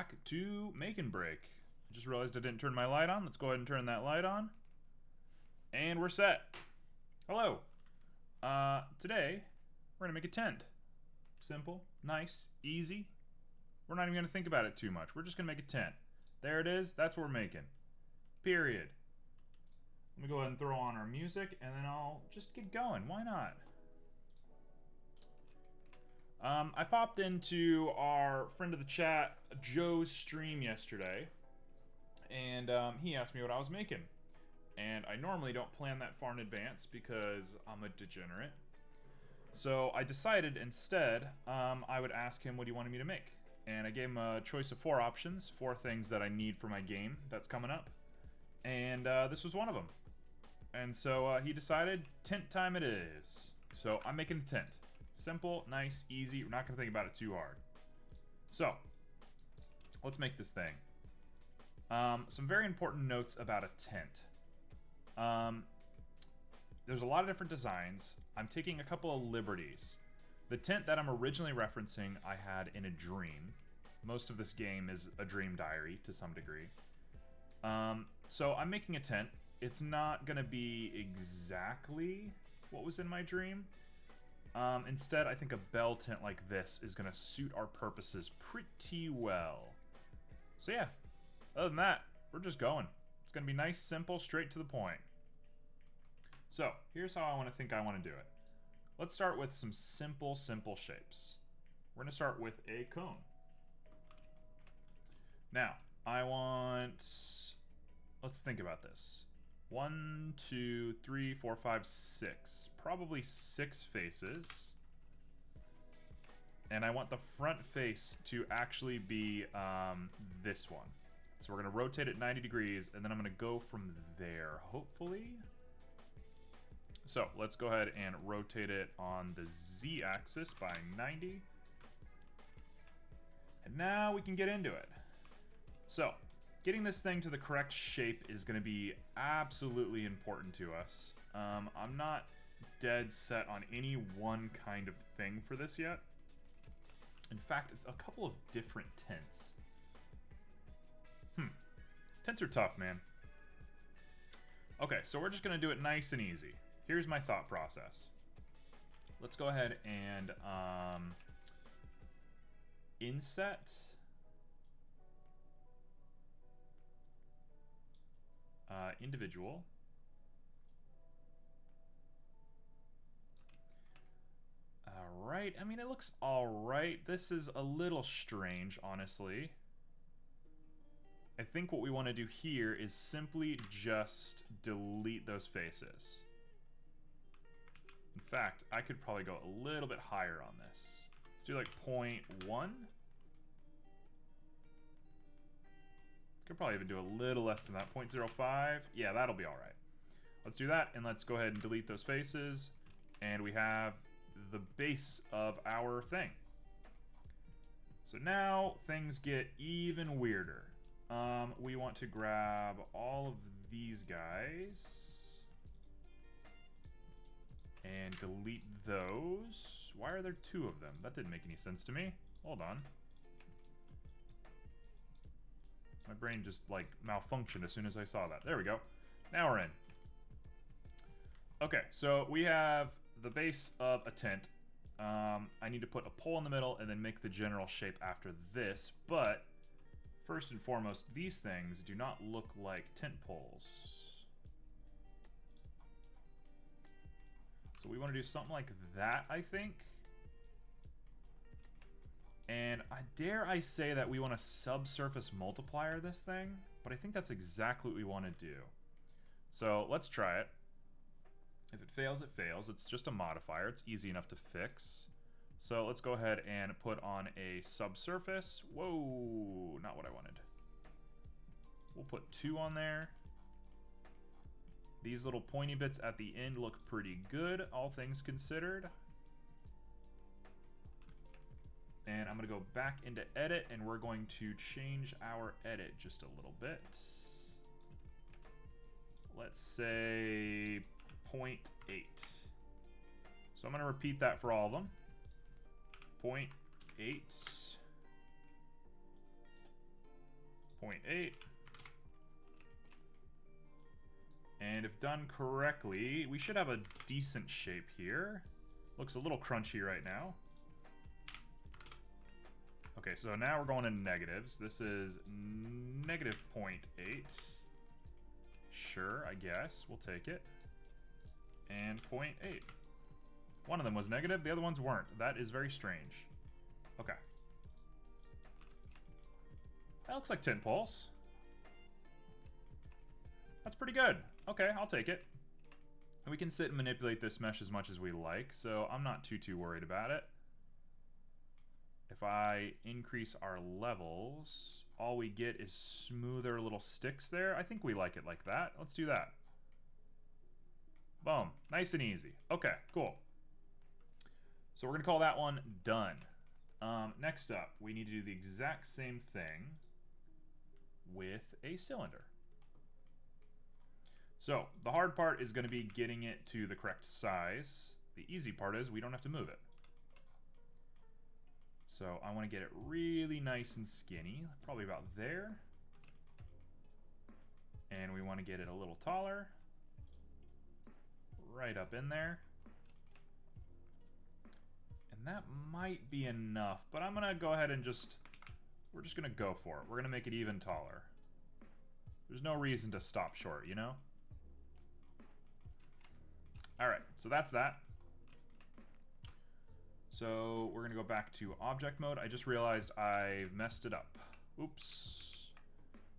back to Make and Break. I just realized I didn't turn my light on. Let's go ahead and turn that light on. And we're set. Hello. Today, we're going to make a tent. Simple, nice, easy. We're not even going to think about it too much. We're just going to make a tent. There it is. That's what we're making. Period. Let me go ahead and throw on our music, and then I'll just get going. Why not? I popped into our friend of the chat, Joe's stream yesterday, and he asked me what I was making. And I normally don't plan that far in advance because I'm a degenerate. So I decided instead I would ask him what he wanted me to make. And I gave him a choice of 4 options, 4 things that I need for my game that's coming up. And this was one of them. And so he decided tent time it is. So I'm making a tent. Simple, nice, easy. We're not going to think about it too hard. So, let's make this thing. Some very important notes about a tent. There's a lot of different designs. I'm taking a couple of liberties. The tent that I'm originally referencing, I had in a dream. Most of this game is a dream diary to some degree. So I'm making a tent. It's not going to be exactly what was in my dream. Instead, I think a bell tent like this is going to suit our purposes pretty well. So yeah, other than that, we're just going. It's going to be nice, simple, straight to the point. So, here's how I want to do it. Let's start with some simple shapes. We're going to start with a cone. Now, let's think about this. 1, 2, 3, 4, 5, 6. Probably 6 faces. And I want the front face to actually be this one. So we're going to rotate it 90 degrees, and then I'm going to go from there, hopefully. So let's go ahead and rotate it on the Z-axis by 90. And now we can get into it. So, getting this thing to the correct shape is going to be absolutely important to us. I'm not dead set on any one kind of thing for this yet. In fact, it's a couple of different tents. Tents are tough, man. Okay, so we're just going to do it nice and easy. Here's my thought process. Let's go ahead and inset... individual. Alright, I mean, it looks alright. This is a little strange, honestly. I think what we want to do here is simply just delete those faces. In fact, I could probably go a little bit higher on this. Let's do like 0.1. Could probably even do a little less than that, 0.05. Yeah, that'll be all right. Let's do that, and let's go ahead and delete those faces. And we have the base of our thing. So now things get even weirder. We want to grab all of these guys and delete those. Why are there 2 of them? That didn't make any sense to me. Hold on. My brain just, like, malfunctioned as soon as I saw that. There we go. Now we're in. Okay, so we have the base of a tent. I need to put a pole in the middle and then make the general shape after this. But, first and foremost, these things do not look like tent poles. So we want to do something like that, I think. And dare I say that we want to subsurface multiplier this thing, but I think that's exactly what we want to do. So let's try it. If it fails, it fails. It's just a modifier. It's easy enough to fix. So let's go ahead and put on a subsurface. Whoa, not what I wanted. We'll put 2 on there. These little pointy bits at the end look pretty good, all things considered. And I'm going to go back into edit, and we're going to change our edit just a little bit. Let's say 0.8. So I'm going to repeat that for all of them. 0.8. 0.8. And if done correctly, we should have a decent shape here. Looks a little crunchy right now. Okay, so now we're going in negatives. This is negative 0.8. Sure, I guess. We'll take it. And 0.8. One of them was negative, the other ones weren't. That is very strange. Okay. That looks like tint pulse. That's pretty good. Okay, I'll take it. And we can sit and manipulate this mesh as much as we like, so I'm not too worried about it. If I increase our levels, all we get is smoother little sticks there. I think we like it like that. Let's do that. Boom. Nice and easy. Okay, cool. So we're going to call that one done. Next up, we need to do the exact same thing with a cylinder. So the hard part is going to be getting it to the correct size. The easy part is we don't have to move it. So I want to get it really nice and skinny, probably about there. And we want to get it a little taller, right up in there. And that might be enough, but I'm going to go ahead and we're just going to go for it. We're going to make it even taller. There's no reason to stop short, you know? Alright, so that's that. So we're going to go back to object mode. I just realized I messed it up. Oops.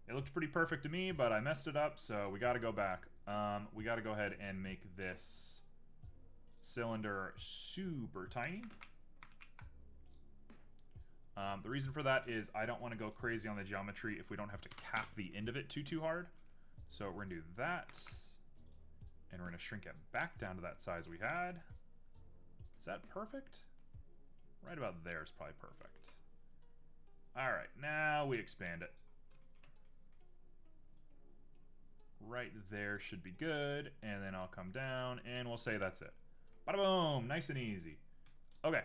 It looked pretty perfect to me, but I messed it up, so we got to go back. We got to go ahead and make this cylinder super tiny. The reason for that is I don't want to go crazy on the geometry if we don't have to cap the end of it too hard. So we're going to do that. And we're going to shrink it back down to that size we had. Is that perfect? Right about there is probably perfect. Alright, now we expand it. Right there should be good. And then I'll come down and we'll say that's it. Bada boom! Nice and easy. Okay.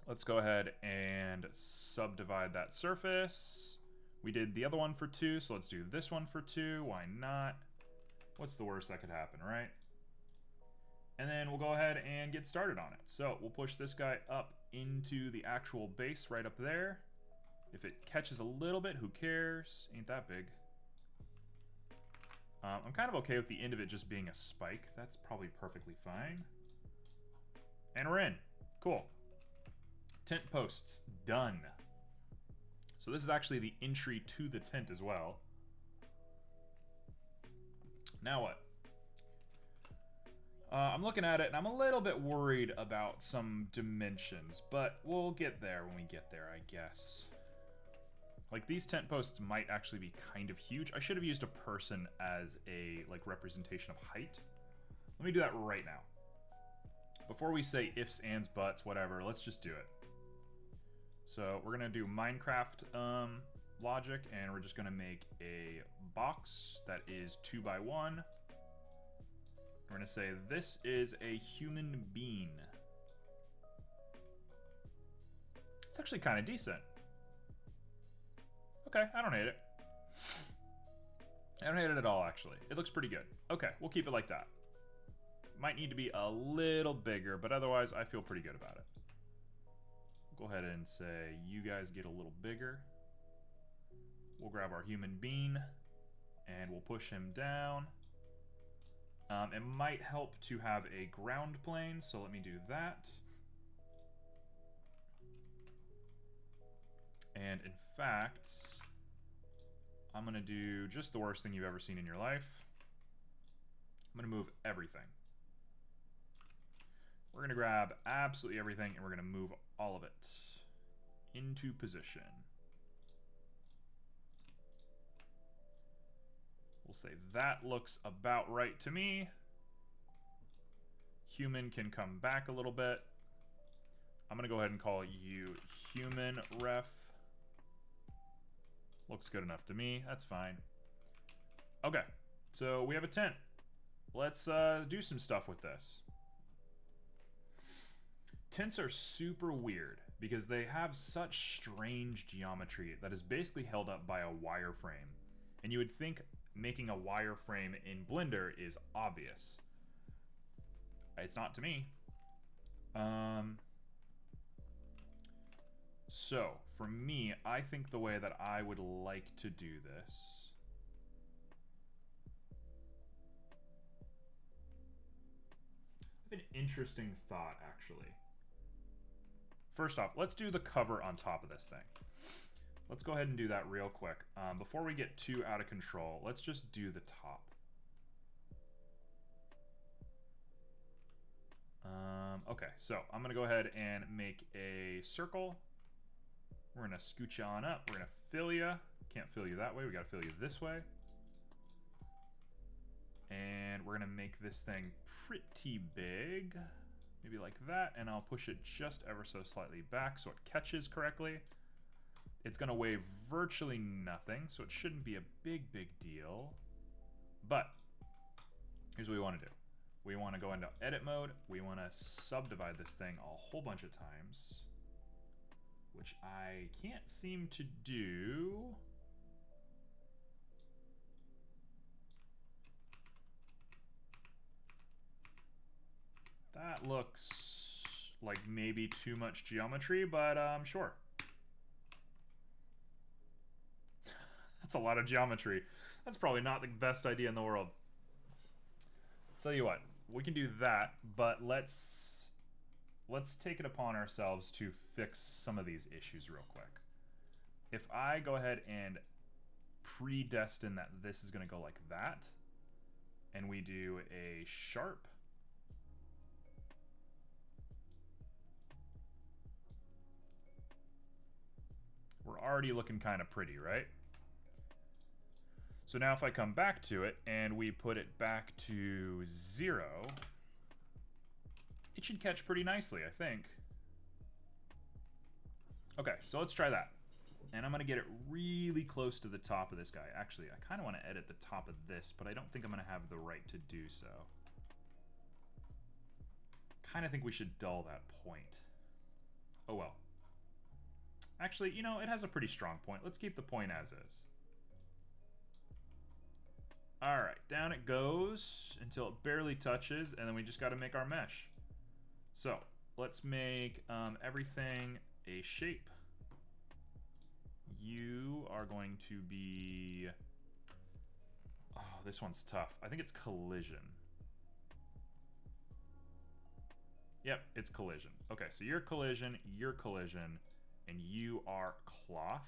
Let's go ahead and subdivide that surface. We did the other one for 2, so let's do this one for 2. Why not? What's the worst that could happen, right? And then we'll go ahead and get started on it. So we'll push this guy up into the actual base right up there. If it catches a little bit, who cares? Ain't that big. I'm kind of okay with the end of it just being a spike. That's probably perfectly fine. And we're in. Cool. Tint posts done. So this is actually the entry to the tent as well. Now what? I'm looking at it and I'm a little bit worried about some dimensions, but we'll get there when we get there, I guess. Like, these tent posts might actually be kind of huge. I should have used a person as a, like, representation of height. Let me do that right now. Before we say ifs, ands, buts, whatever, let's just do it. So we're going to do Minecraft logic, and we're just going to make a box that is 2 by 1. We're going to say this is a human being. It's actually kind of decent. Okay, I don't hate it. I don't hate it at all, actually. It looks pretty good. Okay, we'll keep it like that. Might need to be a little bigger, but otherwise I feel pretty good about it. We'll go ahead and say you guys get a little bigger. We'll grab our human being and we'll push him down. It might help to have a ground plane, so let me do that. And in fact, I'm going to do just the worst thing you've ever seen in your life. I'm going to move everything. We're going to grab absolutely everything, and we're going to move all of it into position. We'll say that looks about right to me. Human can come back a little bit. I'm going to go ahead and call you human ref. Looks good enough to me. That's fine. Okay, so we have a tent. Let's do some stuff with this. Tents are super weird because they have such strange geometry that is basically held up by a wireframe. And you would think making a wireframe in Blender is obvious. It's not to me. So, for me, I think the way that I would like to do this... I have an interesting thought, actually. First off, let's do the cover on top of this thing. Let's go ahead and do that real quick. Before we get too out of control, let's just do the top. Okay, so I'm going to go ahead and make a circle. We're going to scooch you on up. We're going to fill you. Can't fill you that way. We got to fill you this way. And we're going to make this thing pretty big. Maybe like that. And I'll push it just ever so slightly back so it catches correctly. It's going to weigh virtually nothing, so it shouldn't be a big deal. But here's what we want to do. We want to go into edit mode. We want to subdivide this thing a whole bunch of times, which I can't seem to do. That looks like maybe too much geometry, but sure. That's a lot of geometry. That's probably not the best idea in the world. Tell you what, we can do that, but let's take it upon ourselves to fix some of these issues real quick. If I go ahead and predestine that this is going to go like that, and we do a sharp, we're already looking kind of pretty, right? So now if I come back to it and we put it back to 0, it should catch pretty nicely, I think. Okay, so let's try that. And I'm going to get it really close to the top of this guy. Actually, I kind of want to edit the top of this, but I don't think I'm going to have the right to do so. Kind of think we should dull that point. Oh well. Actually, you know, it has a pretty strong point. Let's keep the point as is. Alright, down it goes until it barely touches, and then we just got to make our mesh. So, let's make everything a shape. You are going to be... Oh, this one's tough. I think it's collision. Yep, it's collision. Okay, so you're collision, and you are cloth.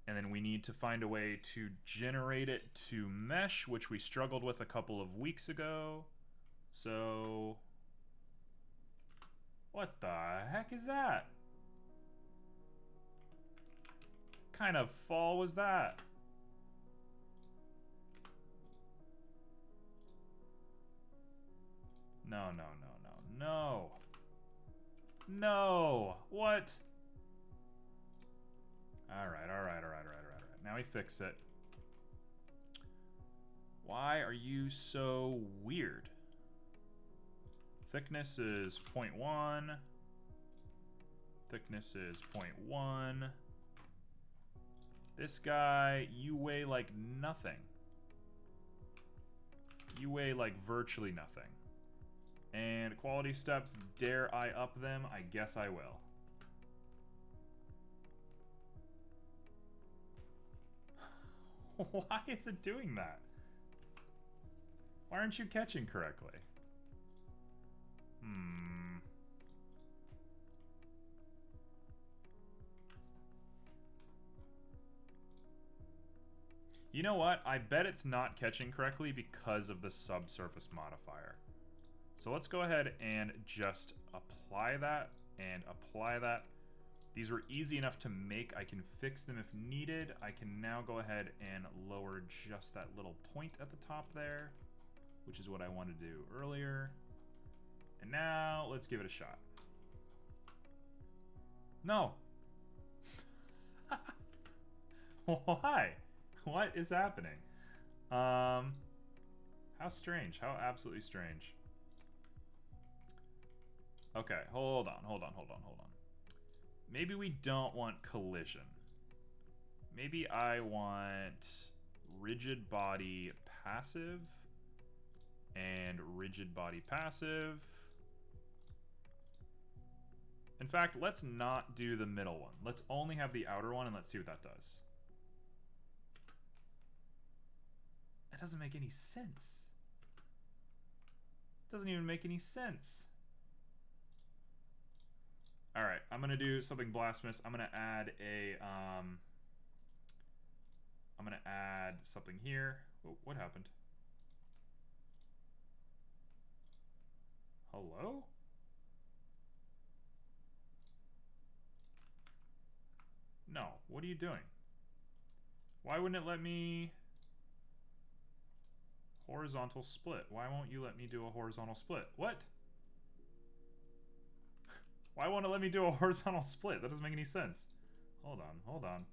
And then we need to find a way to generate it to mesh, which we struggled with a couple of weeks ago. So, what the heck is that? What kind of fall was that? No. No! What? Alright. Now we fix it. Why are you so weird? Thickness is 0.1. Thickness is 0.1. This guy, you weigh like nothing. You weigh like virtually nothing. And quality steps, dare I up them? I guess I will. Why is it doing that? Why aren't you catching correctly? You know what? I bet it's not catching correctly because of the subsurface modifier. So let's go ahead and just apply that and apply that. These were easy enough to make. I can fix them if needed. I can now go ahead and lower just that little point at the top there, which is what I wanted to do earlier. And now let's give it a shot. No. Why? What is happening? How strange. How absolutely strange. Okay, hold on. Maybe we don't want collision. Maybe I want rigid body passive and rigid body passive. In fact, let's not do the middle one. Let's only have the outer one and let's see what that does. That doesn't make any sense. It doesn't even make any sense. All right, I'm gonna do something blasphemous. I'm gonna add a, I'm gonna add something here. Oh, what happened? Hello? No, what are you doing? Why wouldn't it let me horizontal split? Why won't you let me do a horizontal split? What? Why won't it let me do a horizontal split? That doesn't make any sense. Hold on.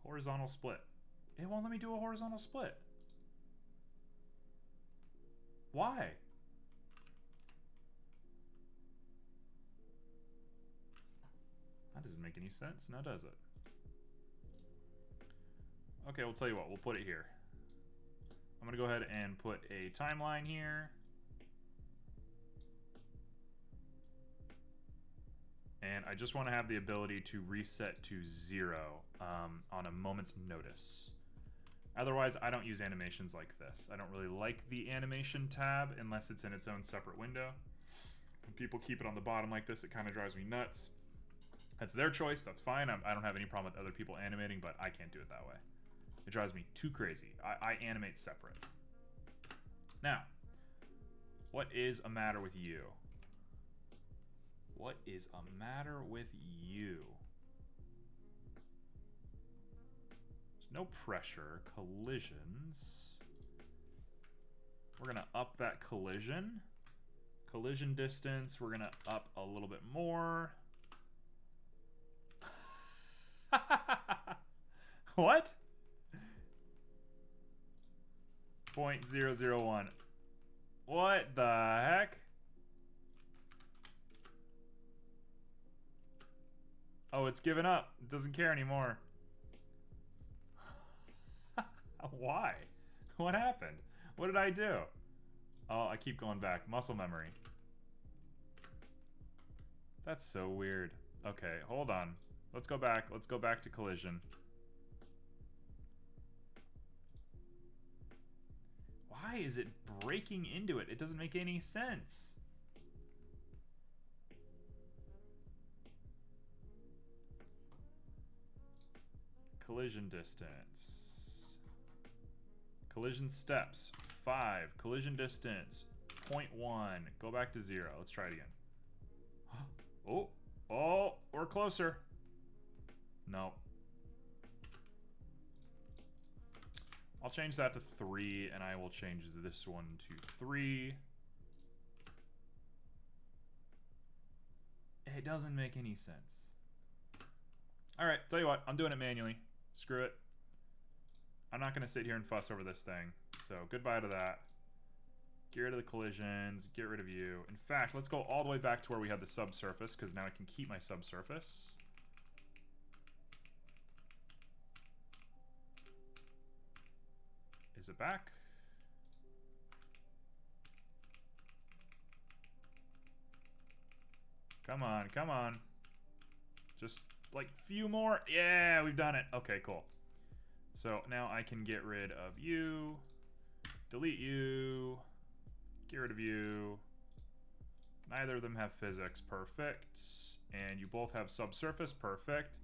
Horizontal split. It won't let me do a horizontal split. Why? That doesn't make any sense, now does it? Okay, we'll tell you what, we'll put it here. I'm gonna go ahead and put a timeline here. And I just want to have the ability to reset to 0 on a moment's notice. Otherwise, I don't use animations like this. I don't really like the animation tab unless it's in its own separate window. When people keep it on the bottom like this, it kind of drives me nuts. That's their choice, that's fine. I don't have any problem with other people animating, but I can't do it that way. It drives me too crazy. I animate separate. Now, what is a matter with you? What is a matter with you? There's no pressure. Collisions. We're gonna up that collision. Collision distance, we're gonna up a little bit more. What? 0.001. What the heck? Oh, it's given up. It doesn't care anymore. Why? What happened? What did I do? Oh, I keep going back. Muscle memory. That's so weird. Okay, hold on. Let's go back. Let's go back to collision. Why is it breaking into it? It doesn't make any sense. Collision distance. Collision steps. 5. Collision distance. 0.1. Go back to 0. Let's try it again. Oh. Oh, we're closer. No. I'll change that to 3, and I will change this one to 3. It doesn't make any sense. Alright, tell you what, I'm doing it manually. Screw it. I'm not going to sit here and fuss over this thing. So, goodbye to that. Get rid of the collisions. Get rid of you. In fact, let's go all the way back to where we had the subsurface, because now I can keep my subsurface. Is it back? Come on, come on. Just like few more. Yeah, we've done it. Okay, cool. So now I can get rid of you, delete you, get rid of you. Neither of them have physics. Perfect. And you both have subsurface. Perfect.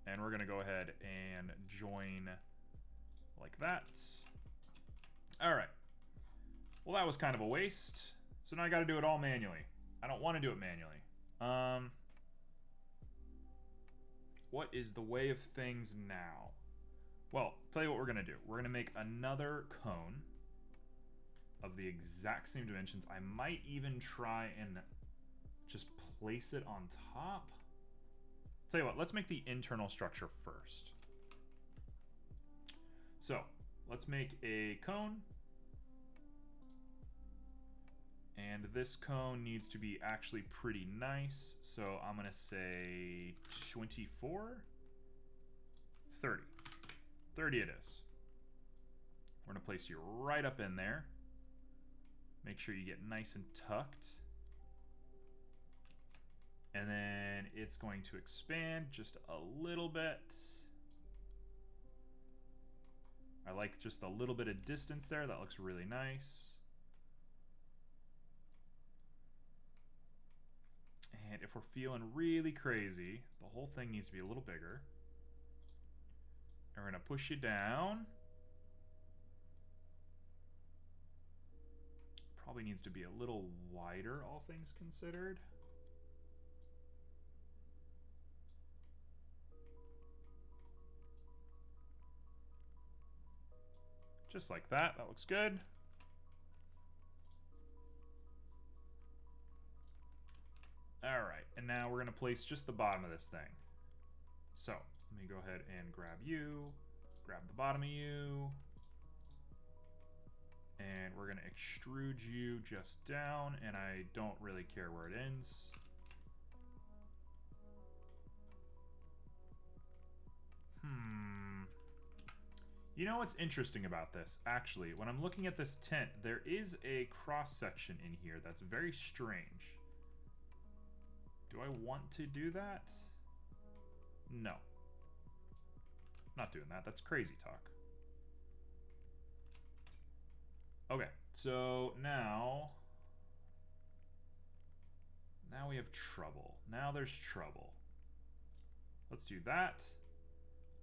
And we're gonna go ahead and join like that. All right. Well, that was kind of a waste. So now I got to do it all manually. I don't want to do it manually. What is the way of things now? Well, tell you what we're going to do. We're going to make another cone of the exact same dimensions. I might even try and just place it on top. Tell you what, let's make the internal structure first. So, let's make a cone. And this cone needs to be actually pretty nice, so I'm gonna say 24? 30. 30 it is. We're gonna place you right up in there. Make sure you get nice and tucked. And then it's going to expand just a little bit. I like just a little bit of distance there. That looks really nice. And if we're feeling really crazy, the whole thing needs to be a little bigger. And we're going to push you down. Probably needs to be a little wider, all things considered. Just like that. That looks good. Alright, and now we're going to place just the bottom of this thing. So, let me go ahead and grab you, grab the bottom of you, and we're going to extrude you just down, and I don't really care where it ends. You know what's interesting about this? Actually, when I'm looking at this tent, there is a cross-section in here that's very strange. Do I want to do that? No. Not doing that. That's crazy talk. Okay, so now we have trouble. Now there's trouble. Let's do that.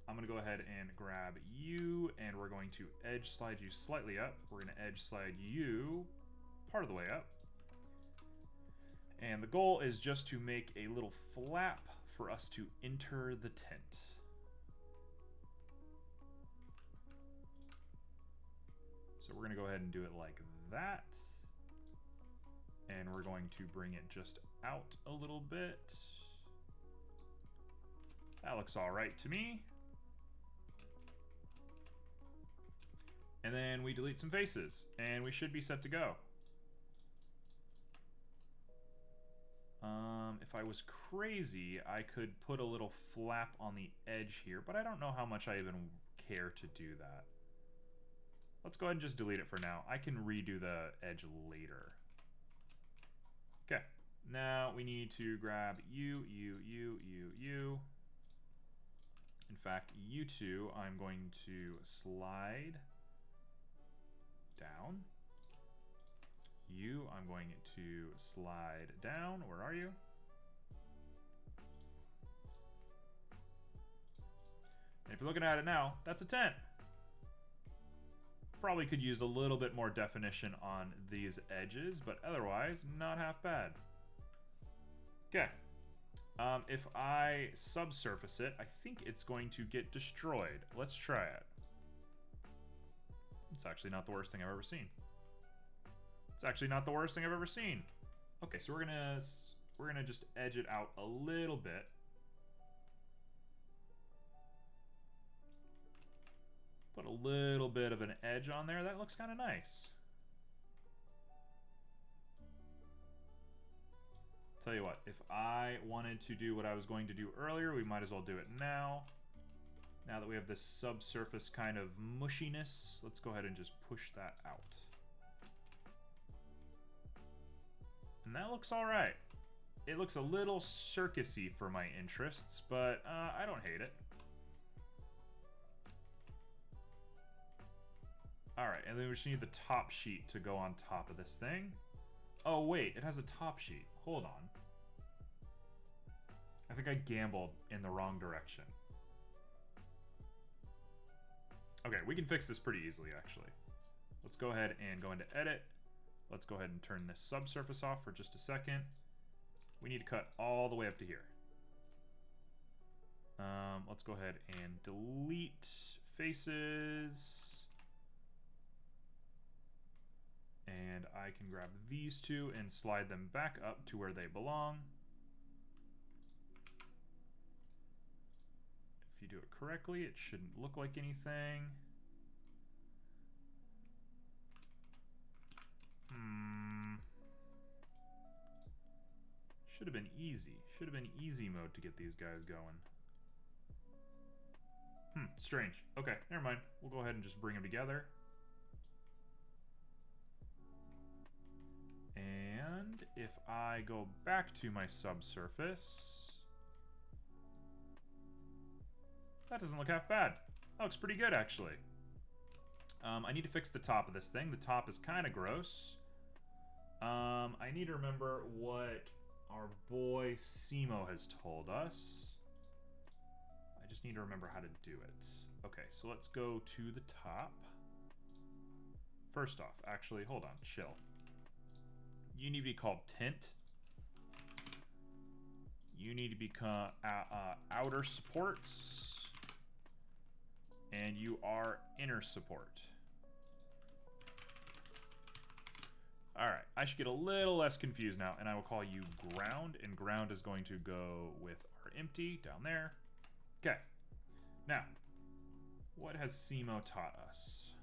I'm going to go ahead and grab you, and we're going to edge slide you slightly up. We're going to edge slide you part of the way up. And the goal is just to make a little flap for us to enter the tent. So we're going to go ahead and do it like that. And we're going to bring it just out a little bit. That looks all right to me. And then we delete some faces, and we should be set to go. If I was crazy, I could put a little flap on the edge here, but I don't know how much I even care to do that. Let's go ahead and just delete it for now. I can redo the edge later. Okay, now we need to grab you. In fact, you two, I'm going to slide down. You, I'm going to slide down. Where are you? And if you're looking at it now, that's a tent. Probably could use a little bit more definition on these edges, but otherwise, not half bad. Okay. If I subsurface it, I think it's going to get destroyed. Let's try it. It's actually not the worst thing I've ever seen. It's actually not the worst thing I've ever seen. Okay, so we're gonna just edge it out a little bit. Put a little bit of an edge on there. That looks kind of nice. Tell you what, if I wanted to do what I was going to do earlier, we might as well do it now. Now that we have this subsurface kind of mushiness, let's go ahead and just push that out. And that looks all right. It looks a little circusy for my interests, but I don't hate it. All right, and then we just need the top sheet to go on top of this thing. Oh wait, it has a top sheet. Hold on. I think I gambled in the wrong direction. Okay, we can fix this pretty easily, actually. Let's go ahead and go into edit. Let's go ahead and turn this subsurface off for just a second. We need to cut all the way up to here. Let's go ahead and delete faces. And I can grab these two and slide them back up to where they belong. If you do it correctly, it shouldn't look like anything. Should have been easy. Should have been easy mode to get these guys going. Strange. Okay, never mind. We'll go ahead and just bring them together. And if I go back to my subsurface, that doesn't look half bad. That looks pretty good, actually. I need to fix the top of this thing. The top is kind of gross. I need to remember what our boy Simo has told us. I just need to remember how to do it. Okay, so let's go to the top. First off, actually, hold on, chill. You need to be called tint. You need to become outer supports. And you are inner support. Alright, I should get a little less confused now, and I will call you ground, and ground is going to go with our empty down there. Okay. Now, what has Simo taught us?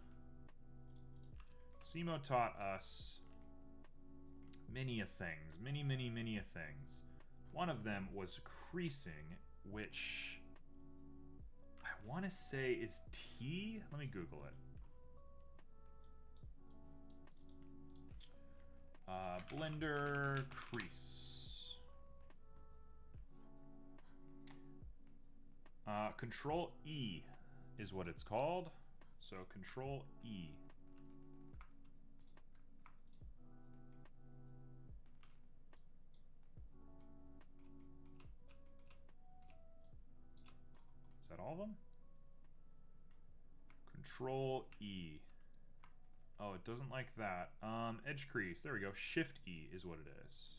Simo taught us many a things. Many a things. One of them was creasing, which I want to say is T. Let me Google it. Blender crease. Control E is what it's called. So Control E. Is that all of them? Control E. Oh, it doesn't like that. Edge crease. There we go. Shift E is what it is.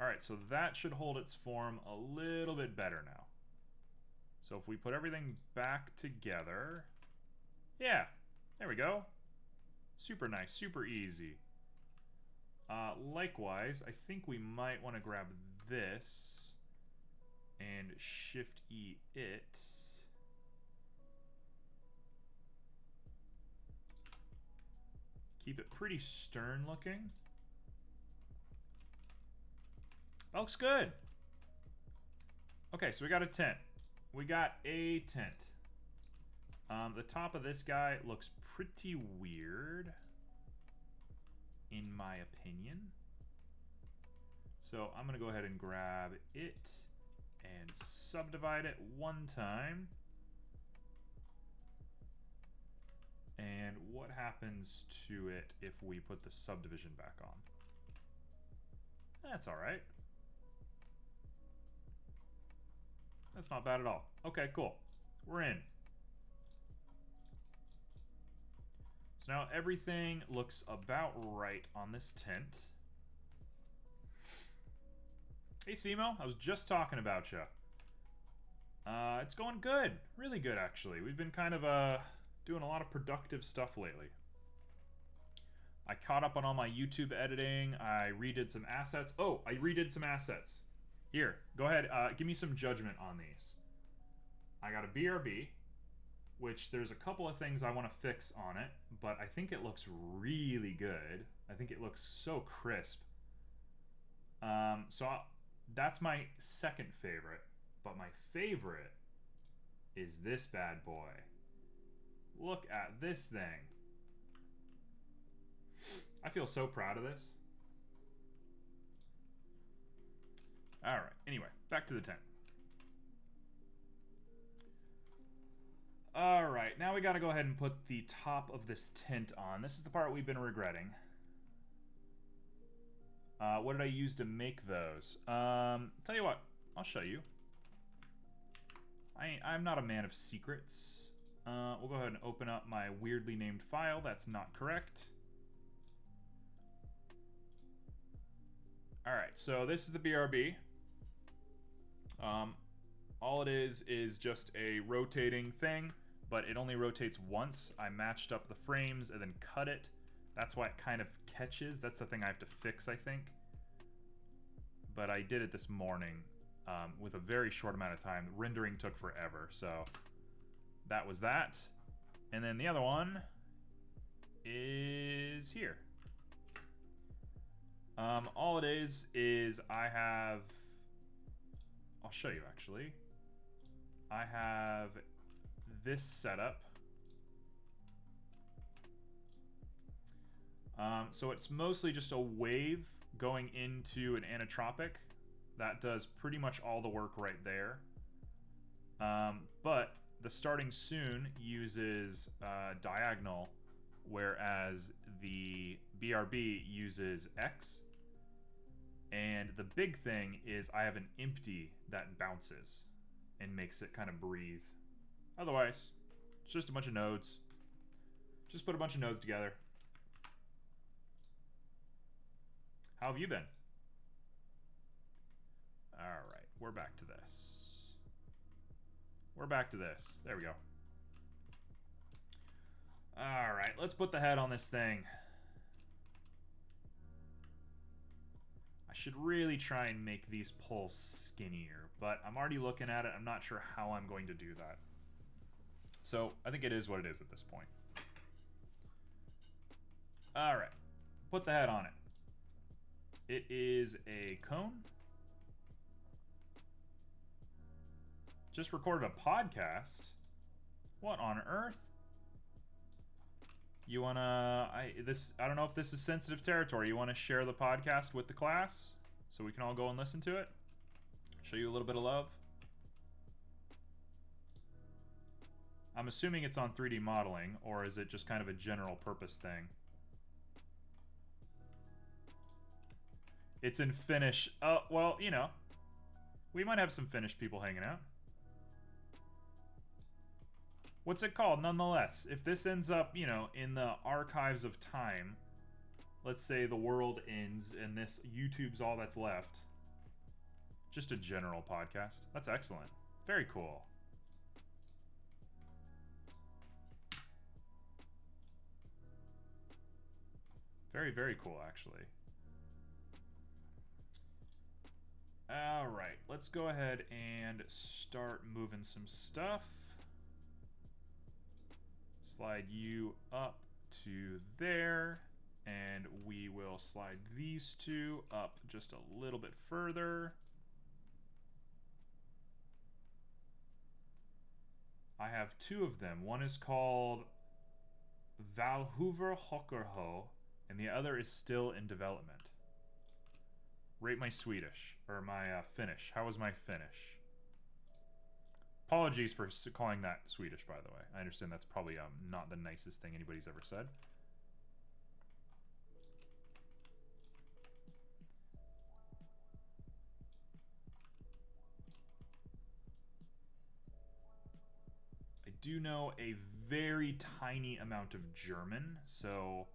Alright, so that should hold its form a little bit better now. So if we put everything back together... Yeah, there we go. Super nice, super easy. Likewise, I think we might want to grab this and Shift E it. Keep it pretty stern looking. That looks good. Okay, so we got a tent. We got a tent. The top of this guy looks pretty weird, in my opinion. So I'm gonna go ahead and grab it and subdivide it one time. And what happens to it if we put the subdivision back on? That's all right. That's not bad at all. Okay, cool. We're in. So now everything looks about right on this tent. Hey, Simo, I was just talking about you. It's going good. Really good, actually. We've been kind of doing a lot of productive stuff lately. I caught up on all my YouTube editing. I redid some assets. Oh, I redid some assets. Here, go ahead. Give me some judgment on these. I got a BRB, which there's a couple of things I want to fix on it, but I think it looks really good. I think it looks so crisp. That's my second favorite, but my favorite is this bad boy. Look at this thing. I feel so proud of this. Alright, anyway, back to the tent. Alright, now we gotta go ahead and put the top of this tent on. This is the part we've been regretting. What did I use to make those? Tell you what, I'll show you. I'm not a man of secrets. We'll go ahead and open up my weirdly named file. That's not correct. Alright, so this is the BRB. All it is just a rotating thing, but it only rotates once. I matched up the frames and then cut it. That's why it kind of catches. That's the thing I have to fix, I think. But I did it this morning with a very short amount of time. Rendering took forever, so that was that. And then the other one is here. All it is I have... I'll show you, actually. I have this setup. So it's mostly just a wave going into an anitropic. That does pretty much all the work right there. But the starting soon uses diagonal, whereas the BRB uses X. And the big thing is I have an empty that bounces and makes it kind of breathe. Otherwise, it's just a bunch of nodes. Just put a bunch of nodes together. How have you been? Alright, we're back to this. We're back to this. There we go. Alright, let's put the head on this thing. I should really try and make these poles skinnier, but I'm already looking at it. I'm not sure how I'm going to do that. So, I think it is what it is at this point. Alright, put the head on it. It is a cone. Just recorded a podcast. What on earth? You wanna... I don't know if this is sensitive territory. You want to share the podcast with the class so we can all go and listen to it? Show you a little bit of love? I'm assuming it's on 3D modeling, or is it just kind of a general purpose thing? It's in Finnish. Well, you know, we might have some Finnish people hanging out. What's it called, nonetheless? If this ends up, you know, in the archives of time, let's say the world ends and this YouTube's all that's left. Just a general podcast. That's excellent. Very cool. Very, very cool, actually. Alright, let's go ahead and start moving some stuff. Slide you up to there, and we will slide these two up just a little bit further. I have two of them. One is called Valhoover Hokkerho, and the other is still in development. Rate my Swedish, or my Finnish. How was my Finnish? Apologies for calling that Swedish, by the way. I understand that's probably not the nicest thing anybody's ever said. I do know a very tiny amount of German, so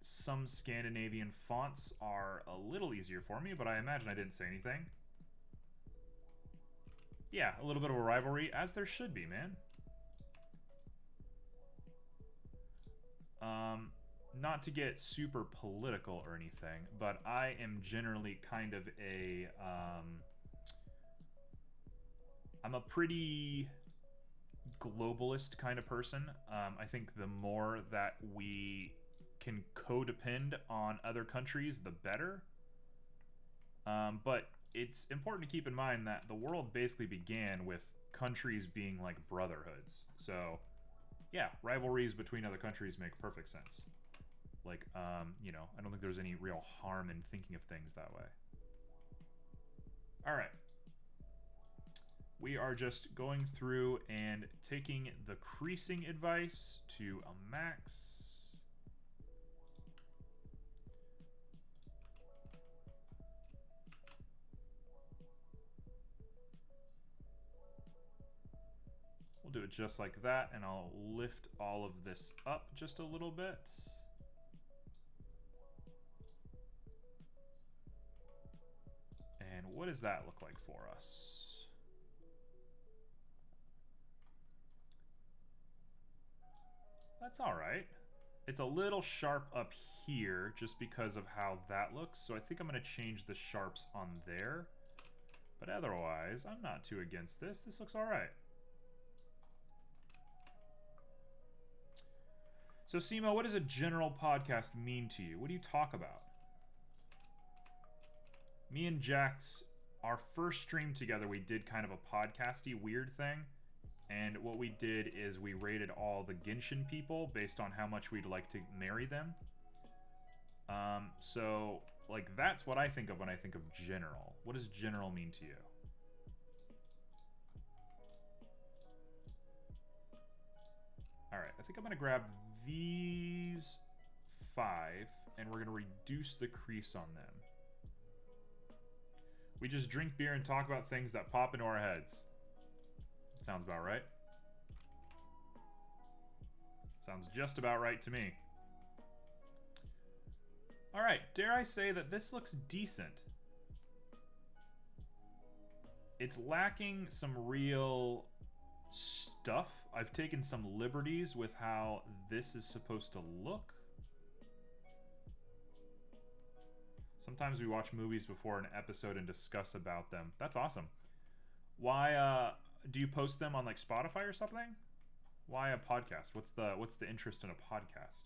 some Scandinavian fonts are a little easier for me, but I imagine I didn't say anything. Yeah, a little bit of a rivalry, as there should be, man. Not to get super political or anything, but I am generally kind of a, I'm a pretty globalist kind of person. I think the more that we can codepend on other countries, the better. But it's important to keep in mind that the world basically began with countries being like brotherhoods. So, yeah, rivalries between other countries make perfect sense. Like, you know, I don't think there's any real harm in thinking of things that way. All right. We are just going through and taking the creasing advice to a max. We'll do it just like that, and I'll lift all of this up just a little bit. And what does that look like for us? That's all right. It's a little sharp up here just because of how that looks, so I think I'm going to change the sharps on there. But otherwise, I'm not too against this. This looks all right. So, Simo, what does a general podcast mean to you? What do you talk about? Me and Jax, our first stream together, we did kind of a podcasty weird thing. And what we did is we rated all the Genshin people based on how much we'd like to marry them. So, like, that's what I think of when I think of general. What does general mean to you? Alright, I think I'm going to grab these 5, and we're going to reduce the crease on them. We just drink beer and talk about things that pop into our heads. Sounds about right. Sounds just about right to me. Alright, dare I say that this looks decent. It's lacking some real stuff. I've taken some liberties with how this is supposed to look. Sometimes we watch movies before an episode and discuss about them. That's awesome. Why, do you post them on, like, Spotify or something? Why a podcast? What's the interest in a podcast?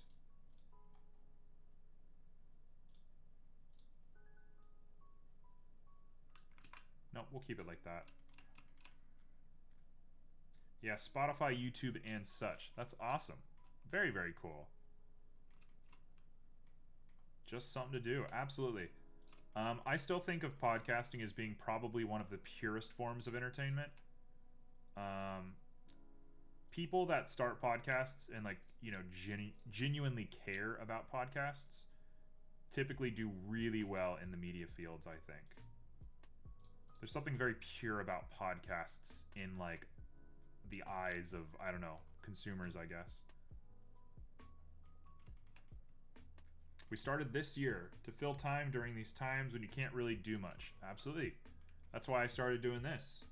No, we'll keep it like that. Yeah, Spotify, YouTube, and such. That's awesome. Very, very cool. Just something to do. Absolutely. I still think of podcasting as being probably one of the purest forms of entertainment. People that start podcasts and, like, you know, genuinely care about podcasts typically do really well in the media fields, I think. There's something very pure about podcasts in, like, the eyes of, I don't know, consumers, I guess. We started this year to fill time during these times when you can't really do much. Absolutely. That's why I started doing this.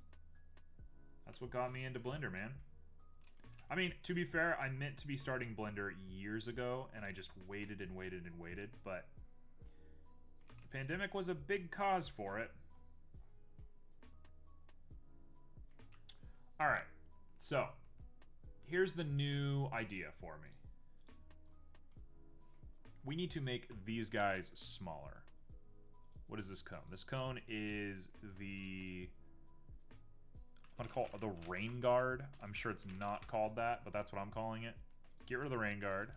That's what got me into Blender, man. I mean, to be fair, I meant to be starting Blender years ago, and I just waited and waited and waited, but the pandemic was a big cause for it. Alright, so here's the new idea for me. We need to make these guys smaller. What is this cone? This cone is the... I'm gonna call it the rain guard. I'm sure it's not called that, but that's what I'm calling it. Get rid of the rain guard.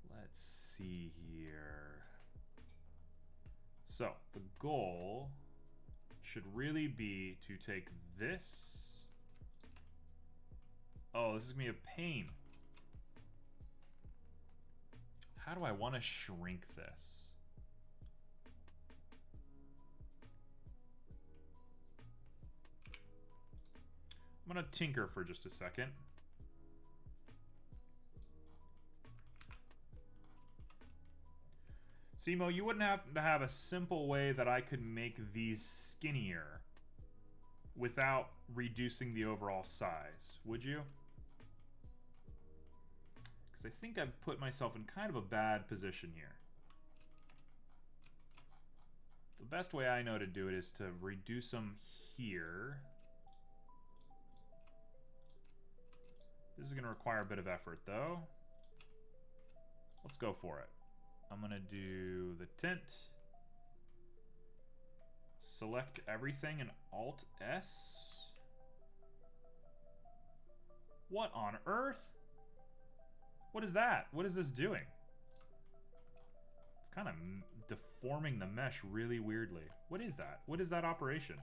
Let's see here. So, the goal should really be to take this. Oh, this is gonna be a pain. How do I want to shrink this? I'm gonna tinker for just a second. Simo, you wouldn't have to have a simple way that I could make these skinnier without reducing the overall size, would you? Because I think I've put myself in kind of a bad position here. The best way I know to do it is to reduce them here. This is going to require a bit of effort, though. Let's go for it. I'm going to do the tint. Select everything and Alt-S. What on earth? What is that? What is this doing? It's kind of deforming the mesh really weirdly. What is that? What is that operation?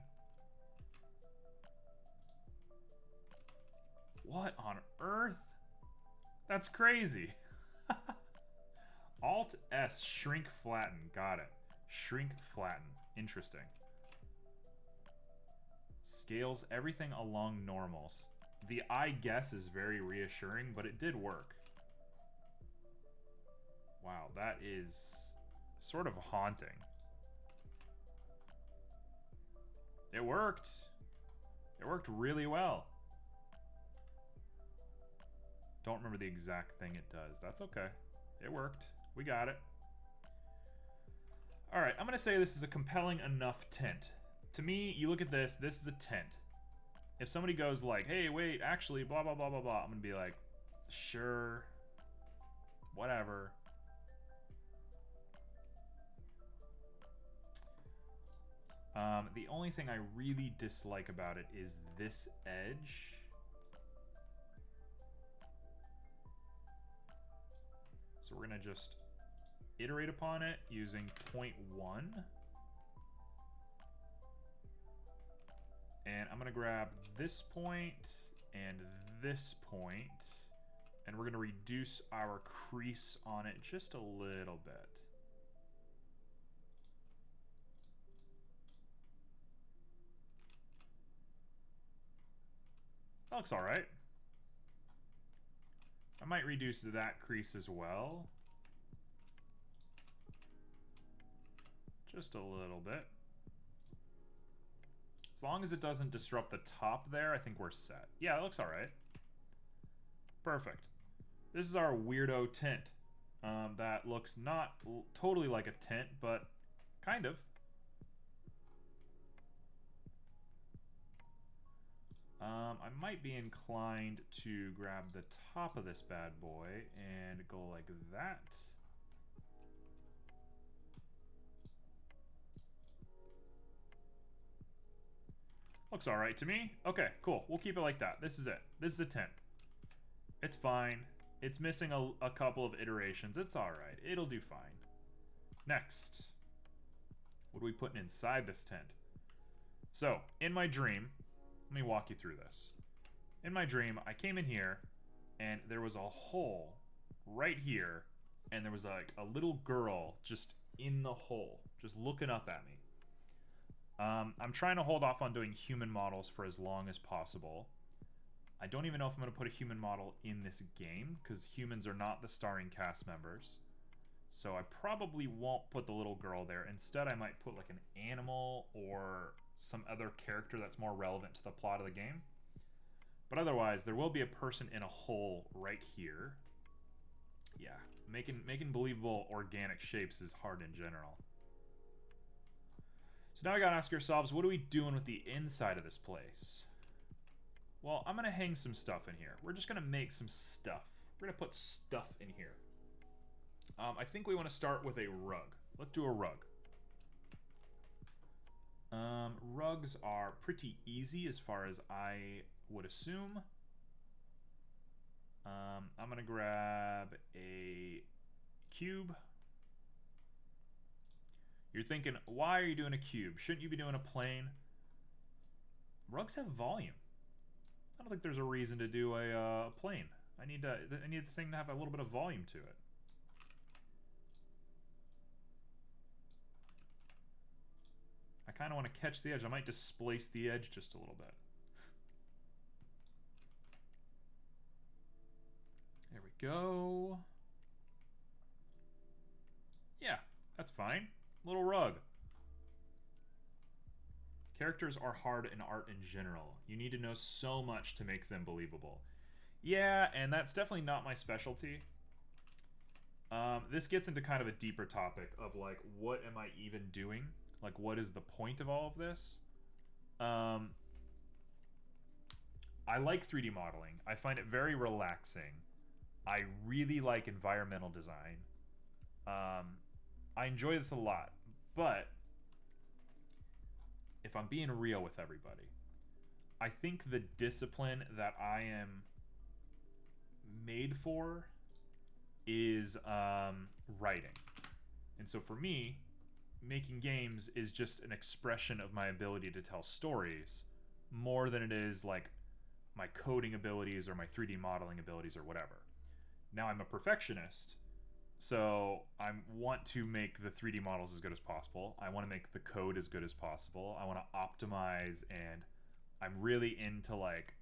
What on earth? That's crazy. Alt-S, shrink flatten. Got it. Shrink flatten. Interesting. Scales everything along normals. The I guess is very reassuring, but it did work. Wow, that is sort of haunting. It worked. It worked really well. Don't remember the exact thing it does. That's okay. It worked. We got it. Alright, I'm going to say this is a compelling enough tint. To me, you look at this is a tint. If somebody goes like, hey, wait, actually, blah, blah, blah, blah, blah, I'm going to be like, Sure. Whatever. The only thing I really dislike about it is this edge. So we're going to just iterate upon it using 0.1. And I'm going to grab this point and this point, and we're going to reduce our crease on it just a little bit. That looks all right. I might reduce that crease as well. Just a little bit. As long as it doesn't disrupt the top there, I think we're set. Yeah, that looks all right. Perfect. This is our weirdo tint that looks not totally like a tint, but kind of. I might be inclined to grab the top of this bad boy and go like that. Looks all right to me. Okay, cool. We'll keep it like that. This is it. This is a tint. It's fine. It's missing a couple of iterations. It's all right. It'll do fine. Next. What are we putting inside this tent? So, in my dream, let me walk you through this. In my dream, I came in here, and there was a hole right here, and there was like a little girl just in the hole, just looking up at me. I'm trying to hold off on doing human models for as long as possible. I don't even know if I'm going to put a human model in this game, because humans are not the starring cast members. So I probably won't put the little girl there. Instead, I might put like an animal or some other character that's more relevant to the plot of the game. But otherwise, there will be a person in a hole right here. Yeah, making believable organic shapes is hard in general. So now we gotta ask ourselves, what are we doing with the inside of this place? Well, I'm gonna hang some stuff in here. We're just gonna make some stuff. We're gonna put stuff in here. I think we want to start with a rug. Let's do a rug. Rugs are pretty easy as far as I would assume. I'm going to grab a cube. You're thinking, why are you doing a cube? Shouldn't you be doing a plane? Rugs have volume. I don't think there's a reason to do a plane. I need this thing to have a little bit of volume to it. I kind of want to catch the edge. I might displace the edge just a little bit. There we go. Yeah, that's fine. Little rug. Characters are hard in art in general. You need to know so much to make them believable. Yeah, and that's definitely not my specialty. This gets into kind of a deeper topic of like, what am I even doing? Like, what is the point of all of this? I like 3D modeling. I find it very relaxing. I really like environmental design. I enjoy this a lot. But if I'm being real with everybody, I think the discipline that I am made for is writing. And so for me, making games is just an expression of my ability to tell stories more than it is like my coding abilities or my 3D modeling abilities or whatever. Now I'm a perfectionist, so I want to make the 3D models as good as possible. I want to make the code as good as possible. I want to optimize, and I'm really into like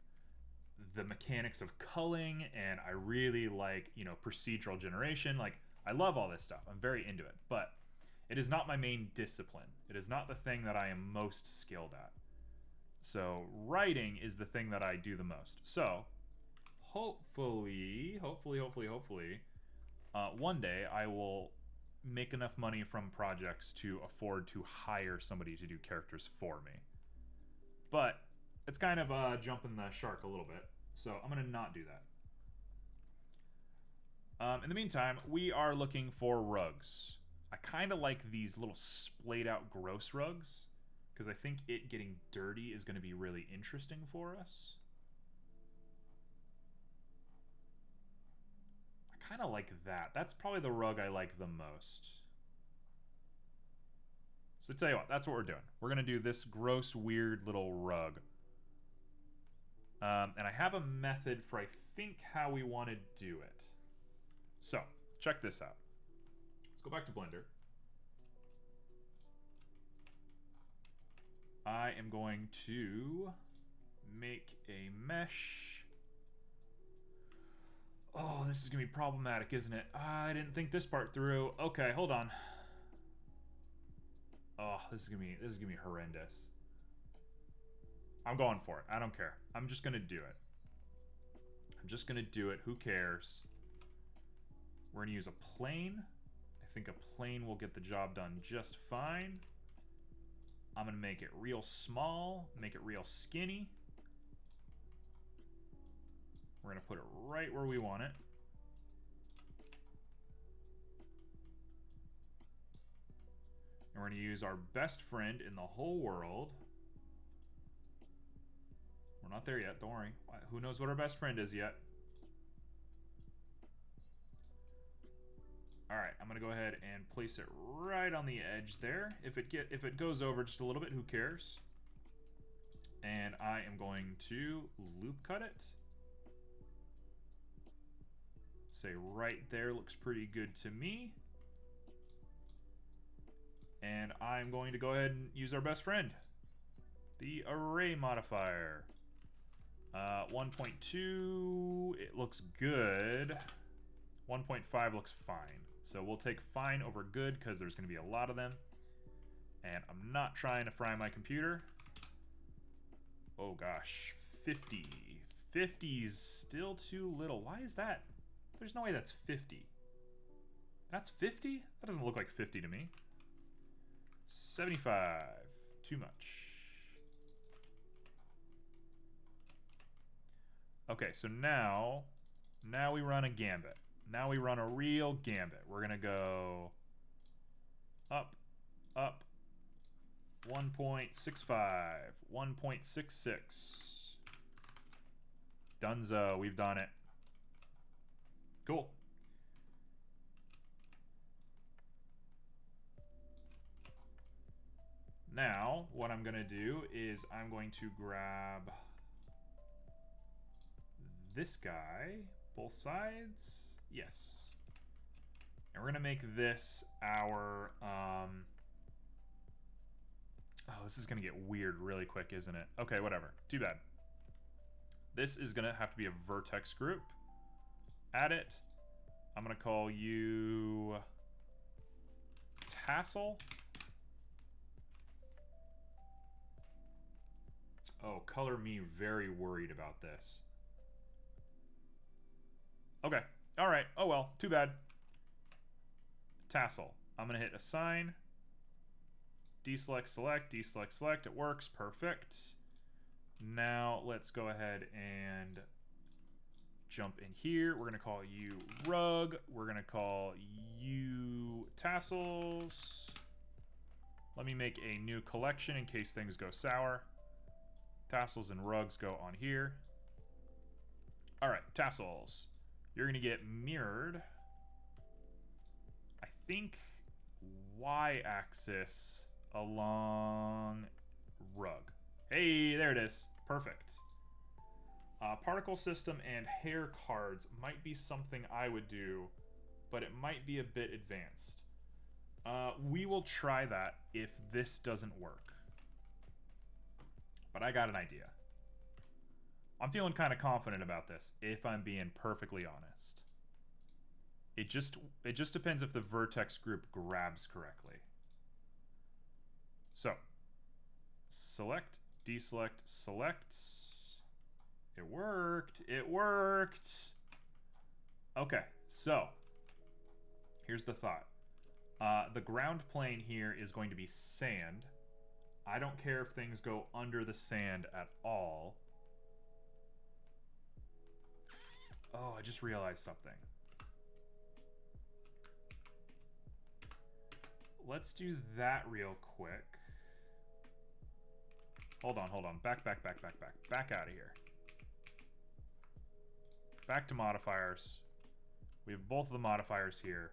the mechanics of culling, and I really like, you know, procedural generation. Like, I love all this stuff. I'm very into it, but it is not my main discipline. It is not the thing that I am most skilled at. So writing is the thing that I do the most. So hopefully, one day I will make enough money from projects to afford to hire somebody to do characters for me. But it's kind of jumping the shark a little bit, so I'm going to not do that. In the meantime, we are looking for rugs. I kind of like these little splayed out gross rugs, because I think it getting dirty is going to be really interesting for us. I kind of like that. That's probably the rug I like the most. So tell you what, that's what we're doing. We're going to do this gross, weird little rug. And I have a method for, I think, how we want to do it. So, check this out. Let's go back to Blender. I am going to make a mesh. Oh, this is going to be problematic, isn't it? I didn't think this part through. Okay, hold on. Oh, this is gonna be horrendous. I'm going for it. I don't care. I'm just gonna do it. I'm just gonna do it. Who cares? We're gonna use a plane. I think a plane will get the job done just fine. I'm gonna make it real small, make it real skinny. We're gonna put it right where we want it. And we're going to use our best friend in the whole world. We're not there yet, don't worry. Who knows what our best friend is yet? Alright, I'm going to go ahead and place it right on the edge there. If it goes over just a little bit, who cares? And I am going to loop cut it. Say right there looks pretty good to me. And I'm going to go ahead and use our best friend, the array modifier. 1.2, it looks good. 1.5 looks fine. So we'll take fine over good because there's going to be a lot of them. And I'm not trying to fry my computer. Oh gosh, 50. 50's still too little. Why is that? There's no way that's 50. That's 50? That doesn't look like 50 to me. 75. Too much. Okay, so now we run a gambit. Now we run a real gambit. We're going to go up, up, 1.65, 1.66. Dunzo, we've done it. Cool. Now, what I'm going to do is I'm going to grab this guy, both sides. Yes. And we're going to make this our... oh, this is going to get weird really quick, isn't it? Okay, whatever. Too bad. This is going to have to be a vertex group. Add it. I'm going to call you Tassel. Oh, color me very worried about this. Okay. All right. Oh, well. Too bad. Tassel. I'm going to hit assign. Deselect, select, deselect, select. It works. Perfect. Now, let's go ahead and jump in here. We're going to call you rug. We're going to call you tassels. Let me make a new collection in case things go sour. Tassels and rugs go on here. All right, tassels. You're going to get mirrored. I think y-axis along rug. Hey, there it is. Perfect. Particle system and hair cards might be something I would do, but it might be a bit advanced. We will try that if this doesn't work. But I got an idea. I'm feeling kind of confident about this, if I'm being perfectly honest. It just depends if the vertex group grabs correctly. So, select, deselect, select. It worked. It worked. Okay, so here's the thought. The ground plane here is going to be sand. I don't care if things go under the sand at all. Oh, I just realized something. let's do that real quick. Hold on, hold on. Back out of here. Back to modifiers. We have both of the modifiers here.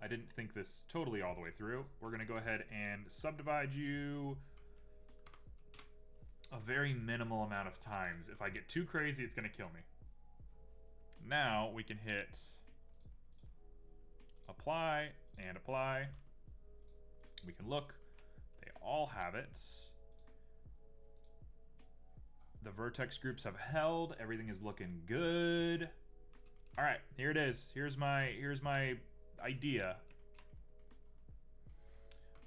I didn't think this totally all the way through. We're going to go ahead and subdivide you a very minimal amount of times. If I get too crazy, it's going to kill me. Now we can hit apply and apply. We can look. They all have it. The vertex groups have held. Everything is looking good. All right, here it is. Here's my idea.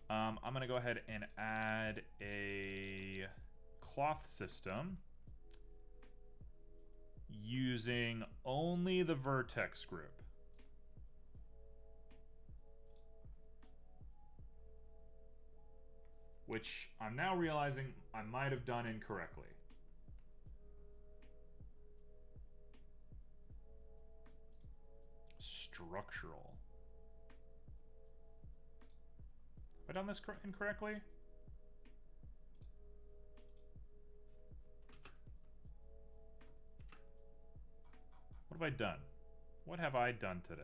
I'm gonna go ahead and add a cloth system using only the vertex group. Which I'm now realizing I might have done incorrectly. Structural. Have I done this incorrectly? What have I done? What have I done today?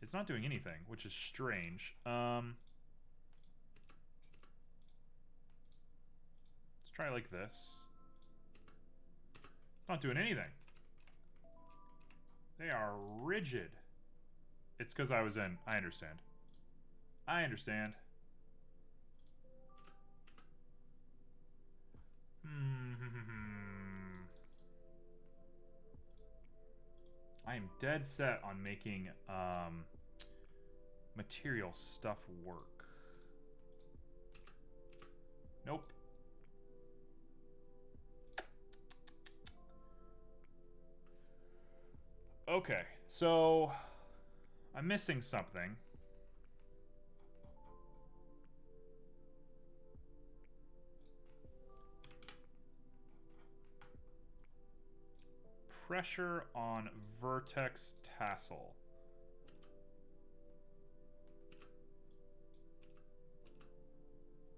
It's not doing anything, which is strange. Let's try like this. It's not doing anything. They are rigid. It's because I was in. I understand. I understand. I am dead set on making material stuff work. Nope. Okay, so I'm missing something. Pressure on vertex tassel.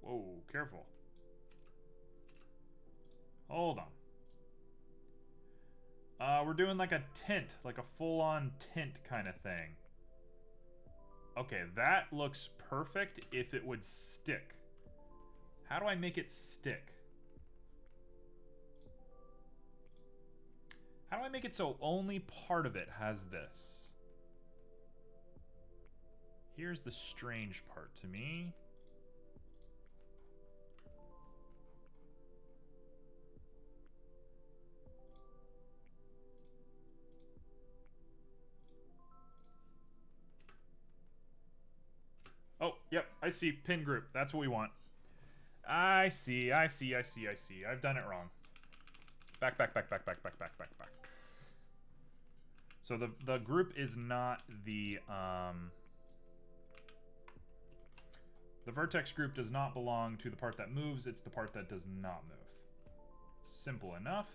Whoa, careful. Hold on. We're doing like a tint, like a full-on tint kind of thing. Okay, that looks perfect if it would stick. How do I make it stick? How do I make it so only part of it has this? Here's the strange part to me. Oh, yep, I see. Pin group. That's what we want. I see. I've done it wrong. Back. So the group is not the vertex group does not belong to the part that moves, it's the part that does not move. Simple enough.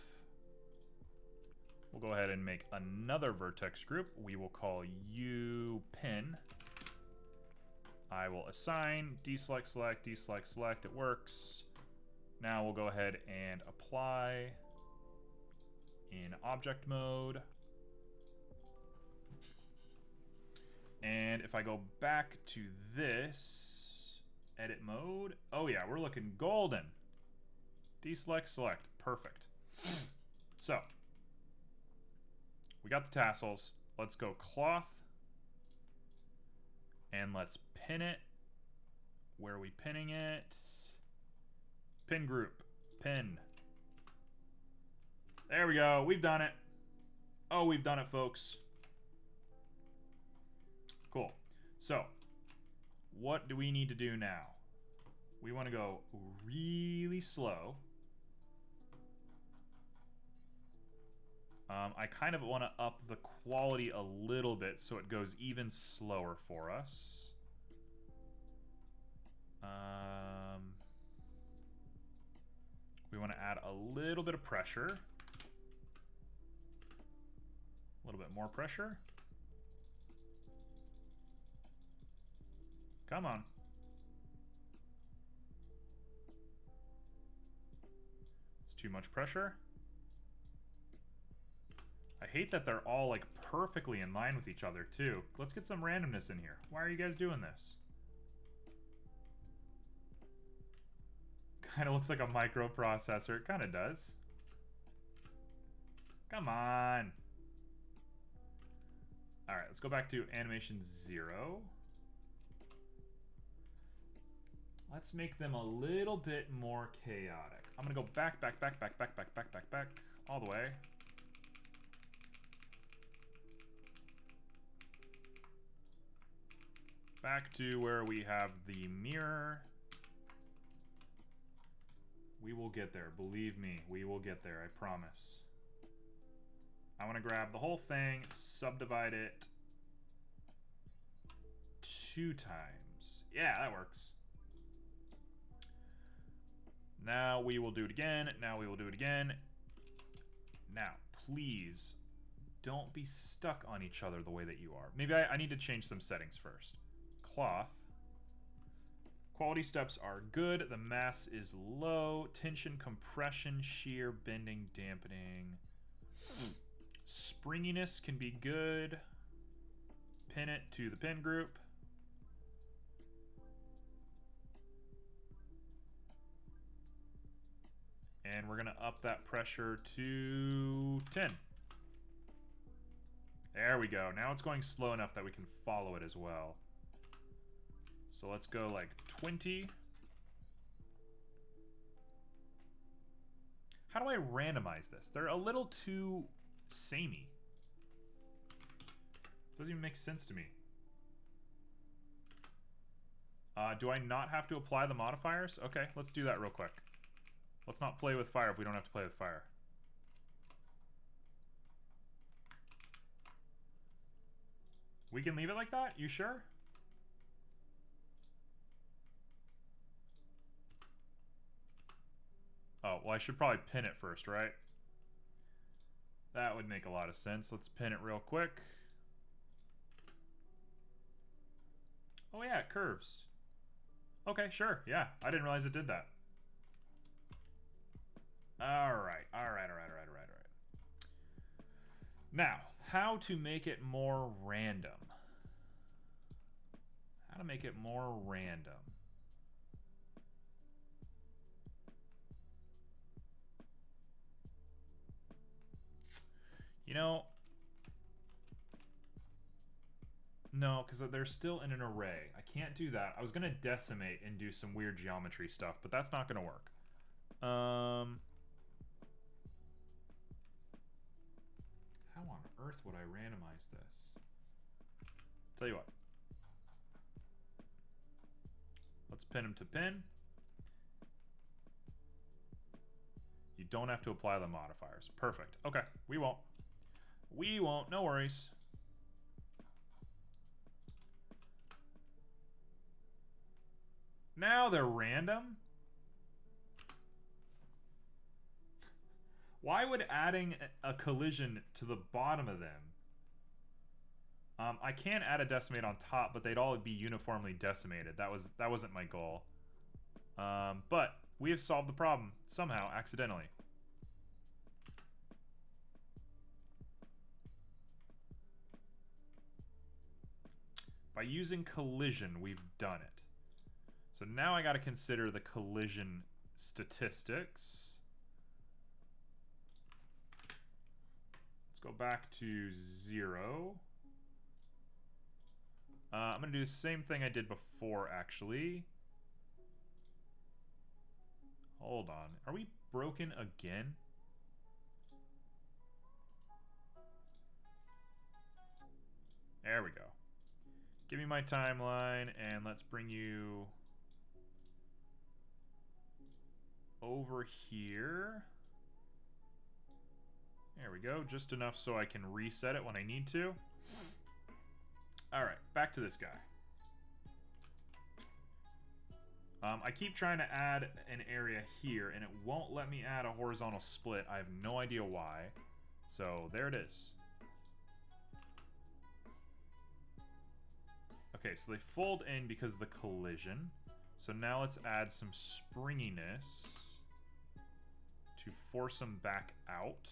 We'll go ahead and make another vertex group. We will call you pin. I will assign, deselect, select, deselect, select. It works. Now we'll go ahead and apply in object mode. And if I go back to this edit mode, oh yeah, we're looking golden. Deselect, select, perfect. So we got the tassels. Let's go cloth. And let's pin it. Where are we pinning it? Pin group. Pin. There we go. We've done it. Oh, we've done it, folks. Cool. So, what do we need to do now? We want to go really slow. I kind of want to up the quality a little bit so it goes even slower for us. We want to add a little bit of pressure. A little bit more pressure. Come on. It's too much pressure. I hate that they're all like perfectly in line with each other too. Let's get some randomness in here. Why are you guys doing this? Kind of looks like a microprocessor. It kind of does. Come on. All right, let's go back to animation 0. Let's make them a little bit more chaotic. I'm gonna go back, all the way. Back to where we have the mirror. We will get there, believe me, we will get there, I promise. I want to grab the whole thing, subdivide it 2 times. Yeah, that works. Now we will do it again. Now we will do it again. Now, please, don't be stuck on each other the way that you are. Maybe I need to change some settings first. Cloth. Quality steps are good. The mass is low. Tension, compression, shear, bending, dampening. Springiness can be good. Pin it to the pin group. And we're going to up that pressure to 10. There we go. Now it's going slow enough that we can follow it as well. So let's go like 20. How do I randomize this? They're a little too samey. Doesn't even make sense to me. Do I not have to apply the modifiers? Okay, let's do that real quick. Let's not play with fire if we don't have to play with fire. We can leave it like that? You sure? Oh, well, I should probably pin it first, right? That would make a lot of sense. Let's pin it real quick. Oh, yeah, it curves. Okay, sure. Yeah, I didn't realize it did that. All right. Now, how to make it more random. How to make it more random. You know, no, because they're still in an array. I can't do that. I was going to decimate and do some weird geometry stuff, but that's not going to work. How on earth would I randomize this? Tell you what. Let's pin them to pin. You don't have to apply the modifiers. Perfect. Okay, we won't. We won't, no worries. Now they're random? Why would adding a collision to the bottom of them? I can add a decimate on top, but they'd all be uniformly decimated. That wasn't my goal. But we have solved the problem somehow, accidentally. By using collision, we've done it. So now I got to consider the collision statistics. Let's go back to 0. I'm going to do the same thing I did before, actually. Hold on. Are we broken again? There we go. Give me my timeline, and let's bring you over here. There we go, just enough so I can reset it when I need to. Alright, back to this guy. I keep trying to add an area here, and it won't let me add a horizontal split. I have no idea why. So, there it is. Okay, so they fold in because of the collision. So now let's add some springiness to force them back out.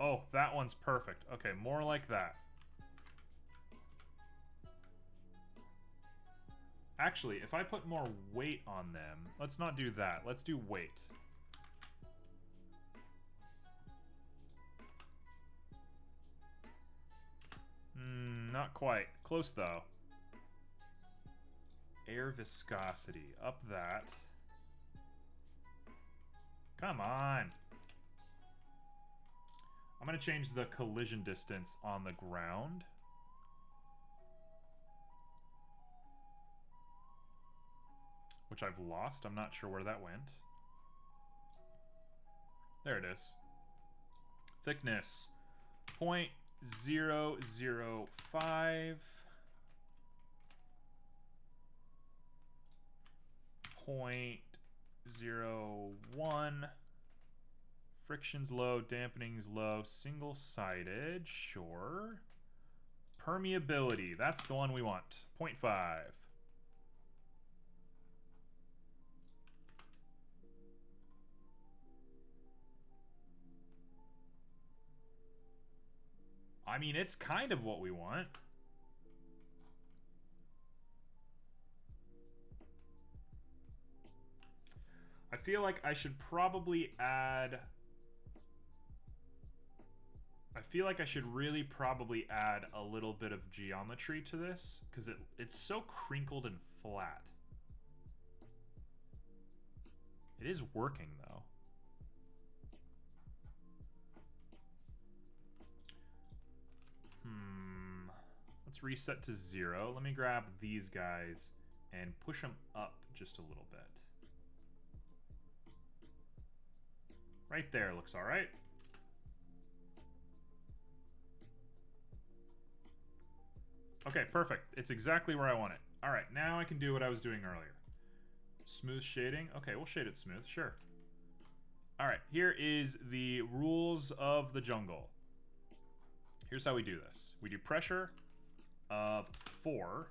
Oh, that one's perfect. Okay, more like that. Actually, if I put more weight on them, let's not do that. Let's do weight. Not quite. Close, though. Air viscosity. Up that. Come on. I'm going to change the collision distance on the ground. Which I've lost. I'm not sure where that went. There it is. Thickness. 0.005. 0.01. Friction's low, dampening's low, single-sided, sure. Permeability, that's the one we want. 0.5. I mean, it's kind of what we want. I feel like I should probably add... I feel like I should really probably add a little bit of geometry to this, because it's so crinkled and flat. It is working, though. Let's reset to 0. Let me grab these guys and push them up just a little bit. Right there looks all right. Okay, perfect. It's exactly where I want it. All right, now I can do what I was doing earlier. Smooth shading. Okay, we'll shade it smooth, sure. All right, here is the rules of the jungle. Here's how we do this. We do pressure of 4.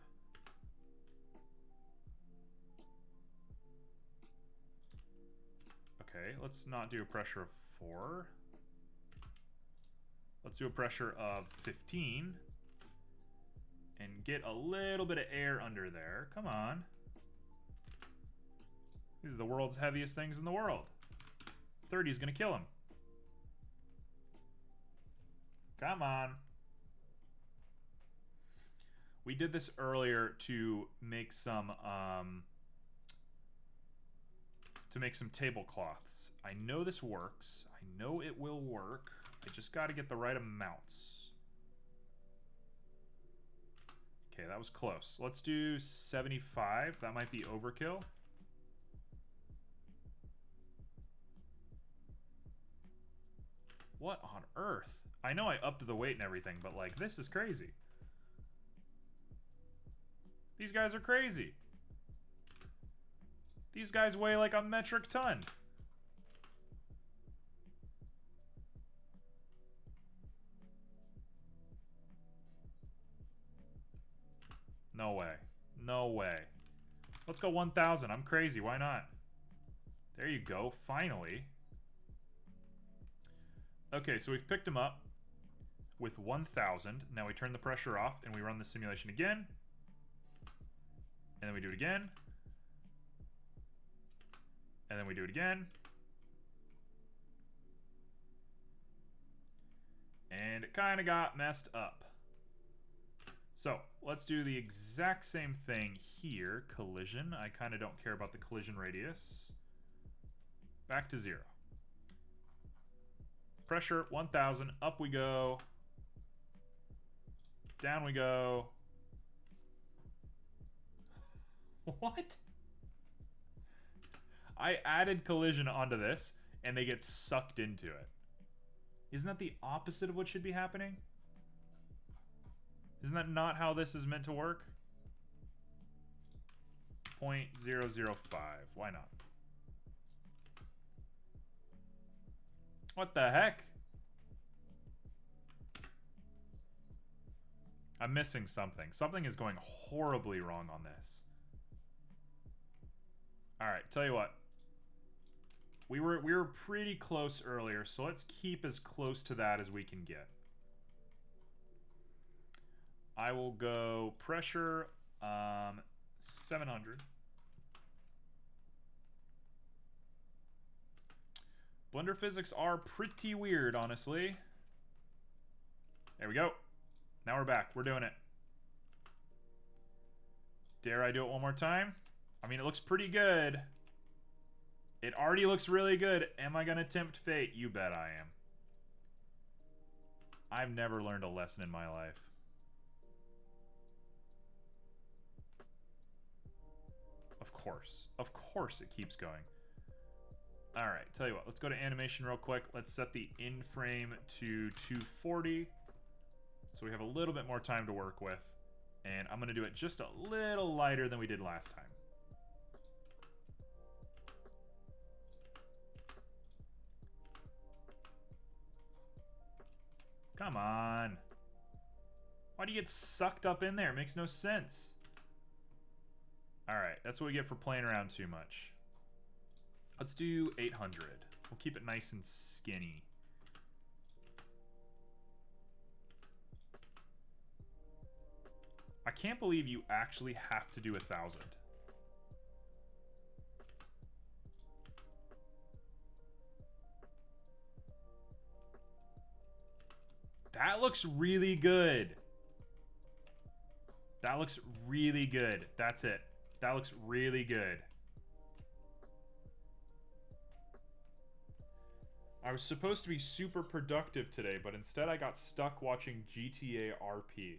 Okay, let's not do a pressure of 4. Let's do a pressure of 15. And get a little bit of air under there. Come on. These are the world's heaviest things in the world. 30 is going to kill him. Come on. We did this earlier to make some tablecloths. I know this works. I know it will work. I just got to get the right amounts. Okay, that was close. Let's do 75. That might be overkill. What on earth? I know I upped the weight and everything, but like, this is crazy. These guys are crazy. These guys weigh like a metric ton. No way. No way. Let's go 1,000. I'm crazy. Why not? There you go. Finally. Okay, so we've picked him up with 1,000. Now we turn the pressure off and we run the simulation again. And then we do it again. And then we do it again. And it kind of got messed up. So, let's do the exact same thing here. Collision. I kind of don't care about the collision radius. Back to 0. Pressure, 1,000. Up we go. Down we go. What? I added collision onto this, and they get sucked into it. Isn't that the opposite of what should be happening? Isn't that not how this is meant to work? 0.005. Why not? What the heck? I'm missing something. Something is going horribly wrong on this. Alright, tell you what. We were pretty close earlier, so let's keep as close to that as we can get. I will go pressure 700. Blender physics are pretty weird, honestly. There we go. Now we're back. We're doing it. Dare I do it one more time? I mean, it looks pretty good. It already looks really good. Am I gonna tempt fate? You bet I am. I've never learned a lesson in my life. Of course it keeps going. Alright, tell you what, let's go to animation real quick. Let's set the in frame to 240. So we have a little bit more time to work with. And I'm gonna do it just a little lighter than we did last time. Come on. Why do you get sucked up in there? It makes no sense. Alright, that's what we get for playing around too much. Let's do 800. We'll keep it nice and skinny. I can't believe you actually have to do 1,000. That looks really good. That looks really good. That's it. That looks really good. I was supposed to be super productive today, but instead I got stuck watching GTA RP.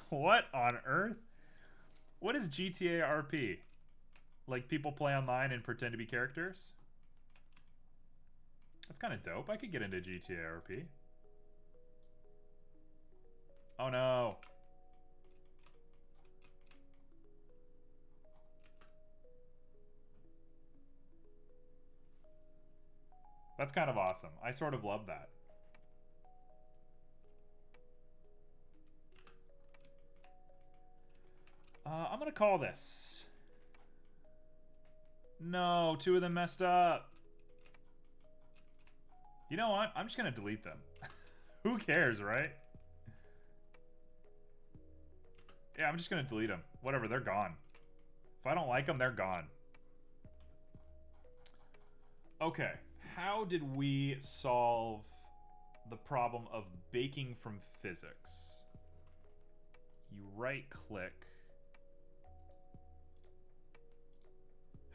What on earth? What is GTA RP? Like people play online and pretend to be characters? That's kind of dope. I could get into GTA RP. Oh no. That's kind of awesome. I sort of love that. I'm gonna call this. No, 2 of them messed up. You know what? I'm just gonna delete them. Who cares, right? Yeah, I'm just gonna delete them. Whatever, they're gone. If I don't like them, they're gone. Okay, how did we solve the problem of baking from physics? You right-click.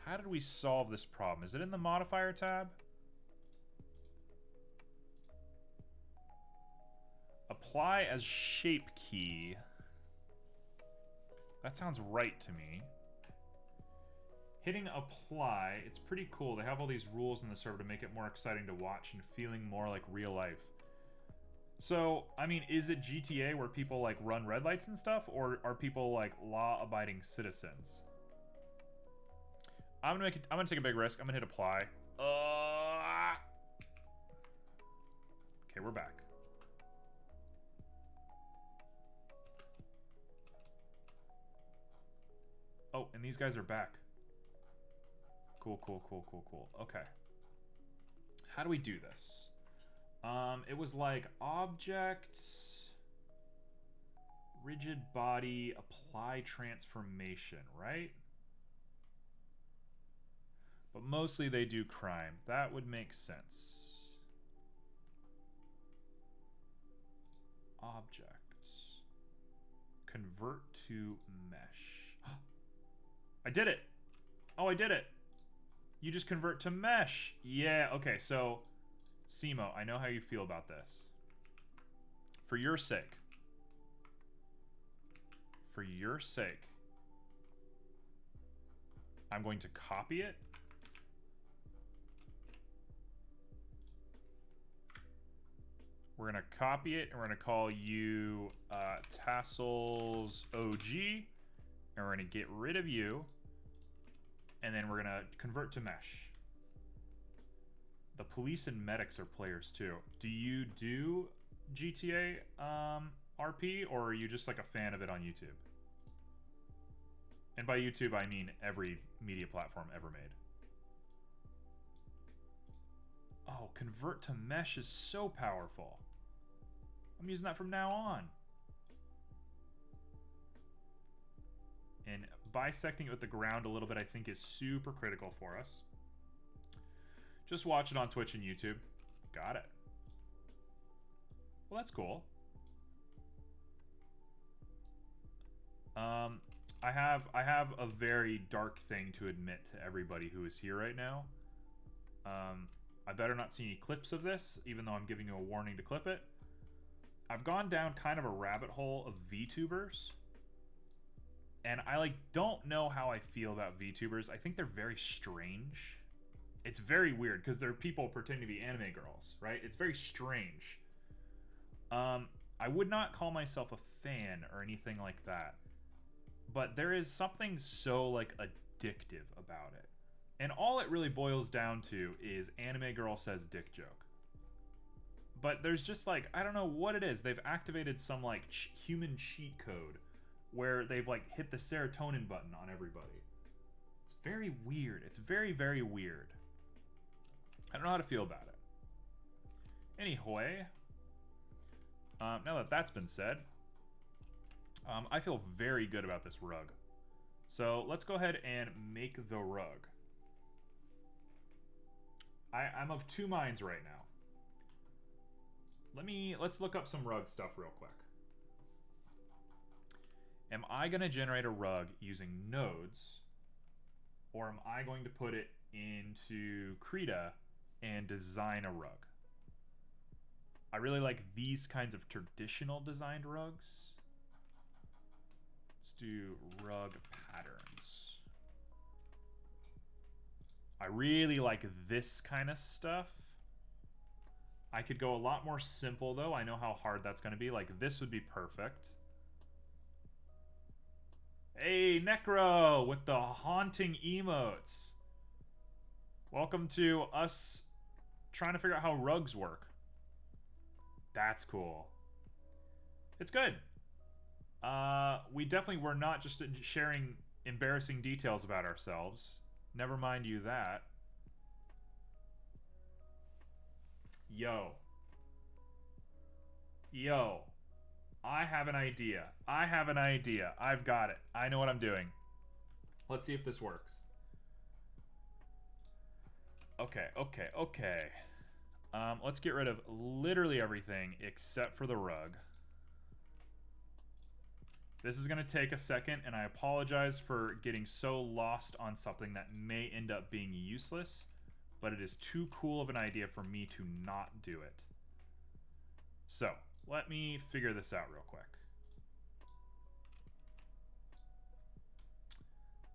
How did we solve this problem? Is it in the modifier tab? Apply as shape key. That sounds right to me. Hitting apply, it's pretty cool. They have all these rules in the server to make it more exciting to watch and feeling more like real life. So, I mean, is it GTA where people like run red lights and stuff, or are people like law-abiding citizens? I'm gonna take a big risk. I'm gonna hit apply. Okay, we're back. Oh, and these guys are back. Cool, cool, cool, cool, cool. Okay. How do we do this? It was like objects, rigid body, apply transformation, right? But mostly they do crime. That would make sense. Objects. Convert to mesh. I did it! Oh, I did it! You just convert to mesh. Yeah, okay, so Simo, I know how you feel about this. For your sake. For your sake. I'm going to copy it. We're going to copy it, and we're going to call you Tassels OG. And we're going to get rid of you. And then we're going to convert to mesh. The police and medics are players too. Do you do GTA RP, or are you just like a fan of it on YouTube? And by YouTube, I mean every media platform ever made. Oh, convert to mesh is so powerful. I'm using that from now on. And bisecting it with the ground a little bit, I think, is super critical for us. Just watch it on Twitch and YouTube. Got it. Well, that's cool. I have a very dark thing to admit to everybody who is here right now. I better not see any clips of this, even though I'm giving you a warning to clip it. I've gone down kind of a rabbit hole of VTubers. And I like don't know how I feel about VTubers. I think they're very strange. It's very weird because they're people pretending to be anime girls, right? It's very strange. I would not call myself a fan or anything like that. But there is something so like addictive about it. And all it really boils down to is anime girl says dick joke. But there's just like, I don't know what it is. They've activated some like human cheat code where they've like hit the serotonin button on everybody. It's very weird. It's very, very weird. I don't know how to feel about it. Anyway, now that that's been said, I feel very good about this rug. So let's go ahead and make the rug. I'm of two minds right now. Let's look up some rug stuff real quick. Am I going to generate a rug using nodes, or am I going to put it into Krita and design a rug? I really like these kinds of traditional designed rugs. Let's do rug patterns. I really like this kind of stuff. I could go a lot more simple though. I know how hard that's going to be. Like this would be perfect. Hey, Necro with the haunting emotes. Welcome to us trying to figure out how rugs work. That's cool. It's good. We definitely were not just sharing embarrassing details about ourselves. Never mind you that. Yo. I have an idea. I've got it. I know what I'm doing. Let's see if this works. Okay. Let's get rid of literally everything except for the rug. This is going to take a second, and I apologize for getting so lost on something that may end up being useless, but it is too cool of an idea for me to not do it. So, let me figure this out real quick.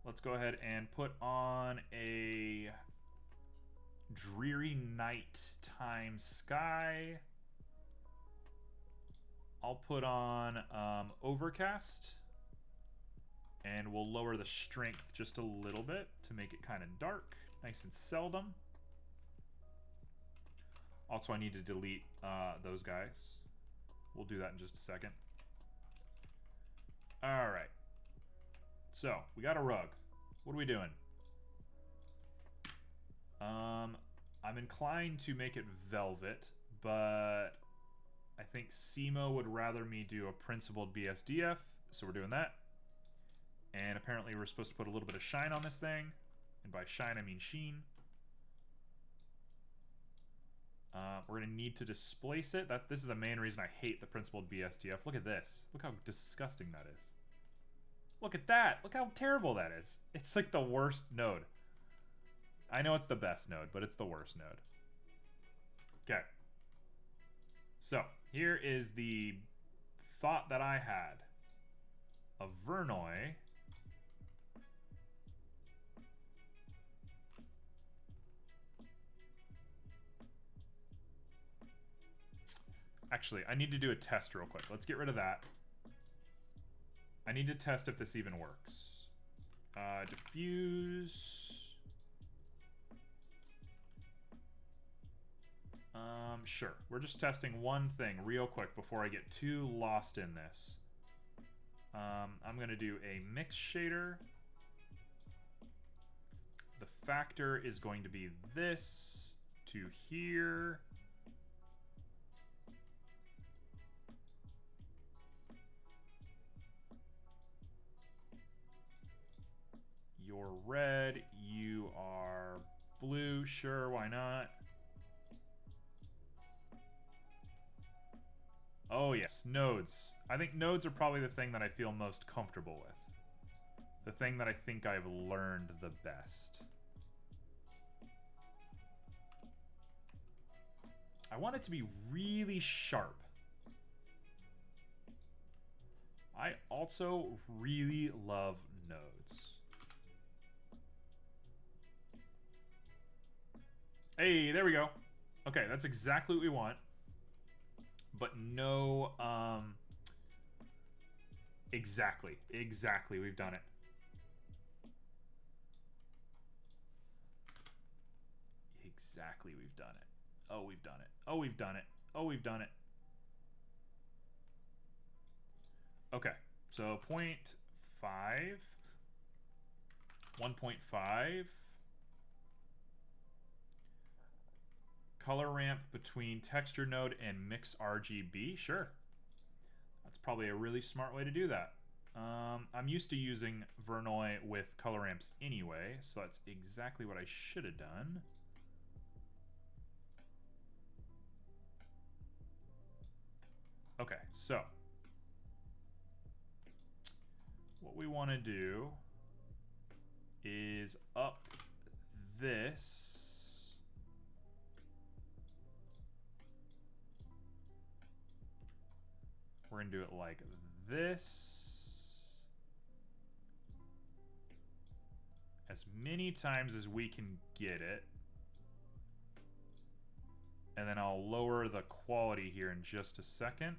Let's go ahead and put on a dreary nighttime sky. I'll put on overcast, and we'll lower the strength just a little bit to make it kind of dark, nice and seldom. Also, I need to delete those guys. We'll do that in just a second. All right. So, we got a rug. What are we doing? I'm inclined to make it velvet, but I think Simo would rather me do a principled BSDF, so we're doing that. And apparently we're supposed to put a little bit of shine on this thing. And by shine, I mean sheen. We're going to need to displace it. This is the main reason I hate the principled BSDF. Look at this. Look how disgusting that is. Look at that. Look how terrible that is. It's like the worst node. I know it's the best node, but it's the worst node. Okay. So, here is the thought that I had. A Vernoi. Actually, I need to do a test real quick. Let's get rid of that. I need to test if this even works. Diffuse. Sure. We're just testing one thing real quick before I get too lost in this. I'm going to do a mix shader. The factor is going to be this to here. You're red, you are blue, sure, why not? Oh yes, nodes. I think nodes are probably the thing that I feel most comfortable with. The thing that I think I've learned the best. I want it to be really sharp. I also really love nodes. Hey, there we go. Okay, that's exactly what we want. But no, exactly, we've done it. Exactly, we've done it. Oh, we've done it. Oh, we've done it. Oh, we've done it. Okay, so 0.5, 1.5. Color ramp between texture node and mix RGB. Sure. That's probably a really smart way to do that. I'm used to using Verneuil with color ramps anyway, so that's exactly what I should have done. Okay, so what we want to do is up this. We're going to do it like this. As many times as we can get it. And then I'll lower the quality here in just a second.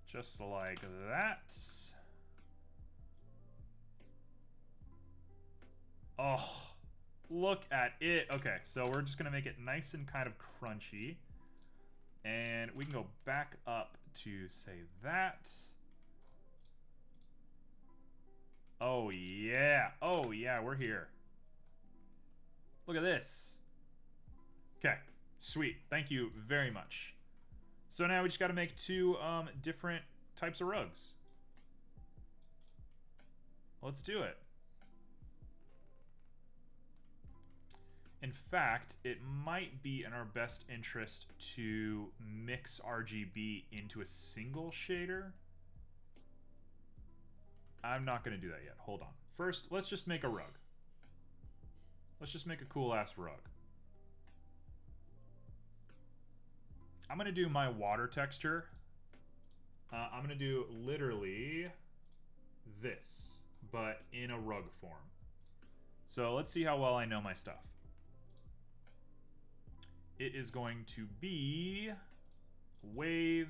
Just like that. Oh, look at it. Okay, so we're just going to make it nice and kind of crunchy. And we can go back up to, say, that. Oh, yeah. Oh, yeah, we're here. Look at this. Okay, sweet. Thank you very much. So now we just got to make two different types of rugs. Let's do it. In fact, it might be in our best interest to mix RGB into a single shader. I'm not going to do that yet. Hold on. First, let's just make a rug. Let's just make a cool-ass rug. I'm going to do my water texture. I'm going to do literally this, but in a rug form. So let's see how well I know my stuff. It is going to be wave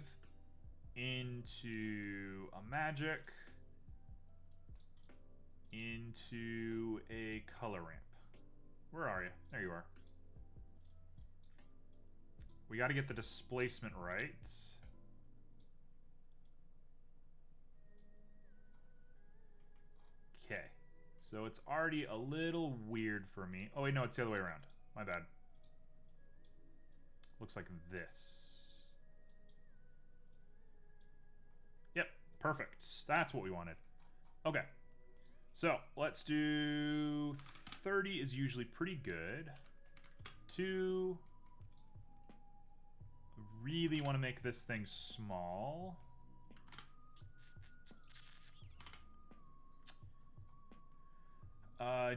into a magic into a color ramp. Where are you? There you are. We got to get the displacement right. Okay. So it's already a little weird for me. Oh, wait, no, it's the other way around. My bad. Looks like this. Yep, perfect. That's what we wanted. Okay. So, let's do 30 is usually pretty good. 2. Really want to make this thing small.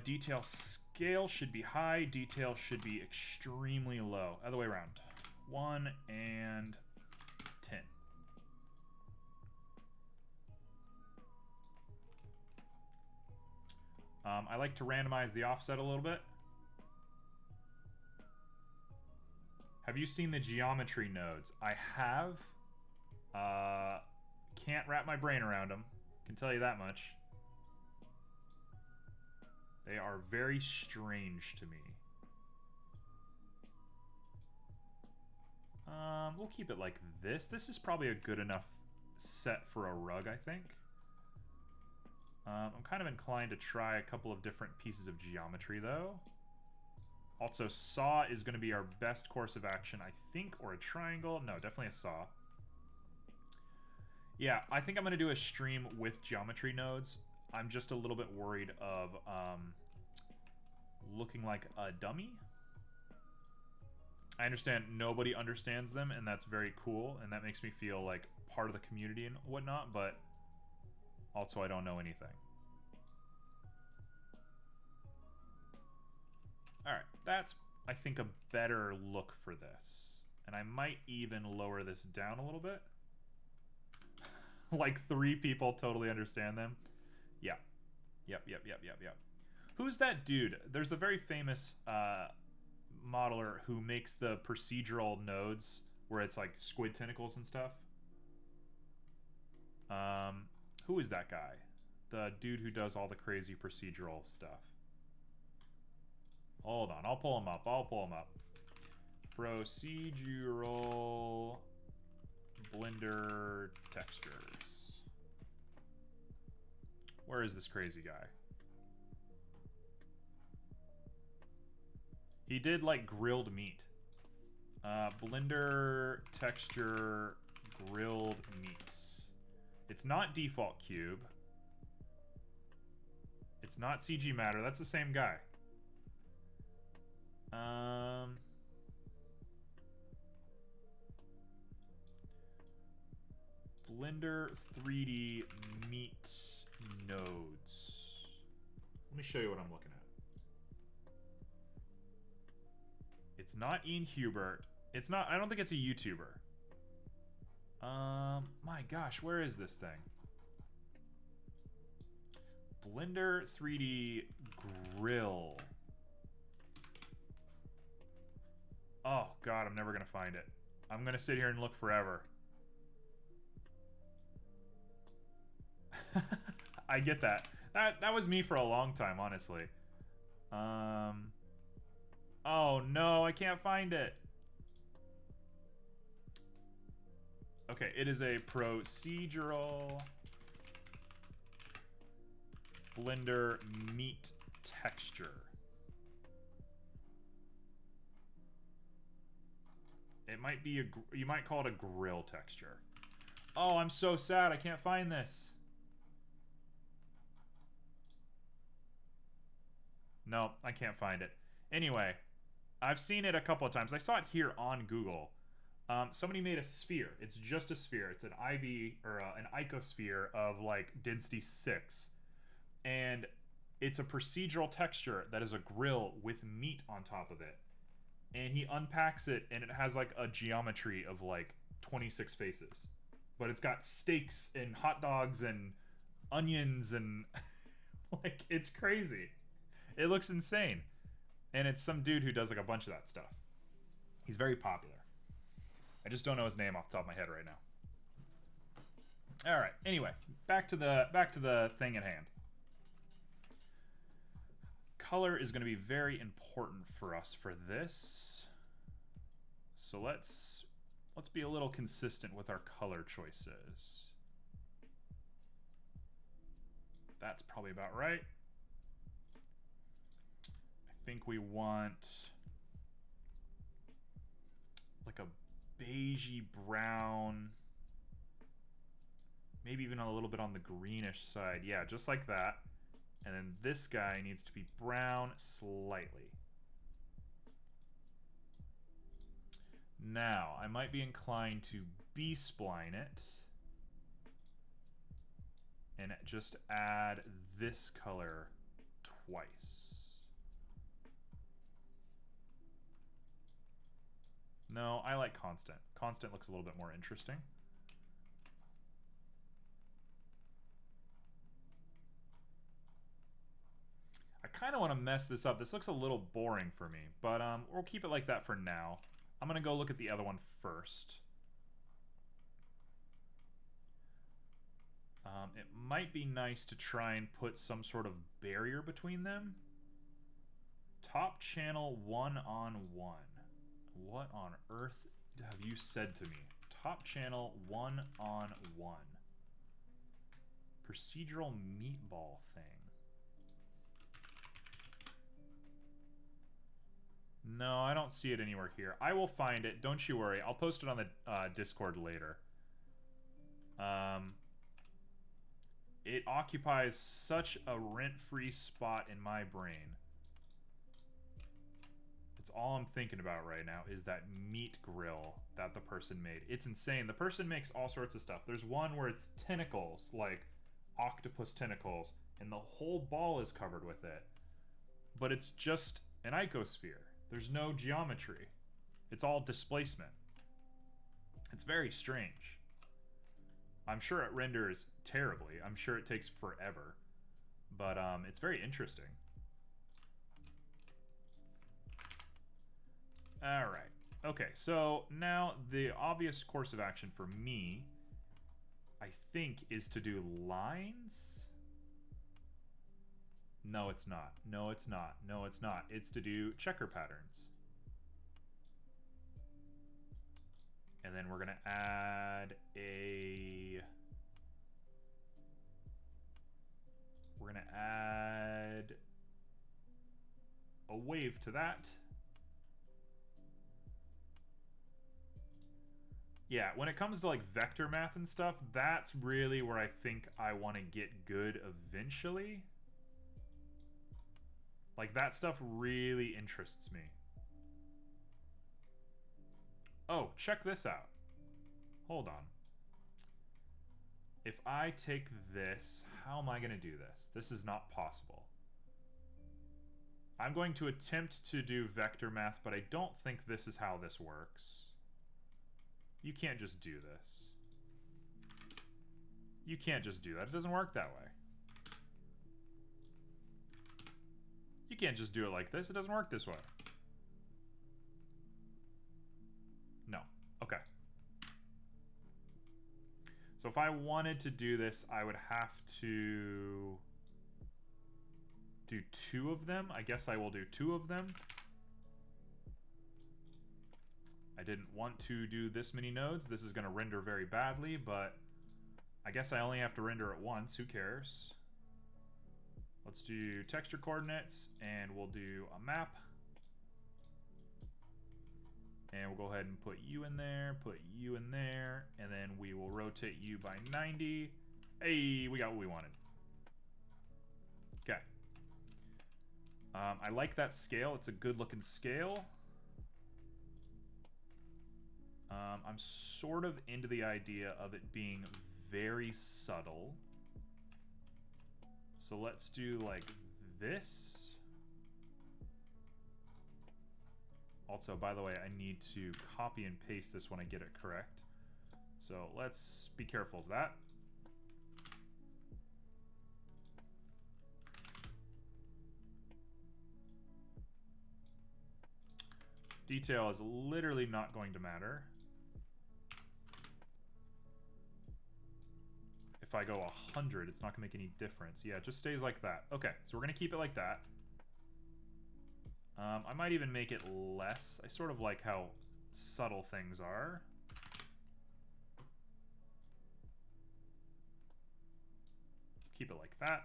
Detail scale should be high. Detail should be extremely low. Other way around. 1 and 10. I like to randomize the offset a little bit. Have you seen the geometry nodes? I have. Can't wrap my brain around them. Can tell you that much. They are very strange to me. We'll keep it like this. This is probably a good enough set for a rug, I think. I'm kind of inclined to try a couple of different pieces of geometry, though. Also, saw is going to be our best course of action, I think, or a triangle. No, definitely a saw. Yeah, I think I'm going to do a stream with geometry nodes. I'm just a little bit worried of looking like a dummy. I understand nobody understands them, and that's very cool, and that makes me feel like part of the community and whatnot, but also I don't know anything. Alright, that's, I think, a better look for this. And I might even lower this down a little bit. Like 3 people totally understand them. Yeah. Yep. Who's that dude? There's the very famous modeler who makes the procedural nodes where it's like squid tentacles and stuff. Who is that guy? The dude who does all the crazy procedural stuff. Hold on, I'll pull him up. Procedural Blender textures. Where is this crazy guy? He did like grilled meat. Blender texture grilled meats. It's not default cube. It's not CG Matter. That's the same guy. Blender 3D meat nodes. Let me show you what I'm looking at. It's not Ian Hubert. It's not, I don't think it's a YouTuber. My gosh, where is this thing? Blender 3D grill. Oh god, I'm never gonna find it. I'm gonna sit here and look forever. I get that. That was me for a long time, honestly. Oh no, I can't find it. Okay, it is a procedural Blender meat texture. It might be you might call it a grill texture. Oh, I'm so sad. I can't find this. No, I can't find it. Anyway, I've seen it a couple of times. I saw it here on Google. Somebody made a sphere. It's just a sphere. It's an IV or an icosphere of like density 6. And it's a procedural texture that is a grill with meat on top of it. And he unpacks it and it has like a geometry of like 26 faces. But it's got steaks and hot dogs and onions and like it's crazy. It looks insane. And it's some dude who does like a bunch of that stuff. He's very popular. I just don't know his name off the top of my head right now. All right. Anyway, back to the thing at hand. Color is going to be very important for us for this. So let's be a little consistent with our color choices. That's probably about right. I think we want like a beigey brown, maybe even a little bit on the greenish side. Yeah, just like that. And then this guy needs to be brown slightly. Now, I might be inclined to B-spline it and just add this color twice. No, I like constant. Constant looks a little bit more interesting. I kind of want to mess this up. This looks a little boring for me, but we'll keep it like that for now. I'm going to go look at the other one first. It might be nice to try and put some sort of barrier between them. Top channel 1-on-1. What on earth have you said to me? Top channel 1-on-1. Procedural meatball thing. No, I don't see it anywhere here. I will find it. Don't you worry. I'll post it on the Discord later. It occupies such a rent-free spot in my brain. It's all I'm thinking about right now is that meat grill that the person made. It's insane. The person makes all sorts of stuff. There's one where it's tentacles, like octopus tentacles, and the whole ball is covered with it. But it's just an icosphere. There's no geometry. It's all displacement. It's very strange. I'm sure it renders terribly. I'm sure it takes forever. But it's very interesting. Alright. Okay, so now the obvious course of action for me, I think, is to do lines? No, it's not. No, it's not. No, it's not. It's to do checker patterns. And then we're going to add a... We're going to add a wave to that. Yeah, when it comes to like vector math and stuff, that's really where I think I want to get good eventually. Like, that stuff really interests me. Oh, check this out. Hold on. If I take this, how am I going to do this? This is not possible. I'm going to attempt to do vector math, but I don't think this is how this works. You can't just do this. You can't just do that. It doesn't work that way. You can't just do it like this. It doesn't work this way. No. Okay. So if I wanted to do this, I would have to do 2 of them. I guess I will do 2 of them. I didn't want to do this many nodes. This is going to render very badly, but I guess I only have to render it once. Who cares? Let's do texture coordinates, and we'll do a map. And we'll go ahead and put you in there, and then we will rotate you by 90. Hey, we got what we wanted. Okay. I like that scale. It's a good-looking scale. I'm sort of into the idea of it being very subtle. So let's do like this. Also, by the way, I need to copy and paste this when I get it correct. So let's be careful of that. Detail is literally not going to matter. If I go 100, it's not going to make any difference. Yeah, it just stays like that. Okay, so we're going to keep it like that. I might even make it less. I sort of like how subtle things are. Keep it like that.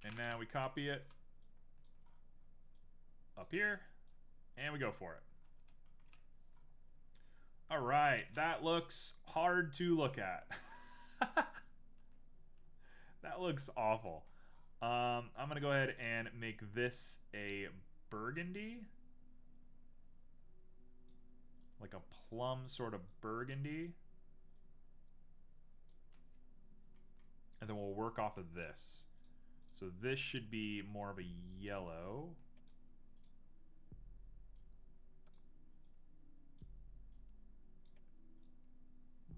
And now we copy it up here, and we go for it. All right, that looks hard to look at. That looks awful. I'm gonna go ahead and make this a burgundy, like a plum sort of burgundy, and then we'll work off of this. So this should be more of a yellow.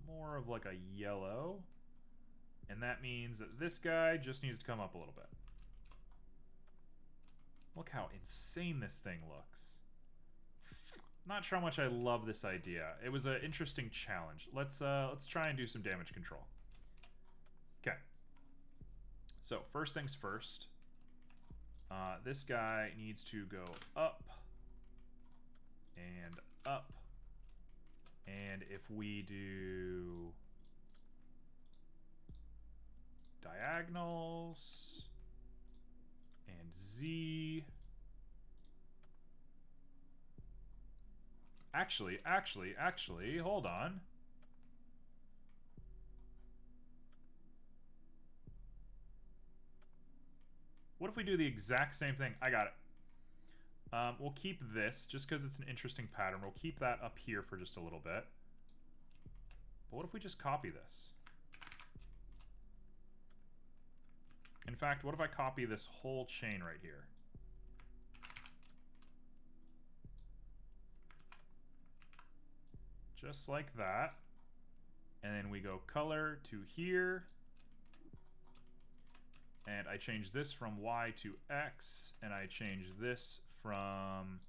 More of like a yellow. And that means that this guy just needs to come up a little bit. Look how insane this thing looks. Not sure how much I love this idea. It was an interesting challenge. Let's try and do some damage control. Okay. So first things first, This guy needs to go up and up. And if we do diagonals and Z. Actually, hold on. What if we do the exact same thing? I got it. We'll keep this, just because it's an interesting pattern. We'll keep that up here for just a little bit. But what if we just copy this? In fact, what if I copy this whole chain right here? Just like that. And then we go color to here. And I change this from Y to X. And I change this from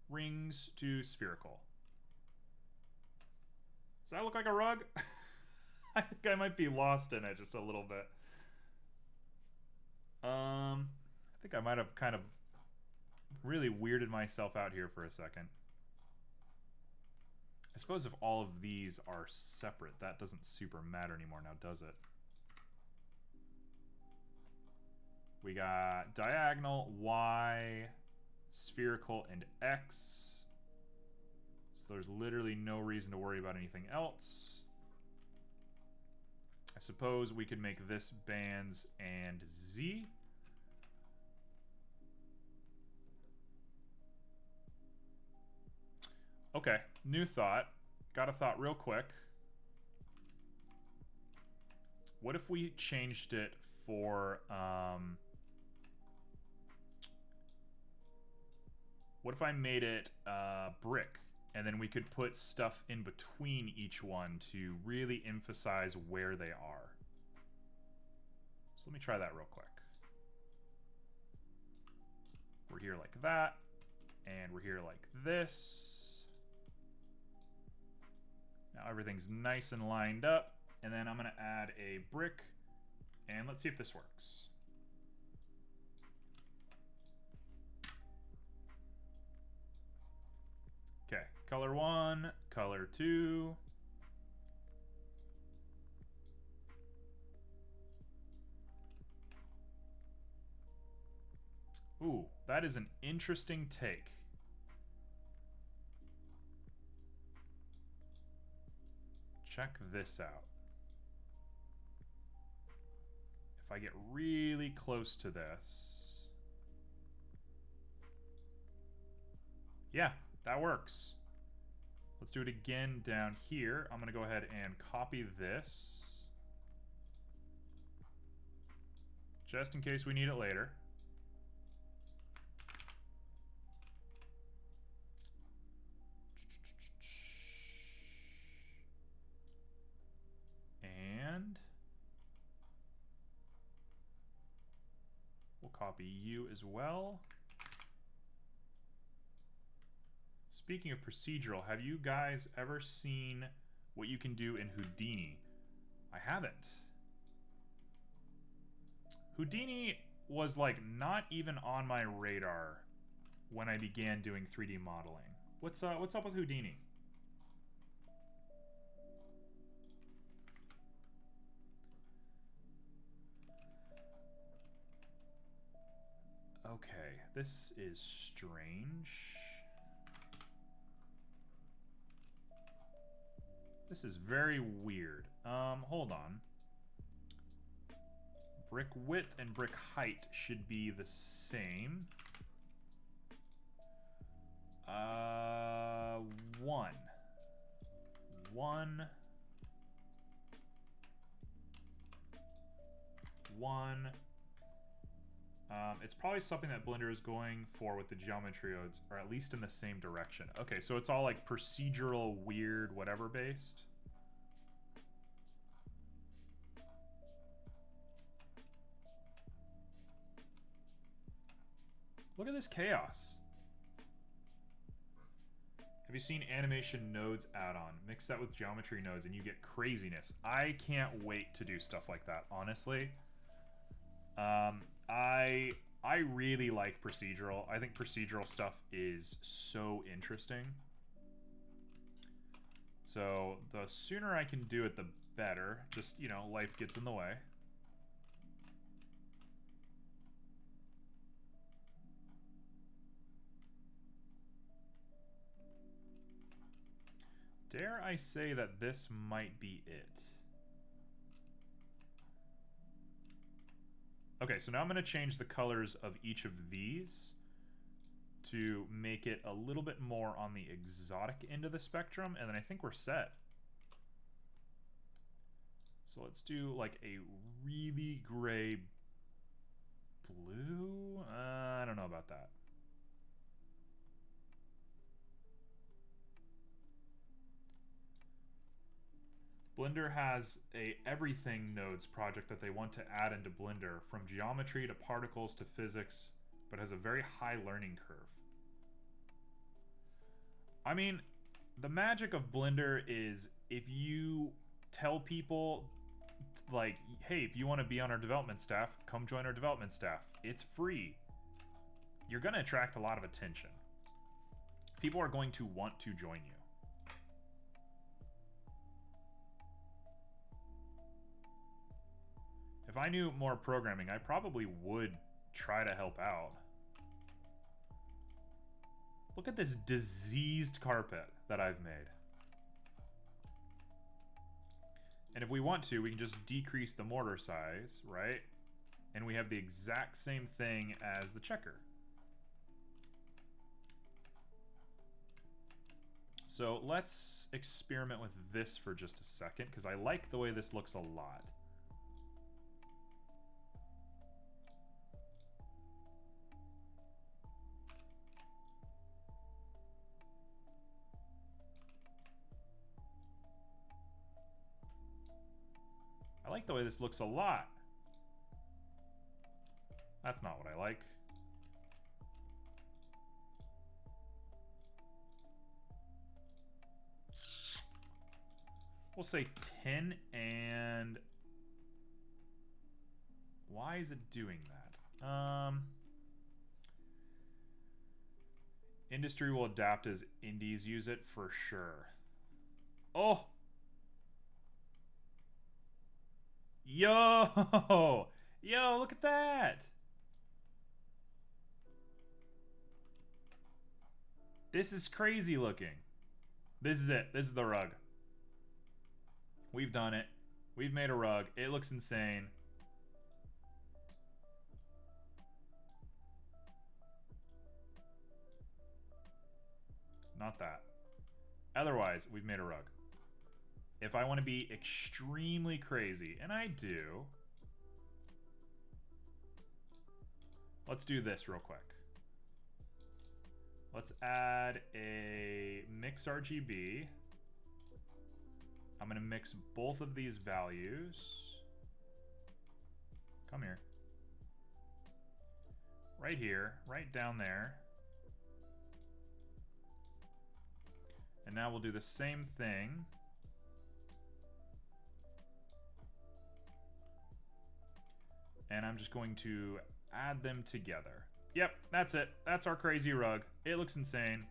rings to spherical. Does that look like a rug? I think I might be lost in it just a little bit. I think I might have kind of really weirded myself out here for a second. I suppose if all of these are separate, that doesn't super matter anymore now, does it? We got diagonal, Y, spherical, and X. So there's literally no reason to worry about anything else. I suppose we could make this bands and Z. Okay, new thought. Got a thought real quick. What if we changed it for, what if I made it brick, and then we could put stuff in between each one to really emphasize where they are. So let me try that real quick. We're here like that, and we're here like this. Now everything's nice and lined up, and then I'm gonna add a brick, and let's see if this works. Okay, color 1, color 2. Ooh, that is an interesting take. Check this out. If I get really close to this. Yeah, that works. Let's do it again down here. I'm gonna go ahead and copy this. Just in case we need it later. And we'll copy you as well. Speaking of procedural, have you guys ever seen what you can do in Houdini? I haven't. Houdini was like not even on my radar when I began doing 3D modeling. What's up with Houdini? Okay, this is strange. This is very weird. Hold on. Brick width and brick height should be the same. 1. 1. 1. It's probably something that Blender is going for with the geometry modes, or at least in the same direction. Okay, so it's all like procedural, weird, whatever based. Look at this chaos. Have you seen animation nodes add-on? Mix that with geometry nodes and you get craziness. I can't wait to do stuff like that, honestly. I I really like procedural. I think procedural stuff is so interesting. So the sooner I can do it, the better. Just, you know, life gets in the way. Dare I say that this might be it? Okay, so now I'm going to change the colors of each of these to make it a little bit more on the exotic end of the spectrum, and then I think we're set. So let's do like a really gray blue. I don't know about that. Blender has a everything nodes project that they want to add into Blender, from geometry to particles to physics, but has a very high learning curve. I mean, the magic of Blender is if you tell people, like, hey, if you want to be on our development staff, come join our development staff. It's free. You're going to attract a lot of attention. People are going to want to join you. If I knew more programming, I probably would try to help out. Look at this diseased carpet that I've made. And if we want to, we can just decrease the mortar size, right? And we have the exact same thing as the checker. So let's experiment with this for just a second, because I like the way this looks a lot. I like the way this looks a lot. That's not what I like. We'll say 10, and why is it doing that? Industry will adapt as indies use it for sure. Oh! Yo! Yo, look at that! This is crazy looking. This is it. This is the rug. We've done it. We've made a rug. It looks insane. Not that. Otherwise, we've made a rug. If I want to be extremely crazy, and I do, let's do this real quick. Let's add a mix RGB. I'm going to mix both of these values. Come here. Right here, right down there. And now we'll do the same thing. And I'm just going to add them together. Yep, that's it. That's our crazy rug. It looks insane.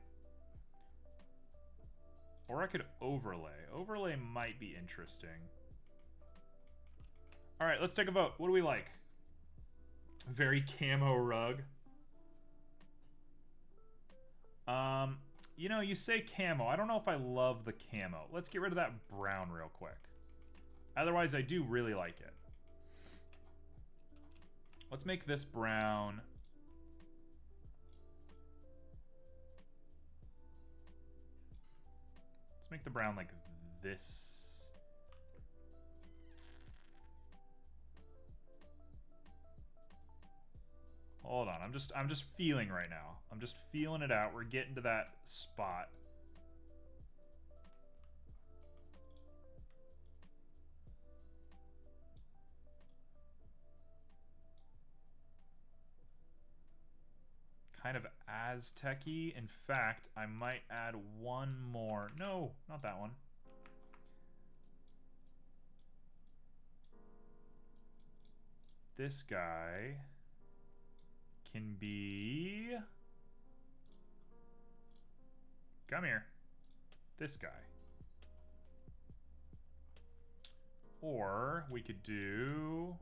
Or I could overlay. Overlay might be interesting. All right, let's take a vote. What do we like? Very camo rug. You know, you say camo. I don't know if I love the camo. Let's get rid of that brown real quick. Otherwise, I do really like it. Let's make this brown. Let's make the brown like this. Hold on, I'm just feeling right now. I'm just feeling it out. We're getting to that spot. Kind of Aztec-y. In fact, I might add one more. No, not that one. This guy. can be... Come here. This guy. Or we could do...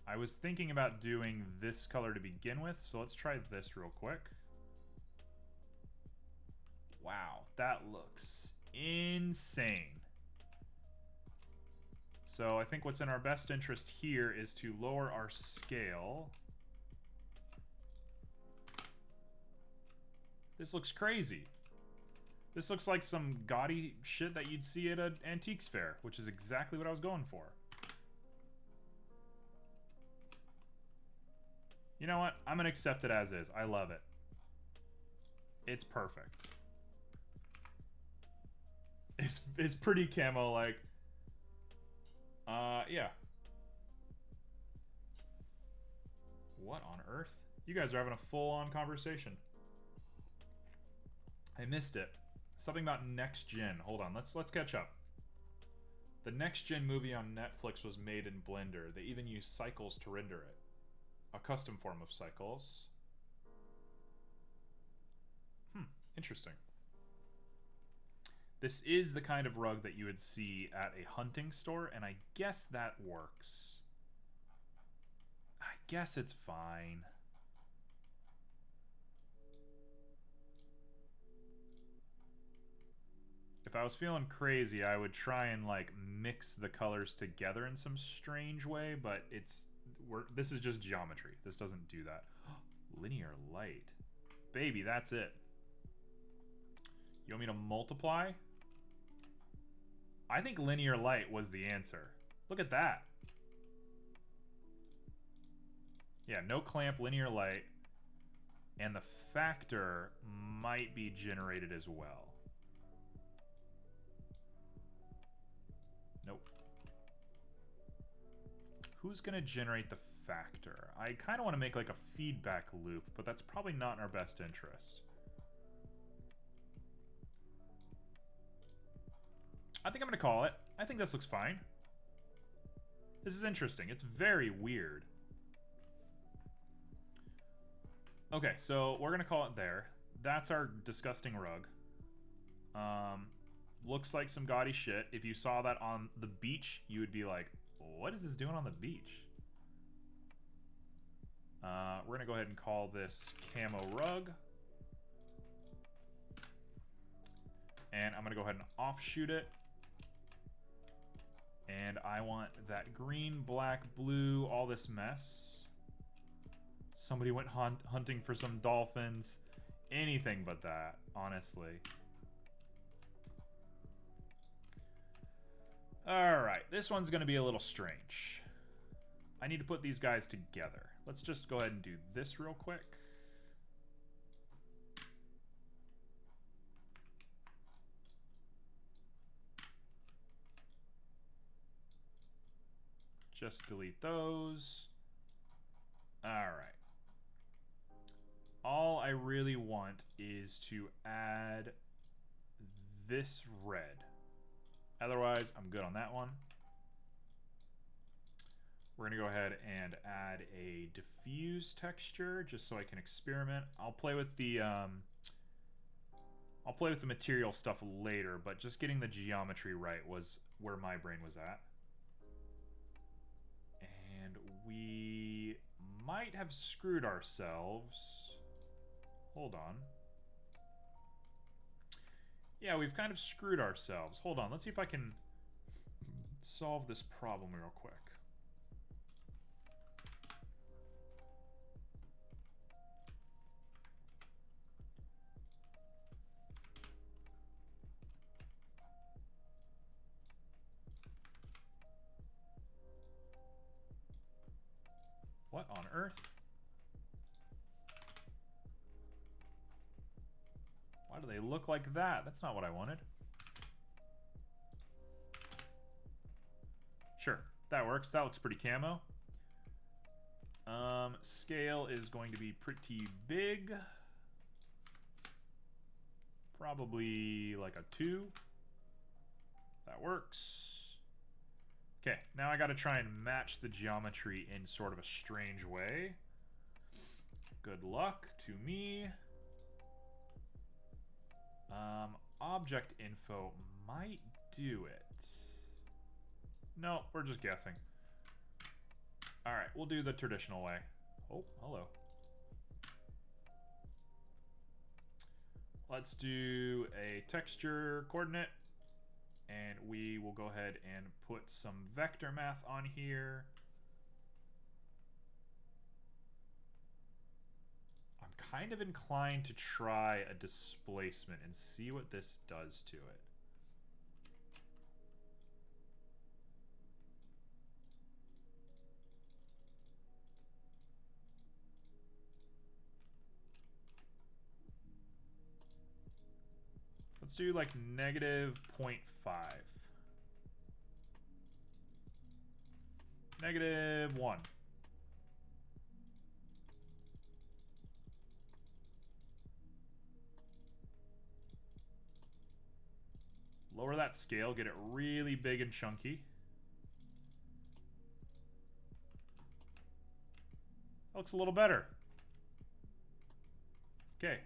I was thinking about doing this color to begin with, so let's try this real quick. Wow, that looks insane. So I think what's in our best interest here is to lower our scale. This looks crazy. This looks like some gaudy shit that you'd see at an antiques fair, which is exactly what I was going for. You know what? I'm gonna accept it as is. I love it. It's perfect. It's pretty camo like. Yeah. What on earth? You guys are having a full-on conversation. I missed it. Something about next gen. Hold on, let's catch up. The next gen movie on Netflix was made in Blender. They even use cycles to render it. A custom form of cycles. Interesting. This is the kind of rug that you would see at a hunting store, and I guess that works. I guess it's fine. If I was feeling crazy, I would try and like mix the colors together in some strange way, but this is just geometry. This doesn't do that. Linear light. Baby, that's it. You want me to multiply? I think linear light was the answer. Look at that. Yeah, no clamp, linear light. And the factor might be generated as well. Nope. Who's going to generate the factor? I kind of want to make like a feedback loop, but that's probably not in our best interest. I think I'm going to call it. I think this looks fine. This is interesting. It's very weird. Okay, so we're going to call it there. That's our disgusting rug. Looks like some gaudy shit. If you saw that on the beach, you would be like, what is this doing on the beach? We're going to go ahead and call this camo rug. And I'm going to go ahead and offshoot it. And I want that green, black, blue, all this mess. Somebody went hunting for some dolphins. Anything but that, honestly. Alright, this one's going to be a little strange. I need to put these guys together. Let's just go ahead and do this real quick. Just delete those. Alright. All I really want is to add this red. Otherwise, I'm good on that one. We're going to go ahead and add a diffuse texture just so I can experiment. I'll play with the material stuff later, but just getting the geometry right was where my brain was at. And we might have screwed ourselves. Hold on. Yeah, we've kind of screwed ourselves. Hold on, let's see if I can solve this problem real quick. What on earth? Why do they look like that? That's not what I wanted. Sure, that works. That looks pretty camo. Scale is going to be pretty big. Probably like a 2. That works. Okay, now I gotta try and match the geometry in sort of a strange way. Good luck to me. Object info might do it. No, we're just guessing. Alright, we'll do the traditional way. Oh, hello. Let's do a texture coordinate. And we will go ahead and put some vector math on here. I'm kind of inclined to try a displacement and see what this does to it. Let's do like negative 0.5. Negative 1. Lower that scale, get it really big and chunky. That looks a little better. Okay,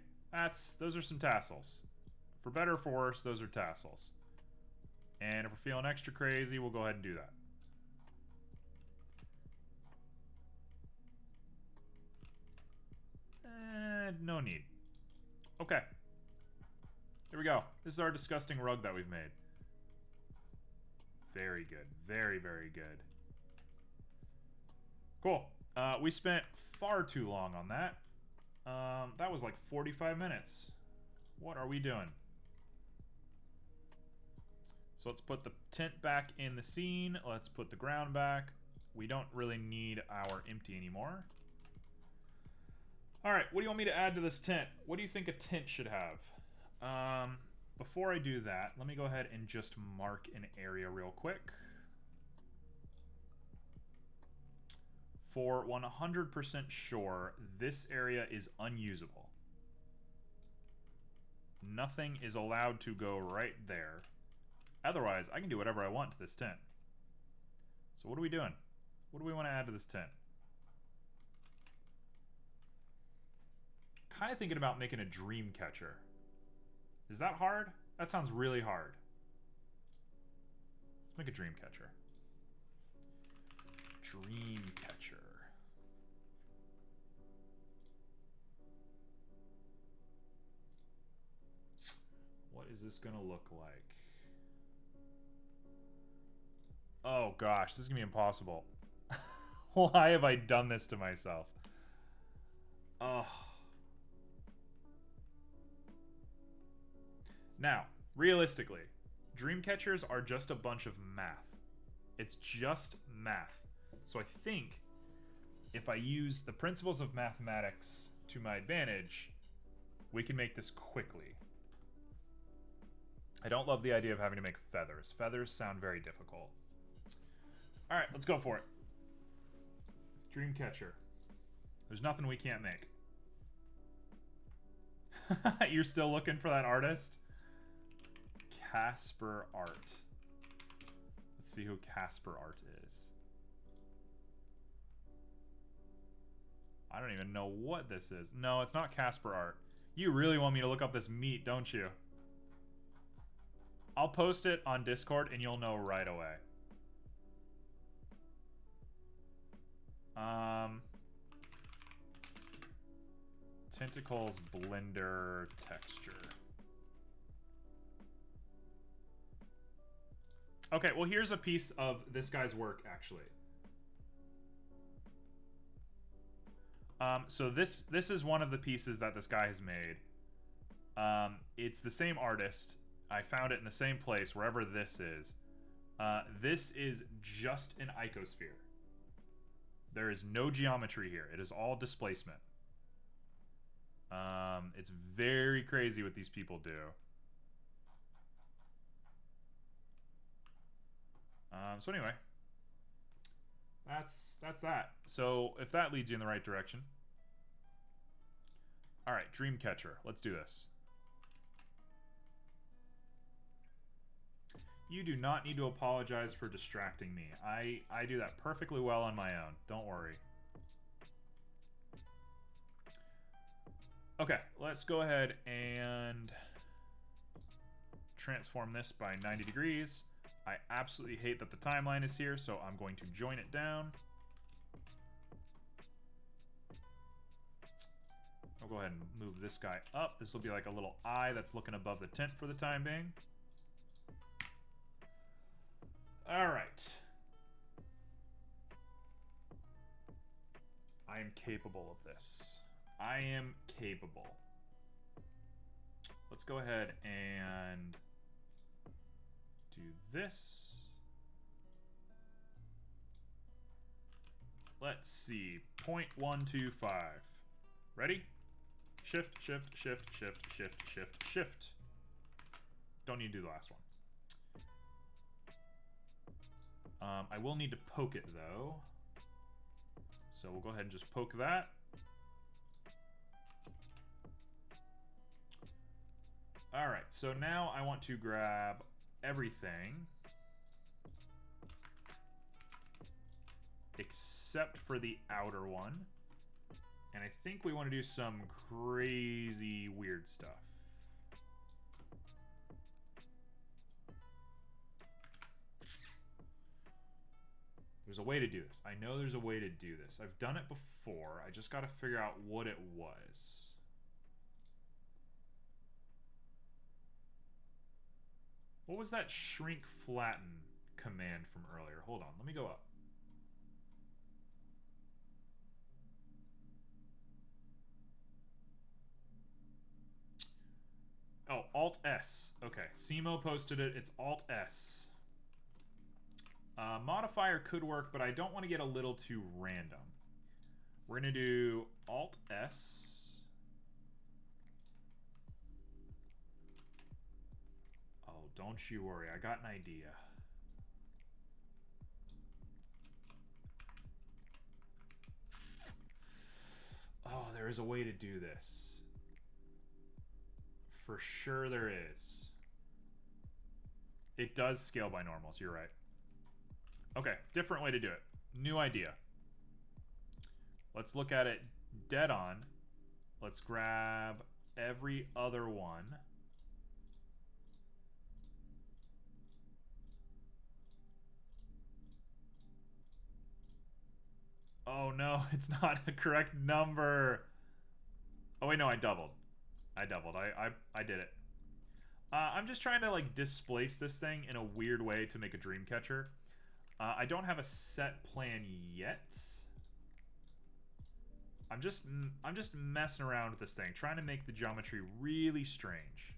those are some tassels. For better or for worse, those are tassels. And if we're feeling extra crazy, we'll go ahead and do that. No need. Okay. Here we go. This is our disgusting rug that we've made. Very good. Very, very good. Cool. We spent far too long on that. That was like 45 minutes. What are we doing? So let's put the tent back in the scene. Let's put the ground back. We don't really need our empty anymore. All right, what do you want me to add to this tent? What do you think a tent should have? Before I do that, let me go ahead and just mark an area real quick. For 100% sure, this area is unusable. Nothing is allowed to go right there. Otherwise, I can do whatever I want to this tent. So what are we doing? What do we want to add to this tent? Kind of thinking about making a dream catcher. Is that hard? That sounds really hard. Let's make a dream catcher. Dream catcher. What is this gonna look like? Oh gosh, this is gonna be impossible. Why have I done this to myself? Ugh. Now, realistically, dream catchers are just a bunch of math. It's just math. So I think if I use the principles of mathematics to my advantage, we can make this quickly. I don't love the idea of having to make feathers. Feathers sound very difficult. All right, let's go for it. Dream catcher. There's nothing we can't make. You're still looking for that artist? Casper Art. Let's see who Casper Art is. I don't even know what this is. No, it's not Casper Art. You really want me to look up this meat, don't you? I'll post it on Discord and you'll know right away. Tentacles Blender Texture. Okay, well here's a piece of this guy's work, actually. So this is one of the pieces that this guy has made. It's the same artist. I found it in the same place, wherever this is. This is just an icosphere. There is no geometry here. It is all displacement. It's very crazy what these people do. So anyway, that's that. So if that leads you in the right direction. All right, Dreamcatcher. Let's do this. You do not need to apologize for distracting me. I do that perfectly well on my own. Don't worry. Okay, let's go ahead and transform this by 90 degrees. I absolutely hate that the timeline is here, so I'm going to join it down. I'll go ahead and move this guy up. This will be like a little eye that's looking above the tent for the time being. All right. I am capable of this. I am capable. Let's go ahead and do this. Let's see. 0.125. Ready? Shift, shift, shift, shift, shift, shift, shift. Don't need to do the last one. I will need to poke it, though. So we'll go ahead and just poke that. Alright, so now I want to grab everything except for the outer one. And I think we want to do some crazy weird stuff. There's a way to do this. I know there's a way to do this. I've done it before. I just got to figure out what it was. What was that shrink flatten command from earlier? Hold on, let me go up. Oh, Alt-S. Okay, Simo posted it. It's Alt-S. Modifier could work, but I don't want to get a little too random. We're going to do Alt-S. Oh, don't you worry. I got an idea. Oh, there is a way to do this. For sure there is. It does scale by normals, you're right. Okay, different way to do it. New idea. Let's look at it dead on. Let's grab every other one. Oh no, it's not a correct number. Oh wait, no, I doubled. I did it. I'm just trying to like displace this thing in a weird way to make a dream catcher. I don't have a set plan yet. I'm just messing around with this thing, trying to make the geometry really strange.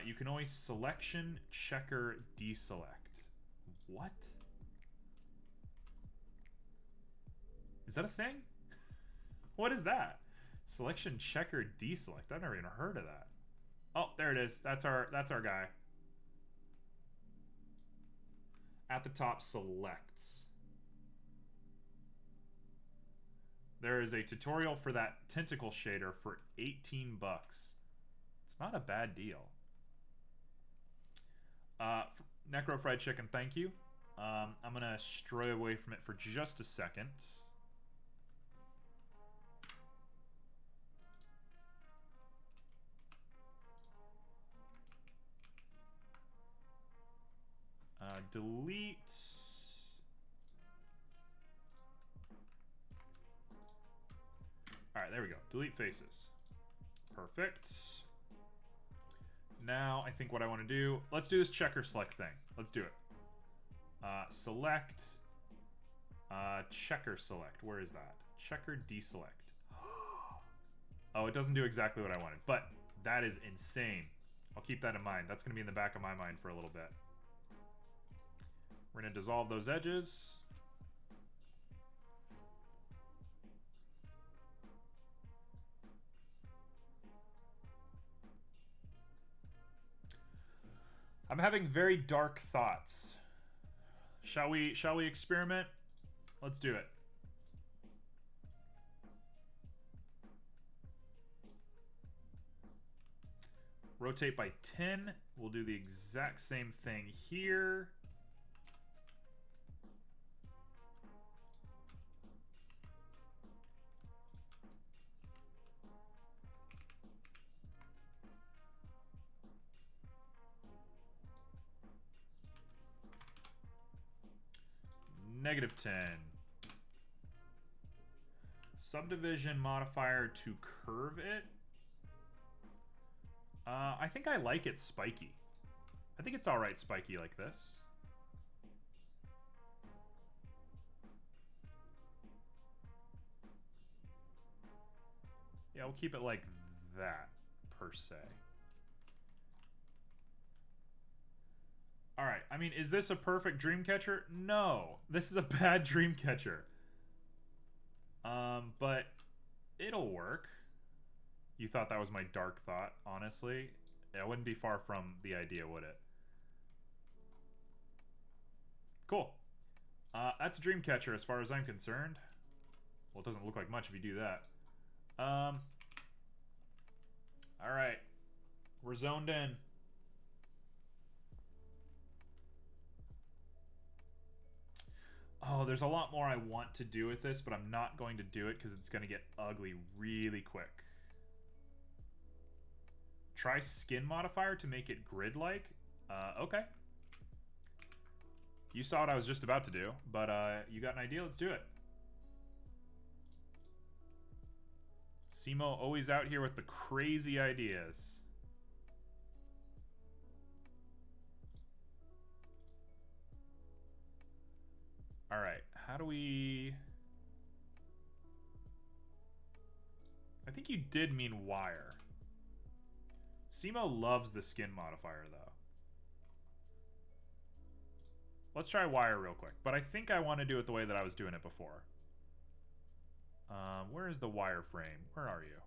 You can always selection, checker, deselect. What? Is that a thing? What is that? Selection, checker, deselect. I've never even heard of that. Oh, there it is. That's our guy. At the top, select. There is a tutorial for that tentacle shader for 18 bucks. It's not a bad deal. Necro Fried Chicken, thank you. I'm gonna stray away from it for just a second. Delete. All right, there we go. Delete faces. Perfect. Now I think what I want to do, let's do this checker select thing. Let's do it. Select. Checker select. Where is that? Checker deselect. Oh, it doesn't do exactly what I wanted, but that is insane. I'll keep that in mind. That's going to be in the back of my mind for a little bit. We're going to dissolve those edges. I'm having very dark thoughts. Shall we experiment? Let's do it. Rotate by 10. We'll do the exact same thing here. -10. Subdivision modifier to curve it. I think I like it spiky. I think it's alright spiky like this. Yeah, we'll keep it like that, per se. Alright, I mean, is this a perfect dream catcher? No. This is a bad dream catcher. But it'll work. You thought that was my dark thought, honestly. It wouldn't be far from the idea, would it? Cool. That's a dream catcher as far as I'm concerned. Well, it doesn't look like much if you do that. Alright. We're zoned in. Oh, there's a lot more I want to do with this, but I'm not going to do it because it's going to get ugly really quick. Try skin modifier to make it grid-like? Okay. You saw what I was just about to do, but you got an idea? Let's do it. Simo always out here with the crazy ideas. Alright, how do we... I think you did mean wire. Simo loves the skin modifier, though. Let's try wire real quick. But I think I want to do it the way that I was doing it before. Where is the wireframe? Where are you?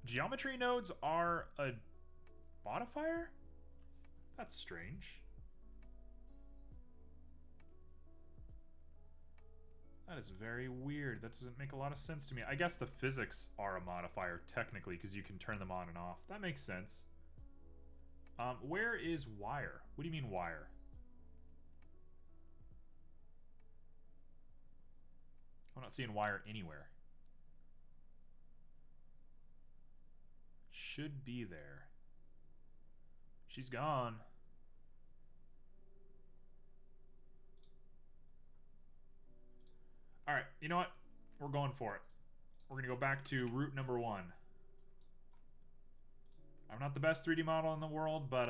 Geometry nodes are a modifier? That's strange. That is very weird. That doesn't make a lot of sense to me. I guess the physics are a modifier, technically, because you can turn them on and off. That makes sense. Where is wire? What do you mean wire? I'm not seeing wire anywhere. Should be there. She's gone. Alright, you know what? We're going for it. We're going to go back to route number 1. I'm not the best 3D model in the world, but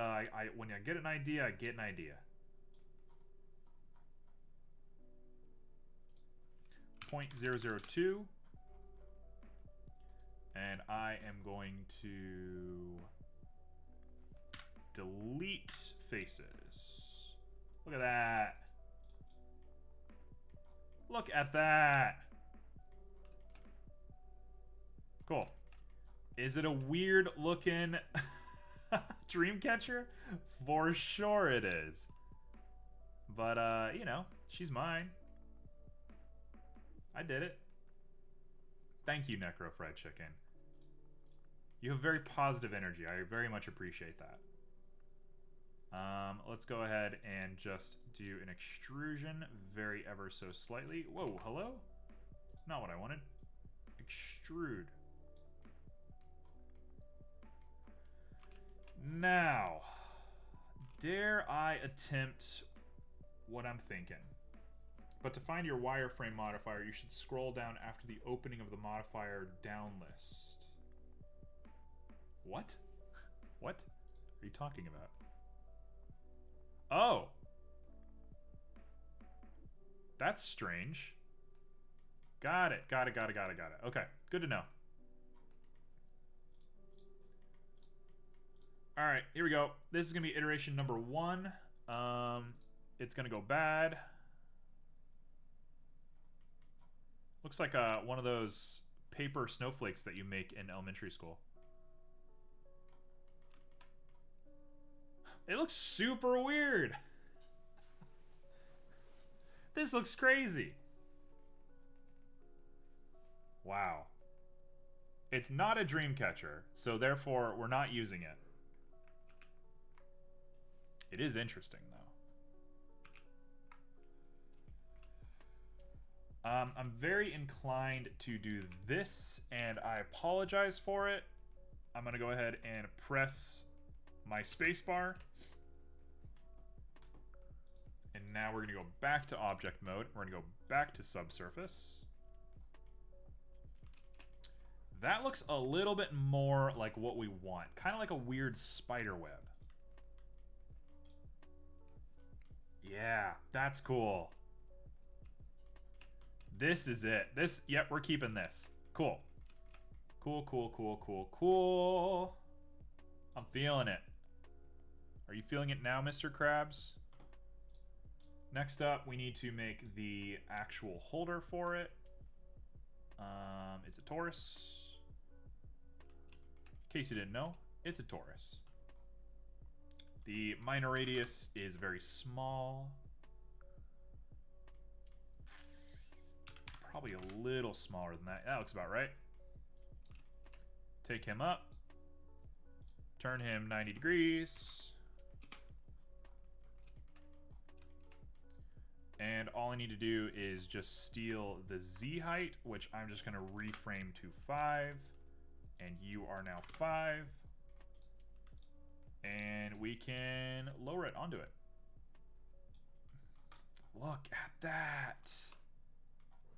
when I get an idea, I get an idea. 0.002. And I am going to delete faces. Look at that. Look at that. Cool. Is it a weird looking dream catcher? For sure it is. But, you know, she's mine. I did it. Thank you, Necro Fried Chicken. You have very positive energy. I very much appreciate that. Let's go ahead and just do an extrusion very ever so slightly. Whoa, hello? Not what I wanted. Extrude. Now, dare I attempt what I'm thinking? But to find your wireframe modifier, you should scroll down after the opening of the modifier down list. What? What are you talking about? Oh! That's strange. Got it. Got it. Okay, good to know. Alright, here we go. This is going to be iteration number 1. It's going to go bad. Looks like one of those paper snowflakes that you make in elementary school. It looks super weird. This looks crazy. Wow. It's not a dream catcher, so therefore we're not using it. It is interesting, though. I'm very inclined to do this, and I apologize for it. I'm going to go ahead and press my spacebar. And now we're going to go back to object mode. We're going to go back to subsurface. That looks a little bit more like what we want. Kind of like a weird spider web. Yeah, that's cool. This is it. Yep, we're keeping this. Cool. Cool, cool, cool, cool, cool. I'm feeling it. Are you feeling it now, Mr. Krabs? Next up, we need to make the actual holder for it. It's a torus. In case you didn't know, it's a torus. The minor radius is very small. Probably a little smaller than that. That looks about right. Take him up. Turn him 90 degrees. And all I need to do is just steal the Z height, which I'm just going to reframe to 5. And you are now 5. And we can lower it onto it. Look at that.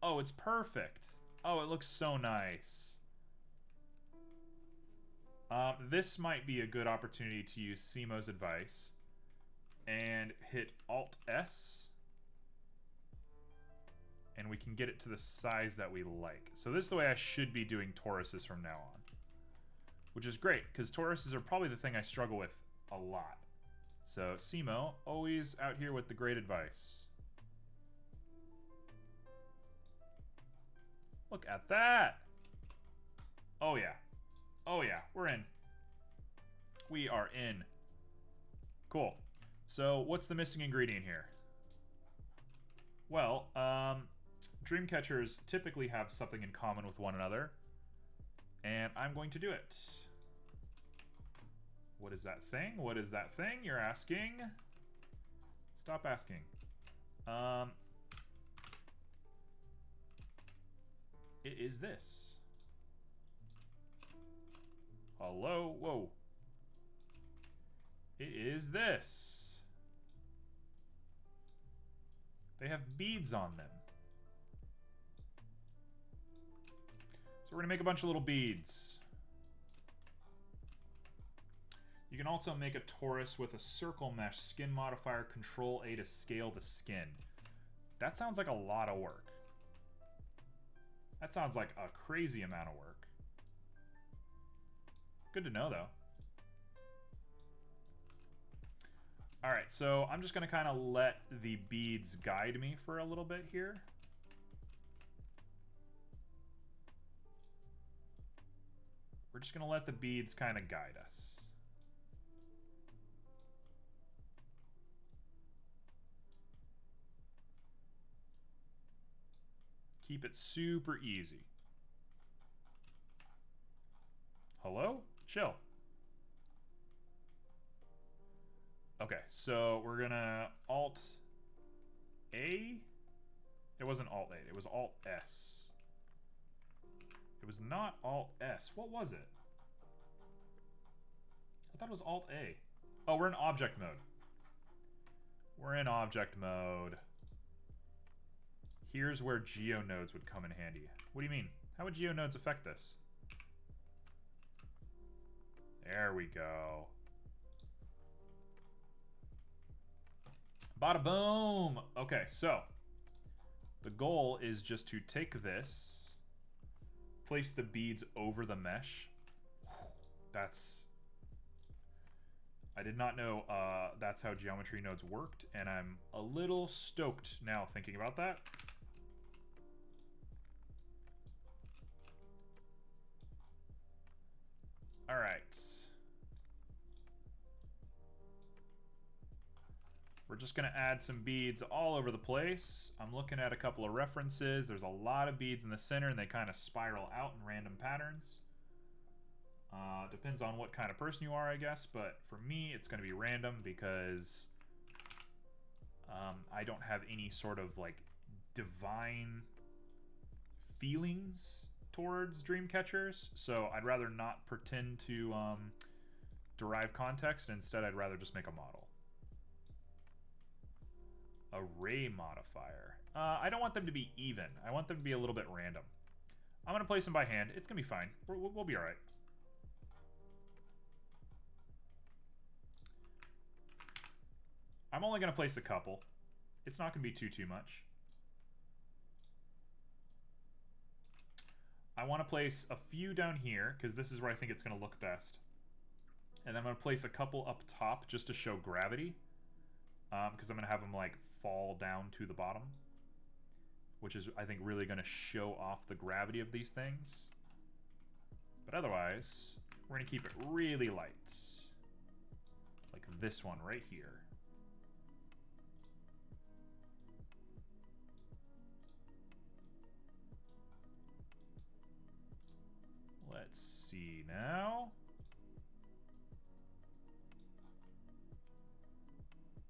Oh, it's perfect. Oh, it looks so nice. This might be a good opportunity to use Simo's advice and hit Alt-S. And we can get it to the size that we like. So this is the way I should be doing toruses from now on. Which is great, because toruses are probably the thing I struggle with a lot. So Simo, always out here with the great advice. Look at that! Oh yeah. Oh yeah, we're in. We are in. Cool. So what's the missing ingredient here? Well, dream catchers typically have something in common with one another. And I'm going to do it. What is that thing? What is that thing? You're asking. Stop asking. It is this. Hello? Whoa. It is this. They have beads on them. So we're going to make a bunch of little beads. You can also make a torus with a circle mesh skin modifier, Control A to scale the skin. That sounds like a lot of work. That sounds like a crazy amount of work. Good to know, though. Alright, so I'm just going to kind of let the beads guide me for a little bit here. We're just going to let the beads kind of guide us. Keep it super easy. Hello? Chill. Okay, so we're gonna Alt-A? It wasn't Alt-A, it was Alt-S. It was not Alt-S. What was it? I thought it was Alt-A. Oh, we're in object mode. We're in object mode. Here's where geonodes would come in handy. What do you mean? How would geonodes affect this? There we go. Bada boom! Okay, so the goal is just to take this, place the beads over the mesh. That's... I did not know that's how geometry nodes worked, and I'm a little stoked now thinking about that. All right. We're just going to add some beads all over the place. I'm looking at a couple of references. There's a lot of beads in the center, and they kind of spiral out in random patterns. Depends on what kind of person you are, I guess, but for me, it's going to be random because I don't have any sort of, like, divine feelings towards dream catchers, so I'd rather not pretend to derive context, and instead I'd rather just make a model. Array modifier. I don't want them to be even. I want them to be a little bit random. I'm going to place them by hand. It's going to be fine. We'll be alright. I'm only going to place a couple. It's not going to be too much. I want to place a few down here, because this is where I think it's going to look best. And I'm going to place a couple up top, just to show gravity. Because I'm going to have them, like, fall down to the bottom. Which is, I think, really going to show off the gravity of these things. But otherwise, we're going to keep it really light. Like this one right here. Let's see now.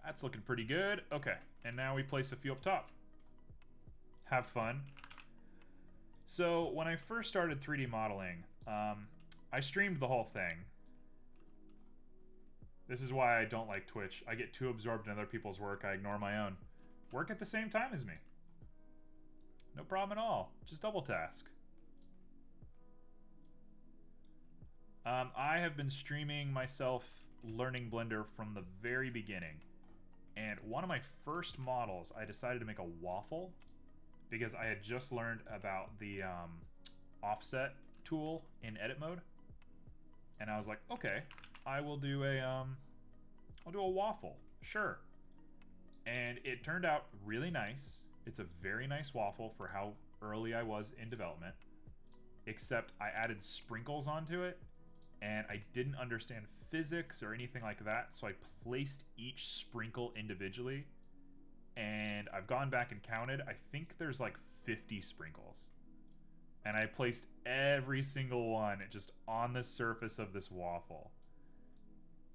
That's looking pretty good. Okay, and now we place a few up top. Have fun. So when I first started 3D modeling, I streamed the whole thing. This is why I don't like Twitch. I get too absorbed in other people's work. I ignore my own. Work at the same time as me. No problem at all. Just double task. I have been streaming myself learning Blender from the very beginning. And one of my first models, I decided to make a waffle because I had just learned about the offset tool in edit mode. And I was like, okay, I will do I'll do a waffle, sure. And it turned out really nice. It's a very nice waffle for how early I was in development. Except I added sprinkles onto it, and I didn't understand physics or anything like that, so I placed each sprinkle individually. And I've gone back and counted. I think there's like 50 sprinkles. And I placed every single one just on the surface of this waffle.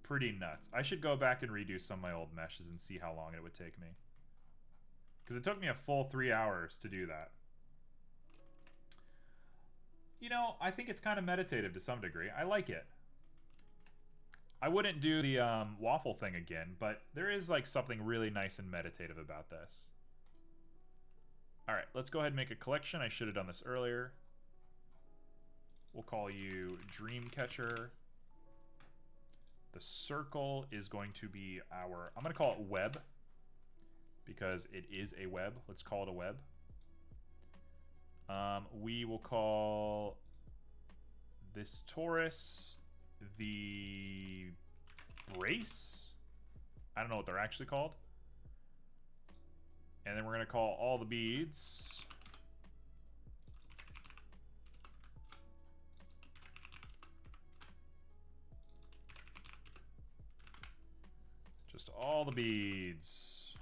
Pretty nuts. I should go back and redo some of my old meshes and see how long it would take me. Because it took me a full 3 hours to do that. You know, I think it's kind of meditative to some degree. I like it. I wouldn't do the waffle thing again, but there is like something really nice and meditative about this. Alright, let's go ahead and make a collection. I should have done this earlier. We'll call you Dreamcatcher. The circle is going to be our... I'm going to call it web. Because it is a web. Let's call it a web. We will call this torus the brace. I don't know what they're actually called. And then we're going to call all the beads just all the beads.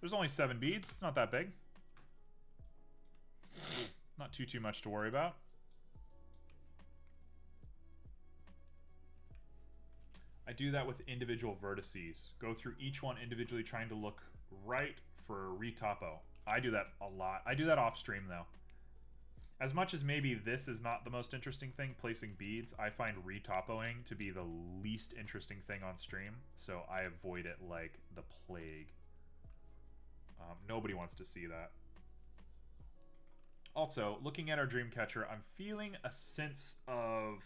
There's only 7 beads. It's not that big. Not too much to worry about. I do that with individual vertices. Go through each one individually, trying to look right for retopo. I do that a lot. I do that off stream though. As much as maybe this is not the most interesting thing, placing beads, I find retopoing to be the least interesting thing on stream, so I avoid it like the plague. Nobody wants to see that. Also, looking at our Dreamcatcher, I'm feeling a sense of...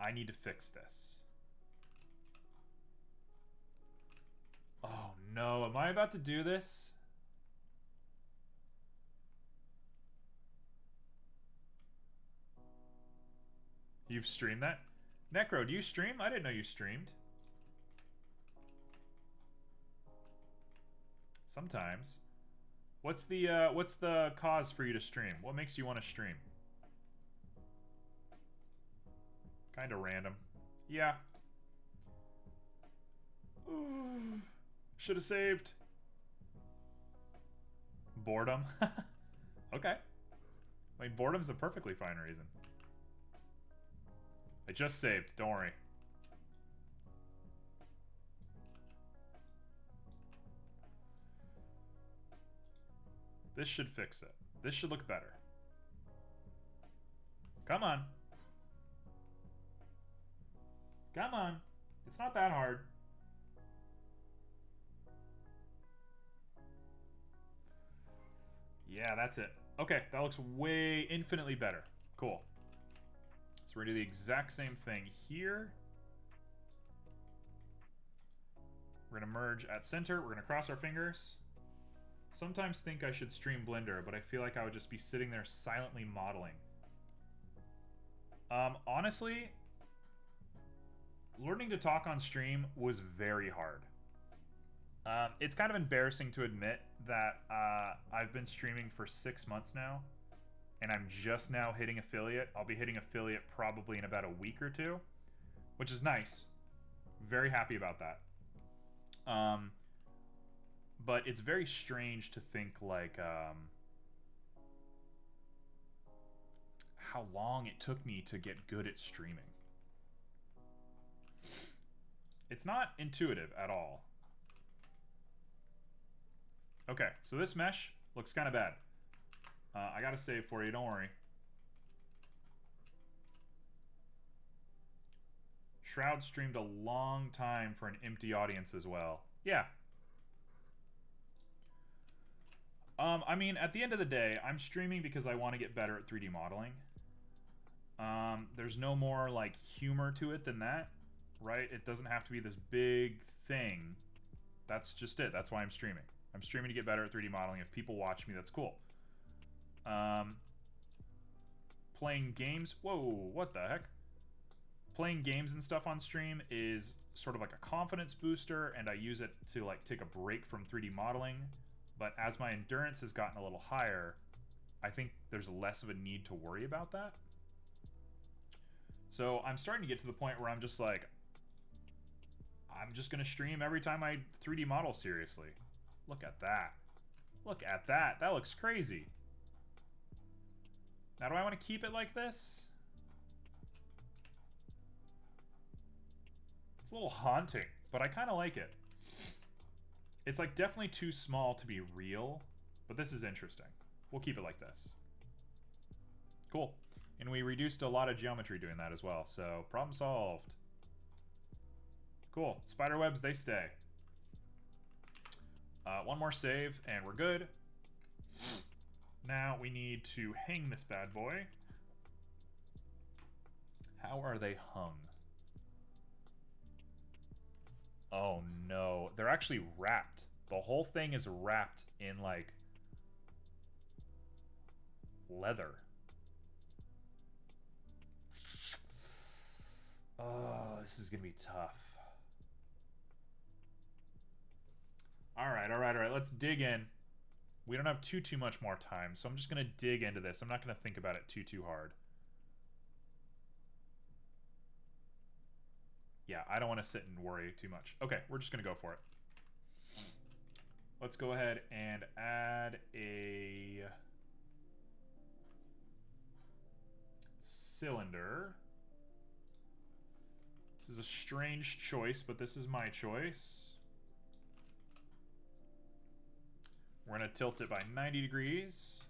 I need to fix this. Oh no, am I about to do this? You've streamed that? Necro, do you stream? I didn't know you streamed. Sometimes. What's the cause for you to stream? What makes you want to stream? Kind of random. Yeah. Should have saved. Boredom. Okay. I mean, boredom's a perfectly fine reason. I just saved. Don't worry. This should fix it. This should look better. Come on. Come on. It's not that hard. Yeah, that's it. Okay, that looks way infinitely better. Cool. So we're gonna do the exact same thing here. We're gonna merge at center. We're gonna cross our fingers. Sometimes think I should stream Blender, but I feel like I would just be sitting there silently modeling. Honestly, learning to talk on stream was very hard. It's kind of embarrassing to admit that I've been streaming for 6 months now, and I'm just now hitting affiliate. I'll be hitting affiliate probably in about a week or two, which is nice. Very happy about that. But it's very strange to think like how long it took me to get good at streaming. It's not intuitive at all. Okay, so this mesh looks kind of bad. I gotta save for you, don't worry. Shroud streamed a long time for an empty audience as well. Yeah. I mean, at the end of the day, I'm streaming because I want to get better at 3D modeling. There's no more, like, humor to it than that, right? It doesn't have to be this big thing. That's just it. That's why I'm streaming. I'm streaming to get better at 3D modeling. If people watch me, that's cool. Playing games... Whoa, what the heck? Playing games and stuff on stream is sort of like a confidence booster, and I use it to, like, take a break from 3D modeling. But as my endurance has gotten a little higher, I think there's less of a need to worry about that. So I'm starting to get to the point where I'm just like, I'm just going to stream every time I 3D model seriously. Look at that. Look at that. That looks crazy. Now, do I want to keep it like this? It's a little haunting, but I kind of like it. It's like definitely too small to be real, but this is interesting. We'll keep it like this. Cool. And we reduced a lot of geometry doing that as well, so problem solved. Cool. Spiderwebs, they stay. One more save, and we're good. Now we need to hang this bad boy. How are they hung? Oh no, they're actually wrapped. The whole thing is wrapped in, like, leather. Oh, this is gonna be tough. Alright, alright, alright, let's dig in. We don't have too much more time, so I'm just gonna dig into this. I'm not gonna think about it too hard. Yeah, I don't want to sit and worry too much. Okay, we're just going to go for it. Let's go ahead and add a cylinder. This is a strange choice, but this is my choice. We're going to tilt it by 90 degrees.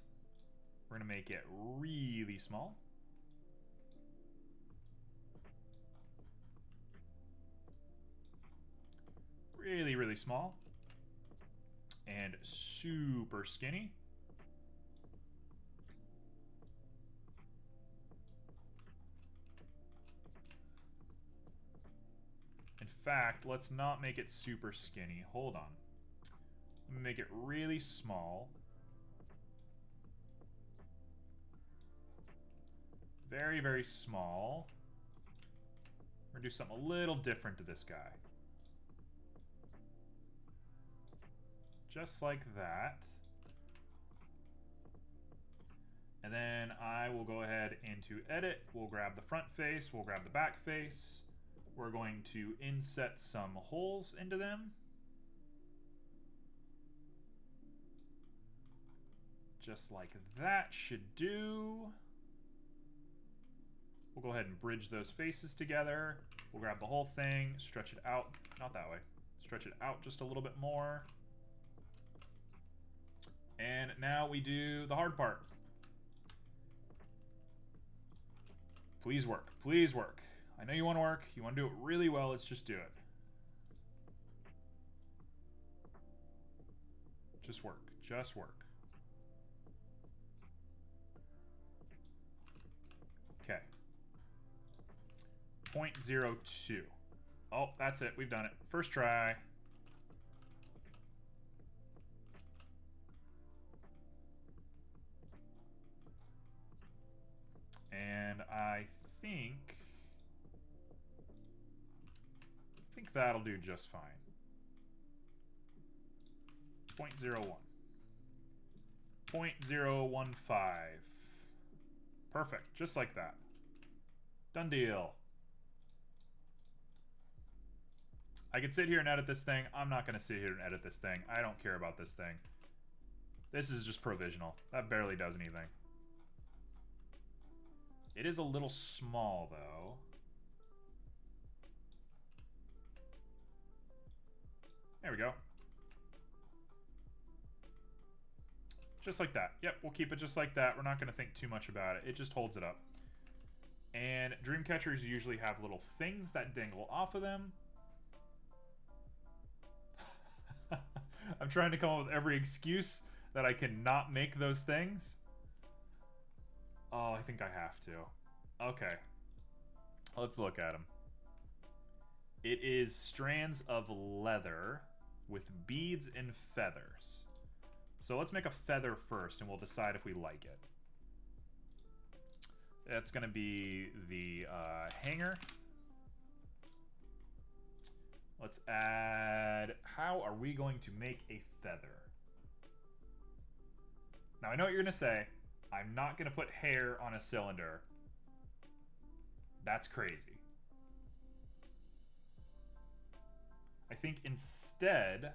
We're going to make it really small. Really, really small. And super skinny. In fact, let's not make it super skinny. Hold on. Let me make it really small. Very, very small. We're gonna do something a little different to this guy. Just like that. And then I will go ahead into edit. We'll grab the front face. We'll grab the back face. We're going to inset some holes into them. just like that should do. We'll go ahead and bridge those faces together. We'll grab the whole thing, stretch it out, not that way. Stretch it out just a little bit more. And now we do the hard part. Please work, please work. I know you want to work, you want to do it really well, let's just do it. Just work, just work. Okay. 0.02. Oh, that's it, we've done it. First try. And I think that'll do just fine. 0.01. 0.015. Perfect, just like that. Done deal. I could sit here and edit this thing. I'm not going to sit here and edit this thing. I don't care about this thing. This is just provisional. That barely does anything. It is a little small, though. There we go. Just like that. Yep, we'll keep it just like that. We're not going to think too much about it. It just holds it up. And dream catchers usually have little things that dangle off of them. I'm trying to come up with every excuse that I cannot make those things. Oh, I think I have to. Okay. Let's look at them. It is strands of leather with beads and feathers. So let's make a feather first and we'll decide if we like it. That's going to be the hanger. Let's add... How are we going to make a feather? Now, I know what you're going to say. I'm not going to put hair on a cylinder. That's crazy. I think instead...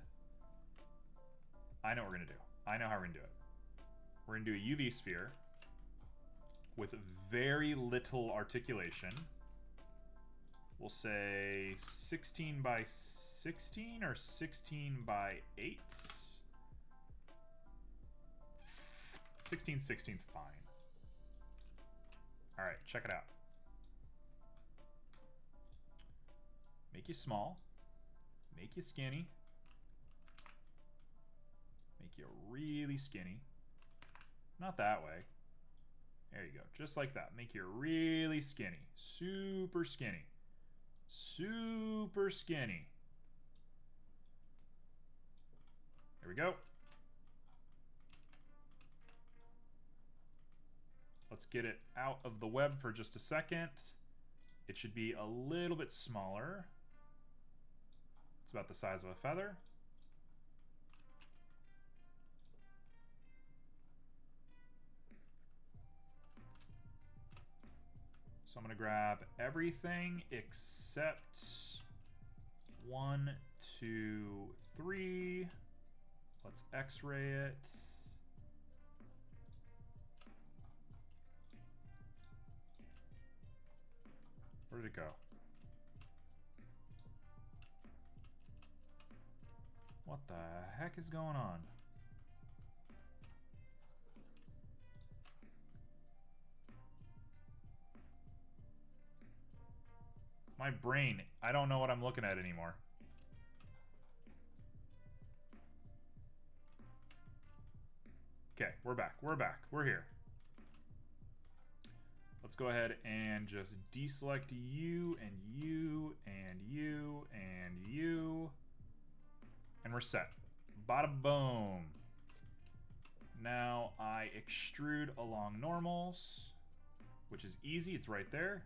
I know what we're going to do. I know how we're going to do it. We're going to do a UV sphere with very little articulation. We'll say 16 by 16 or 16 by 8. 16, 16's fine. All right, check it out. Make you small. Make you skinny. Make you really skinny. Not that way. There you go, just like that. Make you really skinny. Super skinny. Super skinny. There we go. Let's get it out of the web for just a second. It should be a little bit smaller. It's about the size of a feather. So I'm going to grab everything except 1, 2, 3. Let's X-ray it. Where did it go? What the heck is going on? My brain, I don't know what I'm looking at anymore. Okay, we're back. We're back. We're here. Let's go ahead and just deselect you and you and you and you. And we're set. Bada boom. Now I extrude along normals, which is easy. It's right there.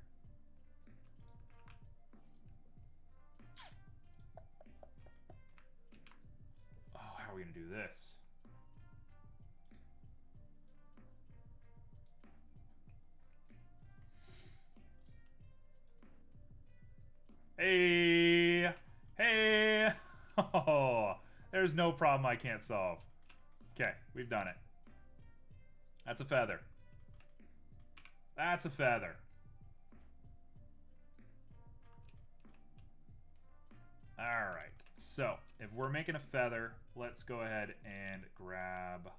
Oh, how are we going to do this? Hey! Hey! Oh, there's no problem I can't solve. Okay, we've done it. That's a feather. That's a feather. Alright, so if we're making a feather, let's go ahead and grab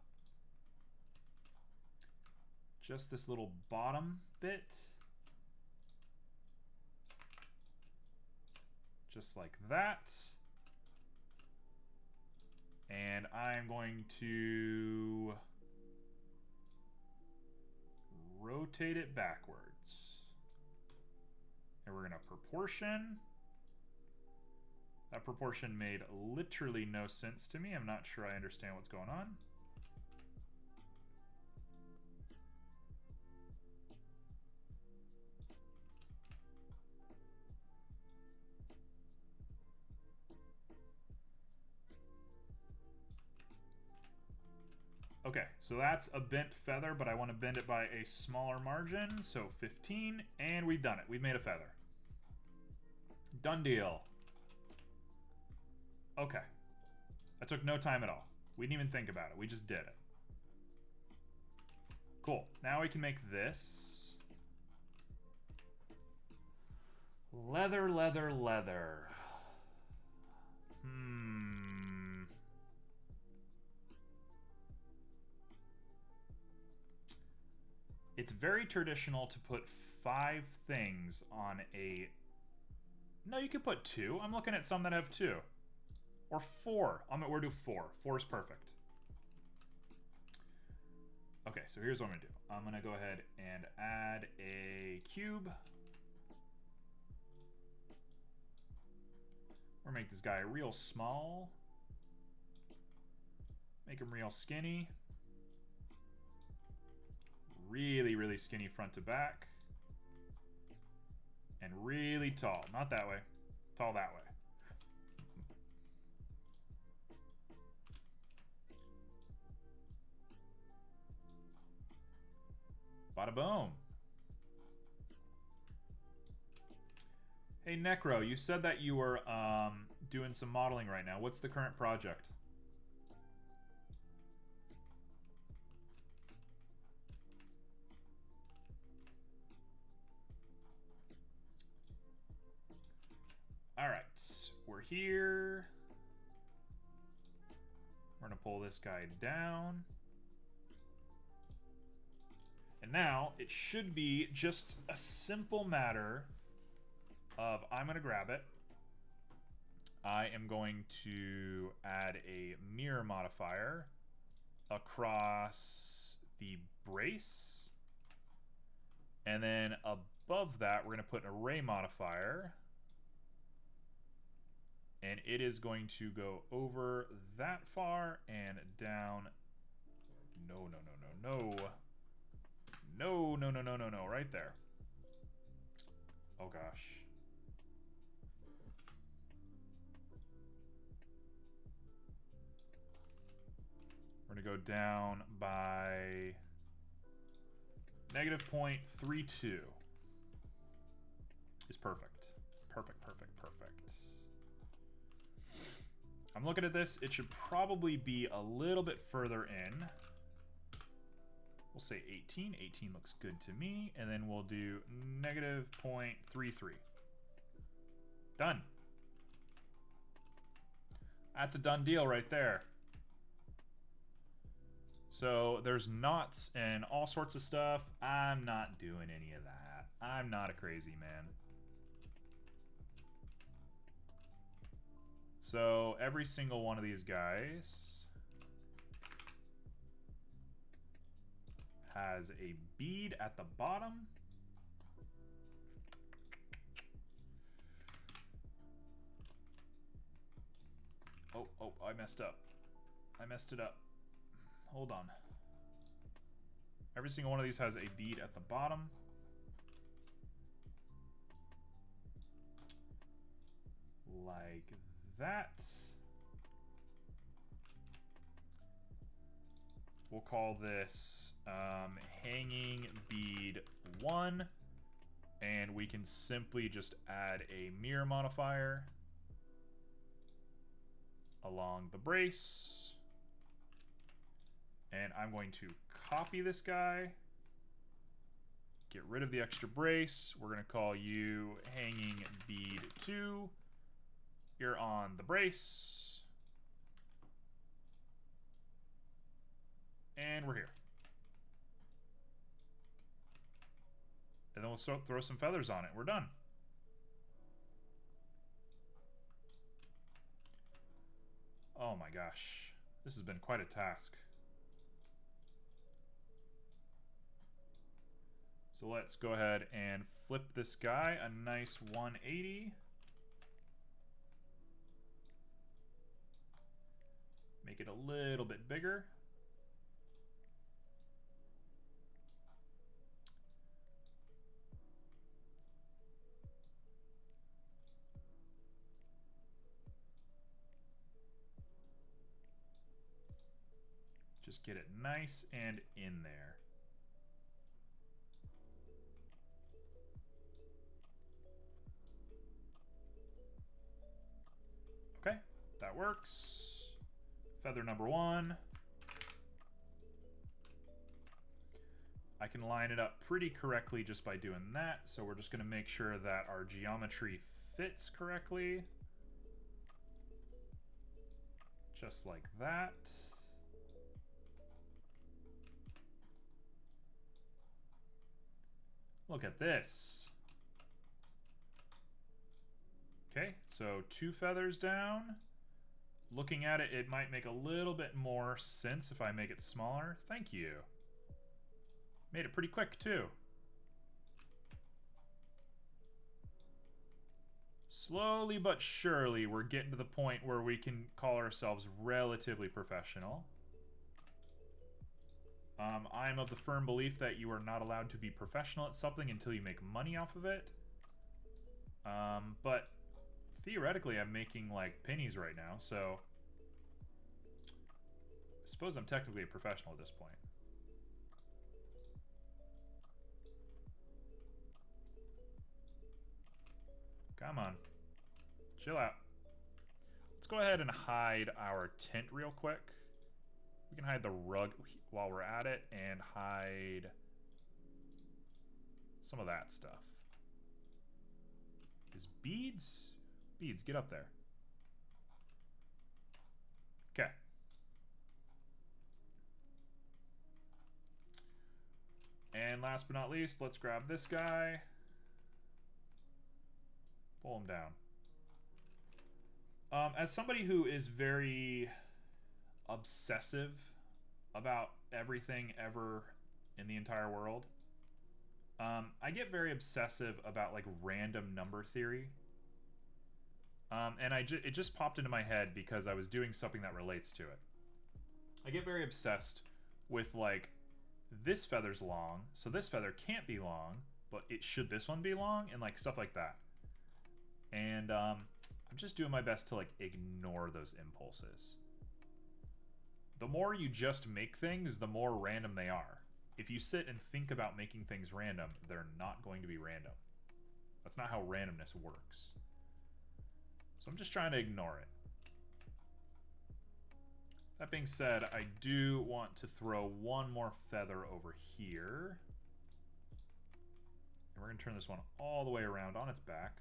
just this little bottom bit. Just like that. And I'm going to rotate it backwards. And we're going to proportion. That proportion made literally no sense to me. I'm not sure I understand what's going on. Okay, so that's a bent feather, but I want to bend it by a smaller margin, so 15, and we've done it. We've made a feather. Done deal. Okay. That took no time at all. We didn't even think about it. We just did it. Cool. Now we can make this. Leather, leather, leather. It's very traditional to put 5 things on a... No, you could put 2. I'm looking at some that have 2. Or 4. We'll do 4. 4 is perfect. Okay, so here's what I'm going to do. I'm going to go ahead and add a cube. We're going to make this guy real small. Make him real skinny. Really, really skinny front to back. And really tall. Not that way. Tall that way. Bada boom. Hey Necro, you said that you were doing some modeling right now. What's the current project? Alright, we're here. We're gonna pull this guy down. And now, it should be just a simple matter of, I'm going to grab it. I am going to add a mirror modifier across the brace. And then above that, we're going to put an array modifier. And it is going to go over that far and down. No, no, no, no, no. No, no, no, no, no, no, right there. Oh gosh. We're gonna go down by -0.32. Is perfect. Perfect, perfect, perfect. I'm looking at this. It should probably be a little bit further in. We'll say 18. 18 looks good to me. And then we'll do -0.33. Done. That's a done deal right there. So there's knots and all sorts of stuff. I'm not doing any of that. I'm not a crazy man. So every single one of these guys has a bead at the bottom. Oh, I messed up. I messed it up. Hold on. Every single one of these has a bead at the bottom. Like that. We'll call this hanging bead 1, and we can simply just add a mirror modifier along the brace. And I'm going to copy this guy. Get rid of the extra brace. We're going to call you hanging bead 2. You're on the brace. And we're here. And then we'll throw some feathers on it. We're done. Oh my gosh. This has been quite a task. So let's go ahead and flip this guy a nice 180. Make it a little bit bigger. Just get it nice and in there. Okay, that works. Feather number 1. I can line it up pretty correctly just by doing that, so we're just going to make sure that our geometry fits correctly. Just like that. Look at this. Okay, so 2 feathers down. Looking at it, it might make a little bit more sense if I make it smaller. Thank you. Made it pretty quick, too. Slowly but surely, we're getting to the point where we can call ourselves relatively professional. I'm of the firm belief that you are not allowed to be professional at something until you make money off of it. But theoretically, I'm making like pennies right now, so I suppose I'm technically a professional at this point. Come on. Chill out. Let's go ahead and hide our tent real quick. We can hide the rug while we're at it and hide some of that stuff. Is beads? Beads, get up there. Okay. And last but not least, let's grab this guy. Pull him down. As somebody who is very obsessive about everything ever in the entire world, I get very obsessive about like random number theory. And it just popped into my head because I was doing something that relates to it. I get very obsessed with like, this feather's long, so this feather can't be long, but should this one be long? And like stuff like that. And I'm just doing my best to like ignore those impulses. The more you just make things, the more random they are. If you sit and think about making things random, they're not going to be random. That's not how randomness works. So I'm just trying to ignore it. That being said, I do want to throw one more feather over here. And we're going to turn this one all the way around on its back.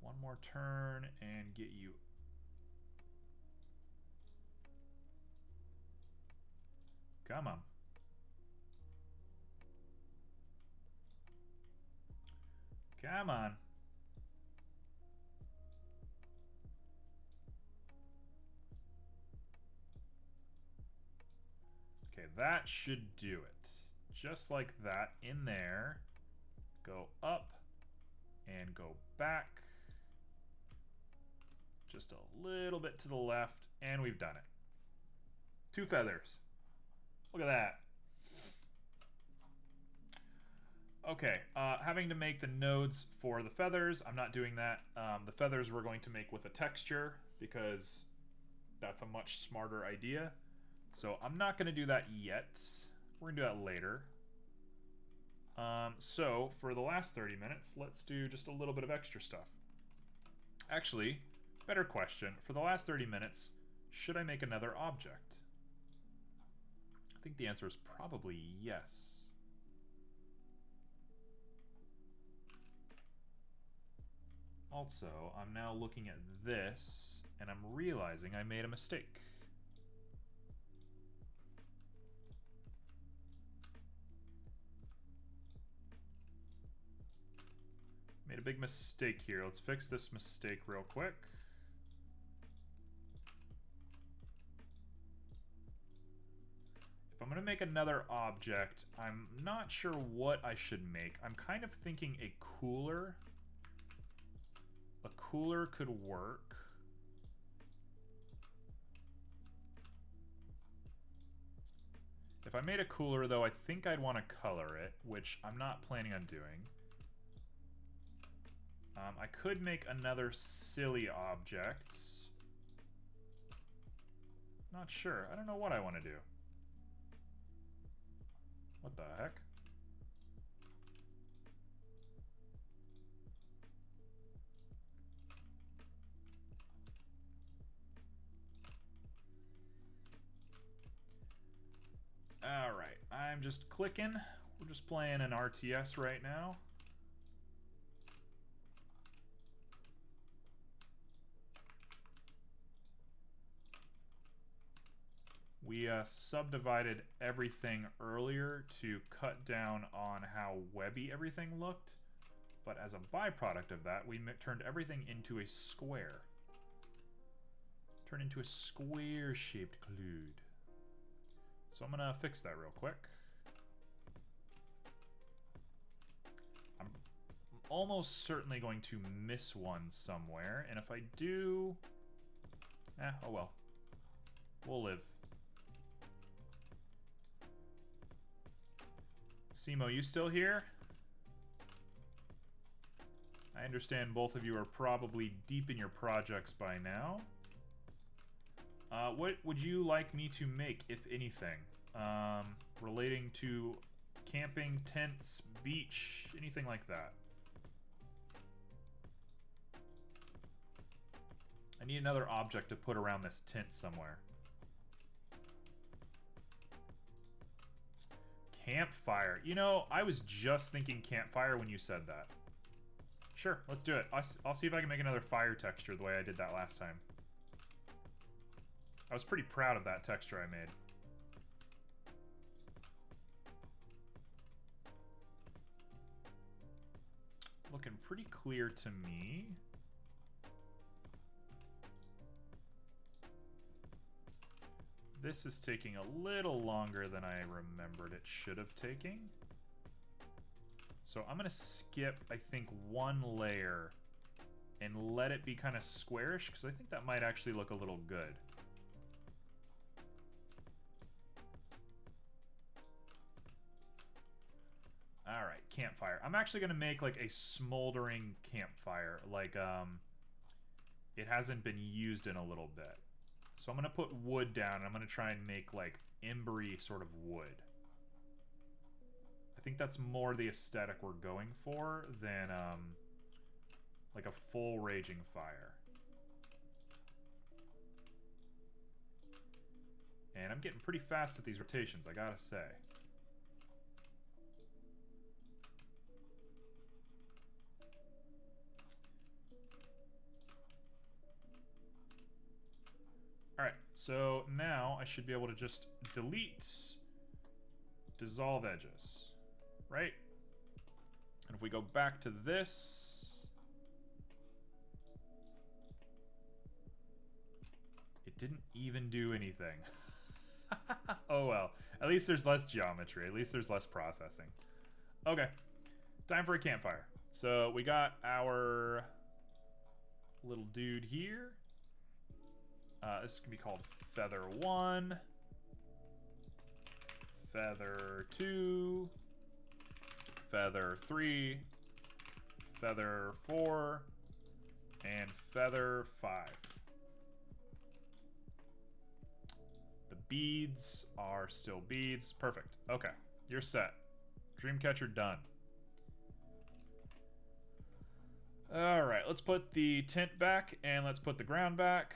One more turn and get you. Come on. Come on. Okay, that should do it. Just like that in there. Go up and go back. Just a little bit to the left, and we've done it. 2 feathers. Look at that. Okay, having to make the nodes for the feathers. I'm not doing that. The feathers we're going to make with a texture because that's a much smarter idea. So I'm not going to do that yet. We're going to do that later. So for the last 30 minutes, let's do just a little bit of extra stuff. Actually, better question. For the last 30 minutes, should I make another object? I think the answer is probably yes. Also, I'm now looking at this, and I'm realizing I made a mistake. Made a big mistake here. Let's fix this mistake real quick. If I'm going to make another object, I'm not sure what I should make. I'm kind of thinking a cooler. A cooler could work. If I made a cooler, though, I think I'd want to color it, which I'm not planning on doing. I could make another silly object. Not sure. I don't know what I want to do. What the heck? Alright, I'm just clicking. We're just playing an RTS right now. We subdivided everything earlier to cut down on how webby everything looked, but as a byproduct of that, we turned everything into a square. Turned into a square-shaped cloud. So I'm gonna fix that real quick. I'm almost certainly going to miss one somewhere, and if I do... oh well. We'll live. Simo, you still here? I understand both of you are probably deep in your projects by now. What would you like me to make, if anything? Relating to camping, tents, beach, anything like that? I need another object to put around this tent somewhere. Campfire. You know, I was just thinking campfire when you said that. Sure, let's do it. I'll see if I can make another fire texture the way I did that last time. I was pretty proud of that texture I made. Looking pretty clear to me. This is taking a little longer than I remembered it should have taken. So I'm going to skip, I think, one layer and let it be kind of squarish, because I think that might actually look a little good. Alright, campfire. I'm actually going to make like a smoldering campfire, like it hasn't been used in a little bit. So I'm going to put wood down, and I'm going to try and make, like, embery sort of wood. I think that's more the aesthetic we're going for than, like a full raging fire. And I'm getting pretty fast at these rotations, I gotta say. Alright, so now I should be able to just delete dissolve edges, right? And if we go back to this, it didn't even do anything. Oh well, at least there's less geometry, at least there's less processing. Okay, time for a campfire. So we got our little dude here. This can be called Feather 1, Feather 2, Feather 3, Feather 4, and Feather 5. The beads are still beads. Perfect. Okay, you're set. Dreamcatcher done. Alright, let's put the tent back, and let's put the ground back.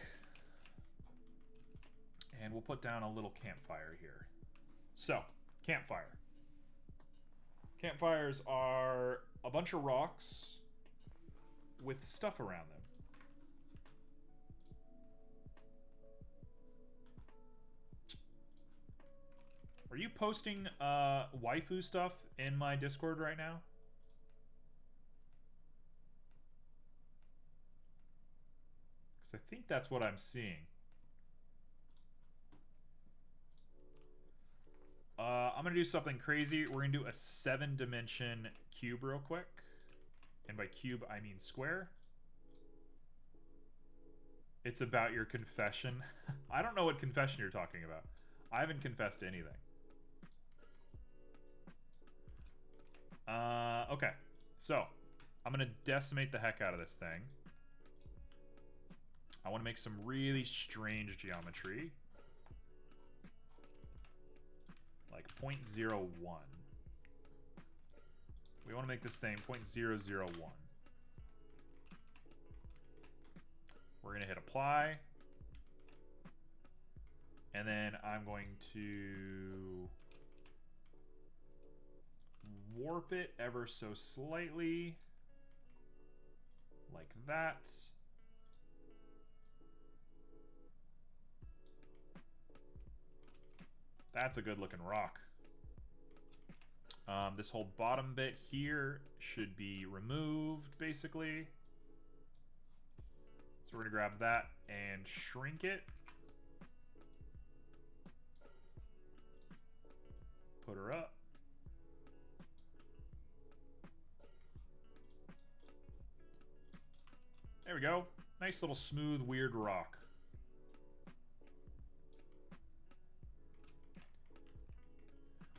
And we'll put down a little campfire here. So, campfire. Campfires are a bunch of rocks with stuff around them. Are you posting waifu stuff in my Discord right now? Because I think that's what I'm seeing. I'm going to do something crazy. We're going to do a 7-dimension cube real quick. And by cube, I mean square. It's about your confession. I don't know what confession you're talking about. I haven't confessed anything. Okay. So, I'm going to decimate the heck out of this thing. I want to make some really strange geometry. Like 0.01. We want to make this thing 0.001. We're going to hit apply. And then I'm going to warp it ever so slightly. Like that. That's a good looking rock. This whole bottom bit here should be removed, basically. So we're going to grab that and shrink it. Put her up. There we go. Nice little smooth, weird rock.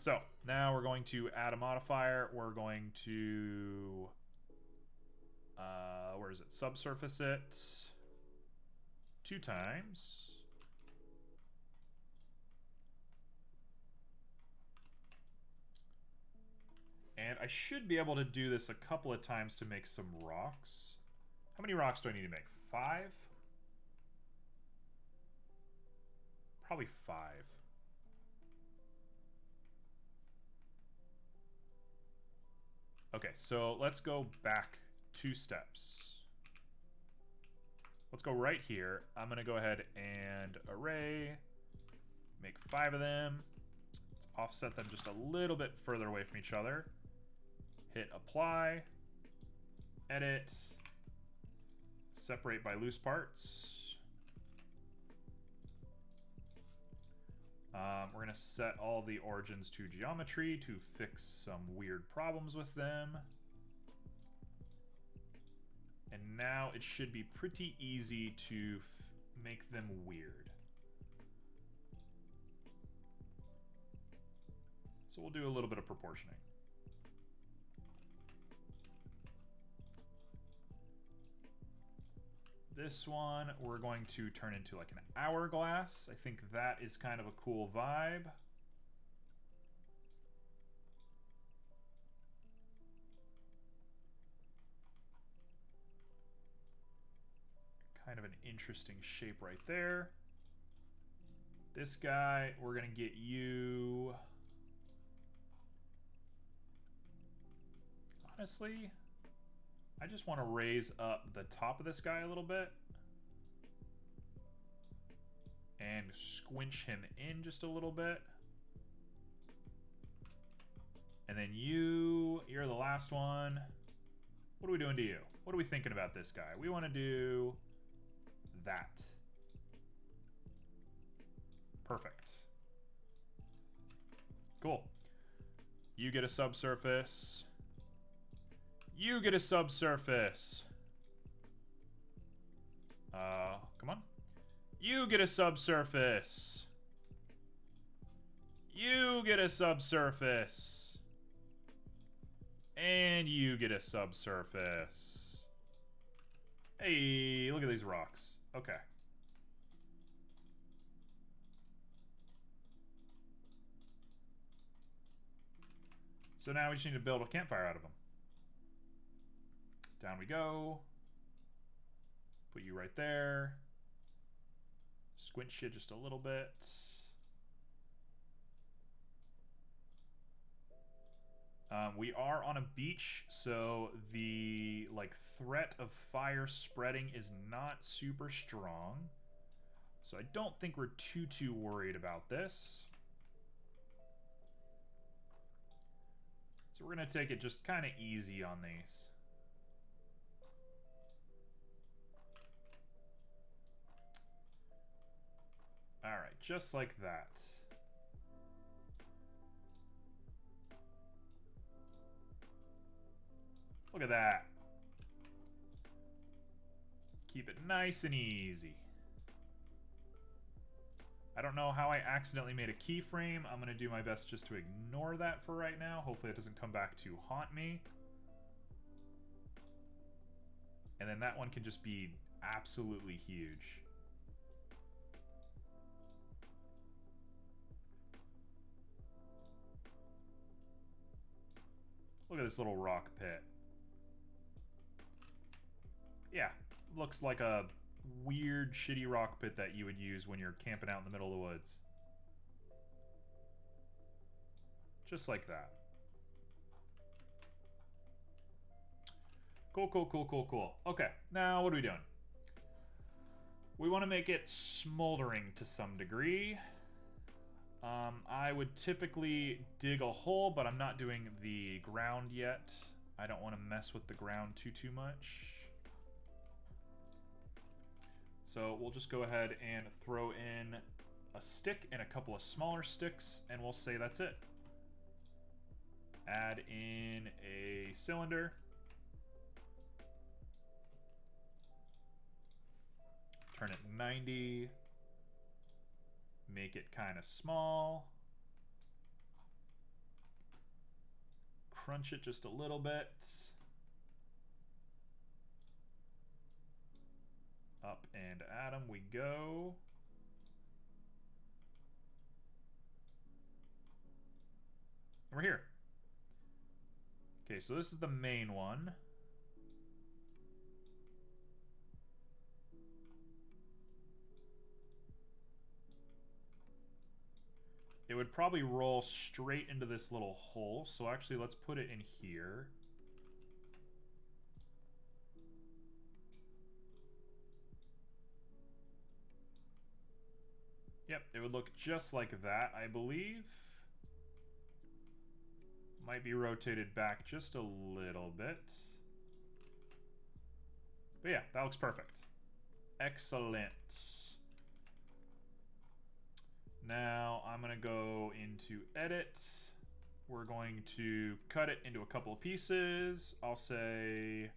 So, now we're going to add a modifier. We're going to, where is it? Subsurface it 2 times. And I should be able to do this a couple of times to make some rocks. How many rocks do I need to make? 5? Probably 5. Okay, so let's go back 2 steps. Let's go right here. I'm going to go ahead and array, make 5 of them. Let's offset them just a little bit further away from each other. Hit apply, edit, separate by loose parts. We're going to set all the origins to geometry to fix some weird problems with them. And now it should be pretty easy to make them weird. So we'll do a little bit of proportioning. This one we're going to turn into like an hourglass. I think that is kind of a cool vibe. Kind of an interesting shape right there. This guy, we're gonna get you... Honestly, I just want to raise up the top of this guy a little bit. And squinch him in just a little bit. And then you're the last one. What are we doing to you? What are we thinking about this guy? We want to do that. Perfect. Cool. You get a subsurface. You get a subsurface. Come on. You get a subsurface. You get a subsurface. And you get a subsurface. Hey, look at these rocks. Okay. So now we just need to build a campfire out of them. Down we go. Put you right there. Squinch you just a little bit. We are on a beach, so the threat of fire spreading is not super strong. So I don't think we're too worried about this. So we're gonna take it just kind of easy on these. All right, just like that. Look at that. Keep it nice and easy. I don't know how I accidentally made a keyframe. I'm going to do my best just to ignore that for right now. Hopefully it doesn't come back to haunt me. And then that one can just be absolutely huge. Look at this little rock pit. Yeah, looks like a weird, shitty rock pit that you would use when you're camping out in the middle of the woods. Just like that. Cool. Okay, now what are we doing? We want to make it smoldering to some degree. I would typically dig a hole, but I'm not doing the ground yet. I don't want to mess with the ground too much. So we'll just go ahead and throw in a stick and a couple of smaller sticks, and we'll say that's it. Add in a cylinder. Turn it 90. Make it kind of small. Crunch it just a little bit. Up and at 'em we go. And we're here. Okay, so this is the main one. It would probably roll straight into this little hole, so actually let's put it in here. Yep, it would look just like that, I believe. Might be rotated back just a little bit. But yeah, that looks perfect. Excellent. Now I'm going to go into edit. We're going to cut it into a couple of pieces. I'll say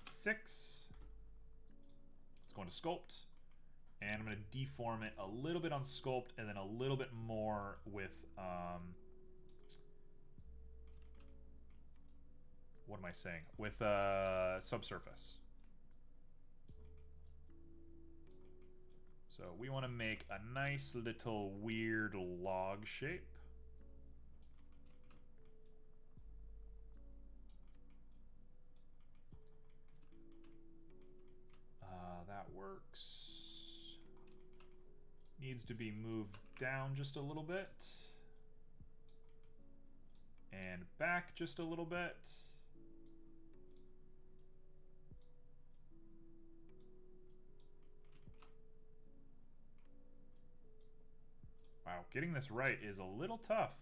6. Let's go into sculpt. And I'm going to deform it a little bit on sculpt and then a little bit more with, what am I saying? With subsurface. So we want to make a nice little weird log shape. That works. Needs to be moved down just a little bit. And back just a little bit. Wow, getting this right is a little tough.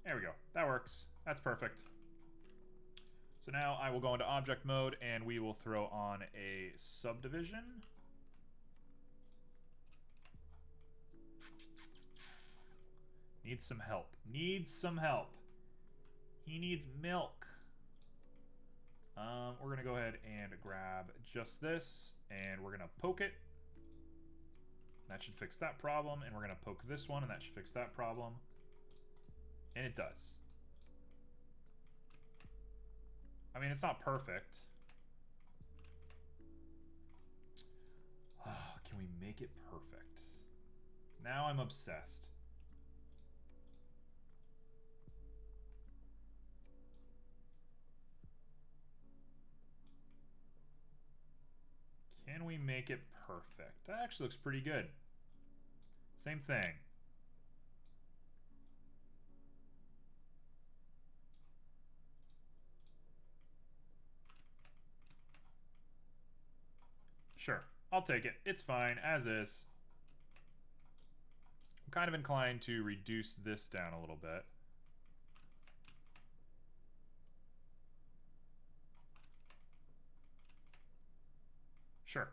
There we go. That works. That's perfect. So now I will go into object mode and we will throw on a subdivision. Needs some help. Needs some help. He needs milk. We're going to go ahead and grab just this and we're going to poke it. That should fix that problem, and we're going to poke this one, and that should fix that problem. And it does. I mean, it's not perfect. Oh, can we make it perfect? Now I'm obsessed. make it perfect. That actually looks pretty good. Same thing. Sure, I'll take it. It's fine, as is. I'm kind of inclined to reduce this down a little bit. Sure.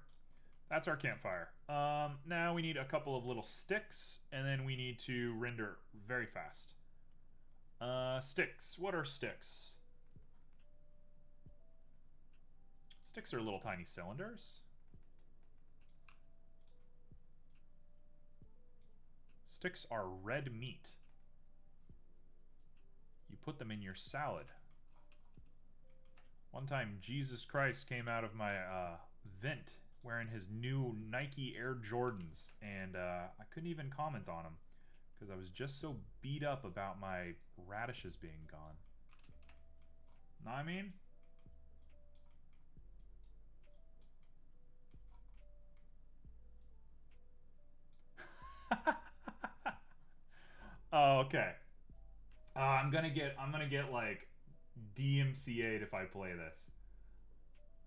That's our campfire. Now we need a couple of little sticks, and then we need to render very fast. Sticks. What are sticks? Sticks are little tiny cylinders. Sticks are red meat. You put them in your salad. One time, Jesus Christ came out of my vent wearing his new Nike Air Jordans, and I couldn't even comment on him because I was just so beat up about my radishes being gone. Know what I mean? Oh, okay. I'm gonna get like DMCA'd if I play this.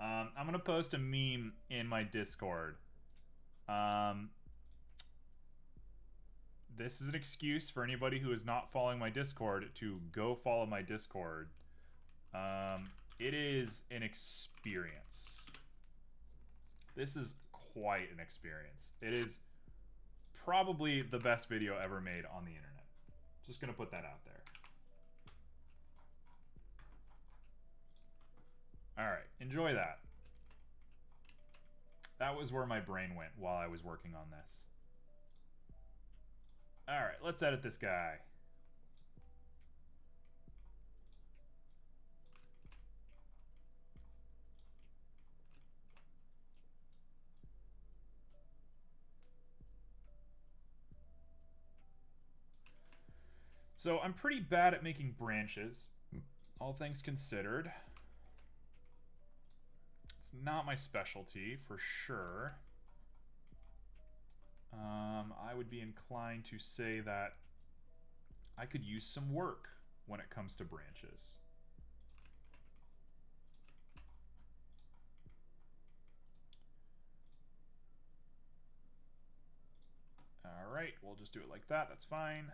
I'm gonna post a meme in my Discord. This is an excuse for anybody who is not following my Discord to go follow my Discord. It is an experience. This is quite an experience. It is probably the best video ever made on the internet. Just gonna put that out there. Alright, enjoy that. That was where my brain went while I was working on this. Alright, let's edit this guy. So I'm pretty bad at making branches, all things considered. It's not my specialty, for sure. I would be inclined to say that I could use some work when it comes to branches. Alright, we'll just do it like that, that's fine.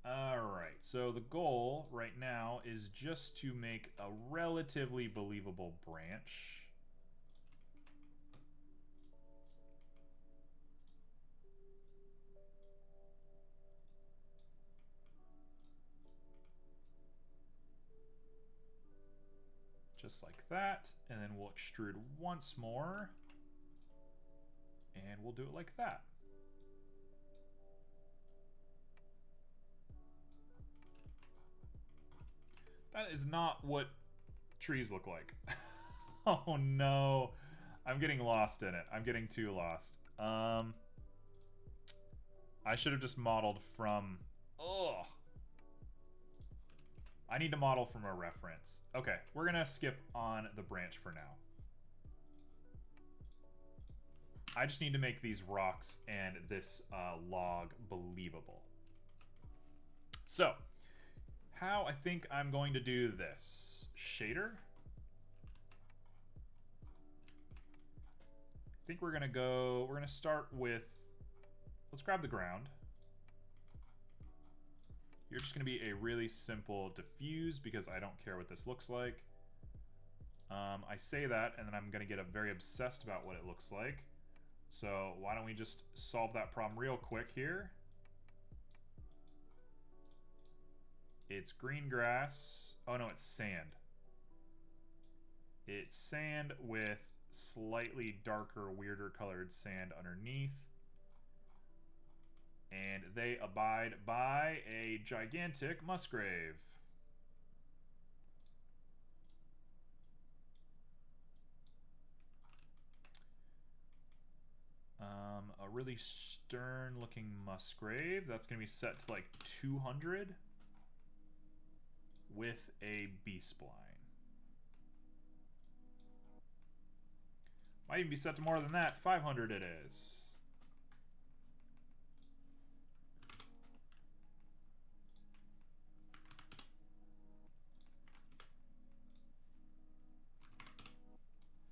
Alright, so the goal right now is just to make a relatively believable branch. Just like that, and then we'll extrude once more, and we'll do it like that. That is not what trees look like. Oh no. I'm getting lost in it. I'm getting too lost. I should have just modeled from... Ugh. I need to model from a reference. Okay, we're gonna skip on the branch for now. I just need to make these rocks and this log believable. So, how I think I'm going to do this. Shader. I think we're gonna start with, let's grab the ground. You're just gonna be a really simple diffuse because I don't care what this looks like. I say that and then I'm gonna get very obsessed about what it looks like. So why don't we just solve that problem real quick here. It's green grass. Oh no, it's sand. It's sand with slightly darker, weirder colored sand underneath. And they abide by a gigantic musgrave. A really stern looking Musgrave. That's going to be set to like 200 with a B-spline. Might even be set to more than that. 500 it is.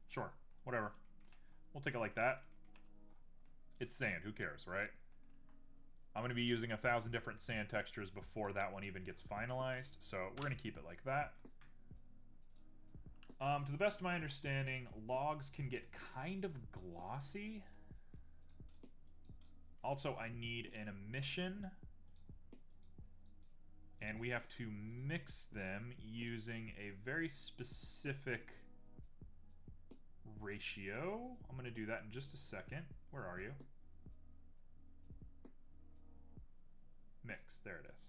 Sure, whatever. We'll take it like that. It's sand, who cares, right? I'm going to be using 1,000 different sand textures before that one even gets finalized, so we're going to keep it like that. To the best of my understanding, logs can get kind of glossy. Also, I need an emission, and we have to mix them using a very specific ratio. I'm going to do that in just a second. Where are you? Mix. There it is.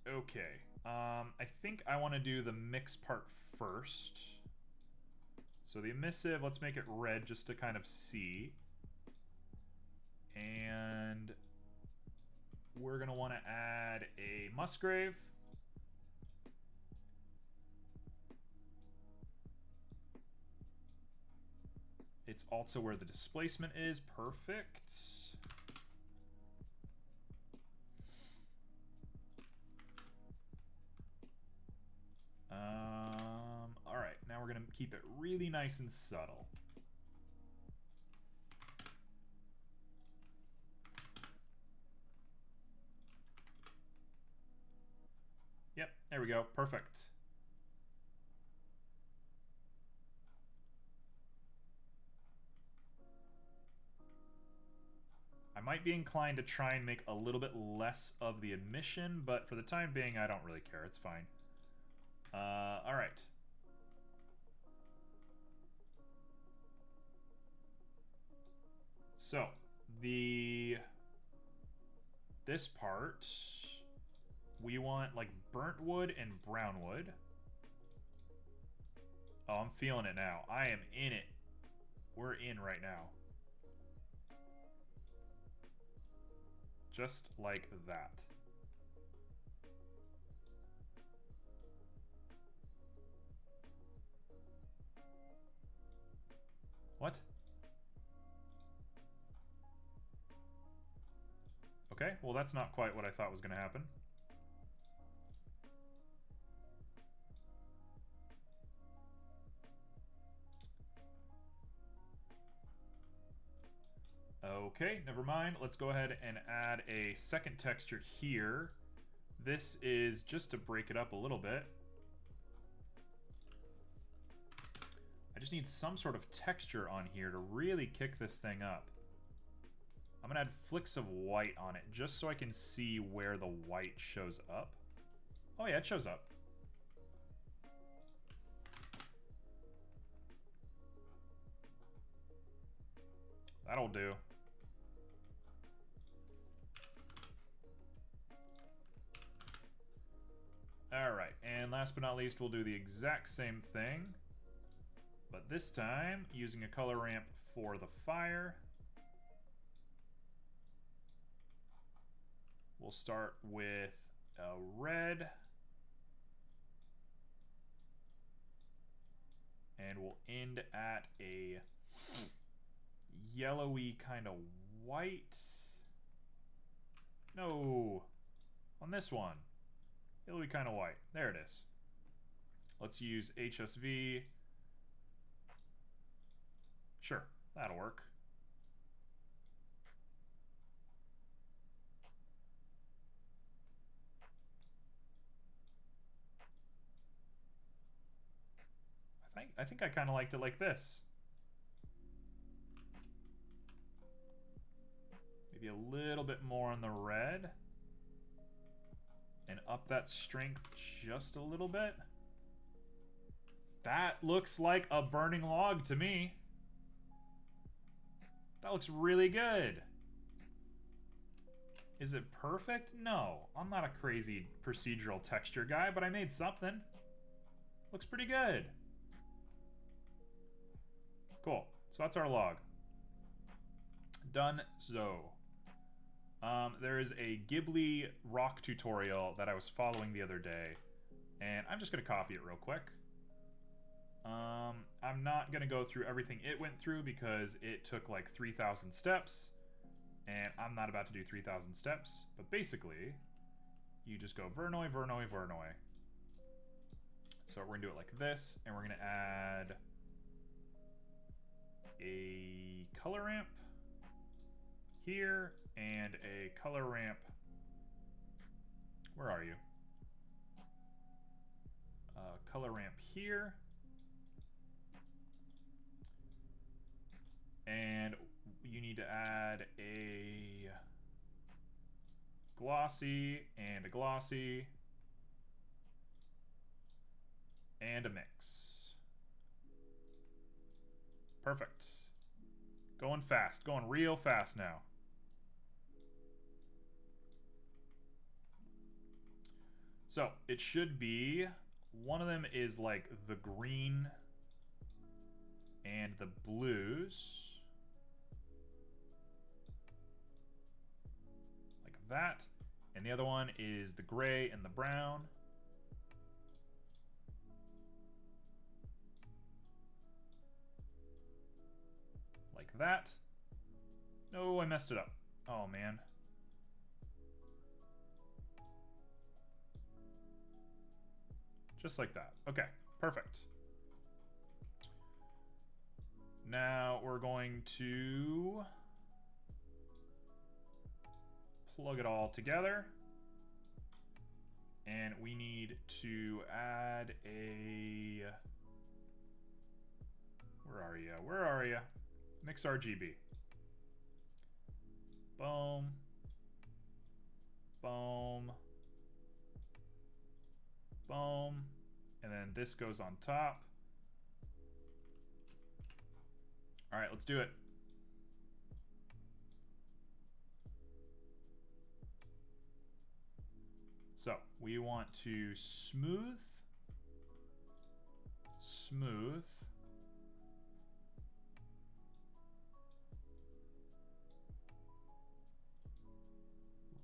Okay. I think I want to do the mix part first. So the emissive, let's make it red just to kind of see. And we're going to want to add a Musgrave. It's also where the displacement is. Perfect. All right, now we're going to keep it really nice and subtle. Yep, there we go. Perfect. I might be inclined to try and make a little bit less of the emission, but for the time being, I don't really care. It's fine. All right. So, this part, we want like burnt wood and brown wood. Oh, I'm feeling it now. I am in it. We're in right now. Just like that. What? Okay, well that's not quite what I thought was going to happen. Okay, never mind. Let's go ahead and add a second texture here. This is just to break it up a little bit. I just need some sort of texture on here to really kick this thing up. I'm gonna add flicks of white on it just so I can see where the white shows up. Oh yeah, it shows up. That'll do. Alright, and last but not least, we'll do the exact same thing. But this time, using a color ramp for the fire. We'll start with a red. And we'll end at a yellowy kind of white. No, on this one. Yellowy kind of white. There it is. Let's use HSV. Sure, that'll work. I think I kind of liked it like this. Maybe a little bit more on the red. And up that strength just a little bit. That looks like a burning log to me. That looks really good. Is it perfect? No. I'm not a crazy procedural texture guy, but I made something. Looks pretty good. Cool. So that's our log. Done so. There is a Ghibli rock tutorial that I was following the other day, and I'm just going to copy it real quick. I'm not going to go through everything it went through because it took like 3,000 steps, and I'm not about to do 3,000 steps, but basically, you just go Vernoi, Vernoi, Vernoi. So we're going to do it like this, and we're going to add a color ramp here, and a color ramp. Where are you? Color ramp here. And you need to add a glossy and a glossy and a mix. Perfect. Going fast, going real fast now. So it should be, one of them is like the green and the blues. Like that. And the other one is the gray and the brown. Like that. No, I messed it up. Oh, man. Just like that. Okay, perfect. Now we're going to plug it all together. And we need to add a... Where are you? Where are you? Mix RGB. Boom. Boom. Boom. And then this goes on top. All right, let's do it. So we want to smooth,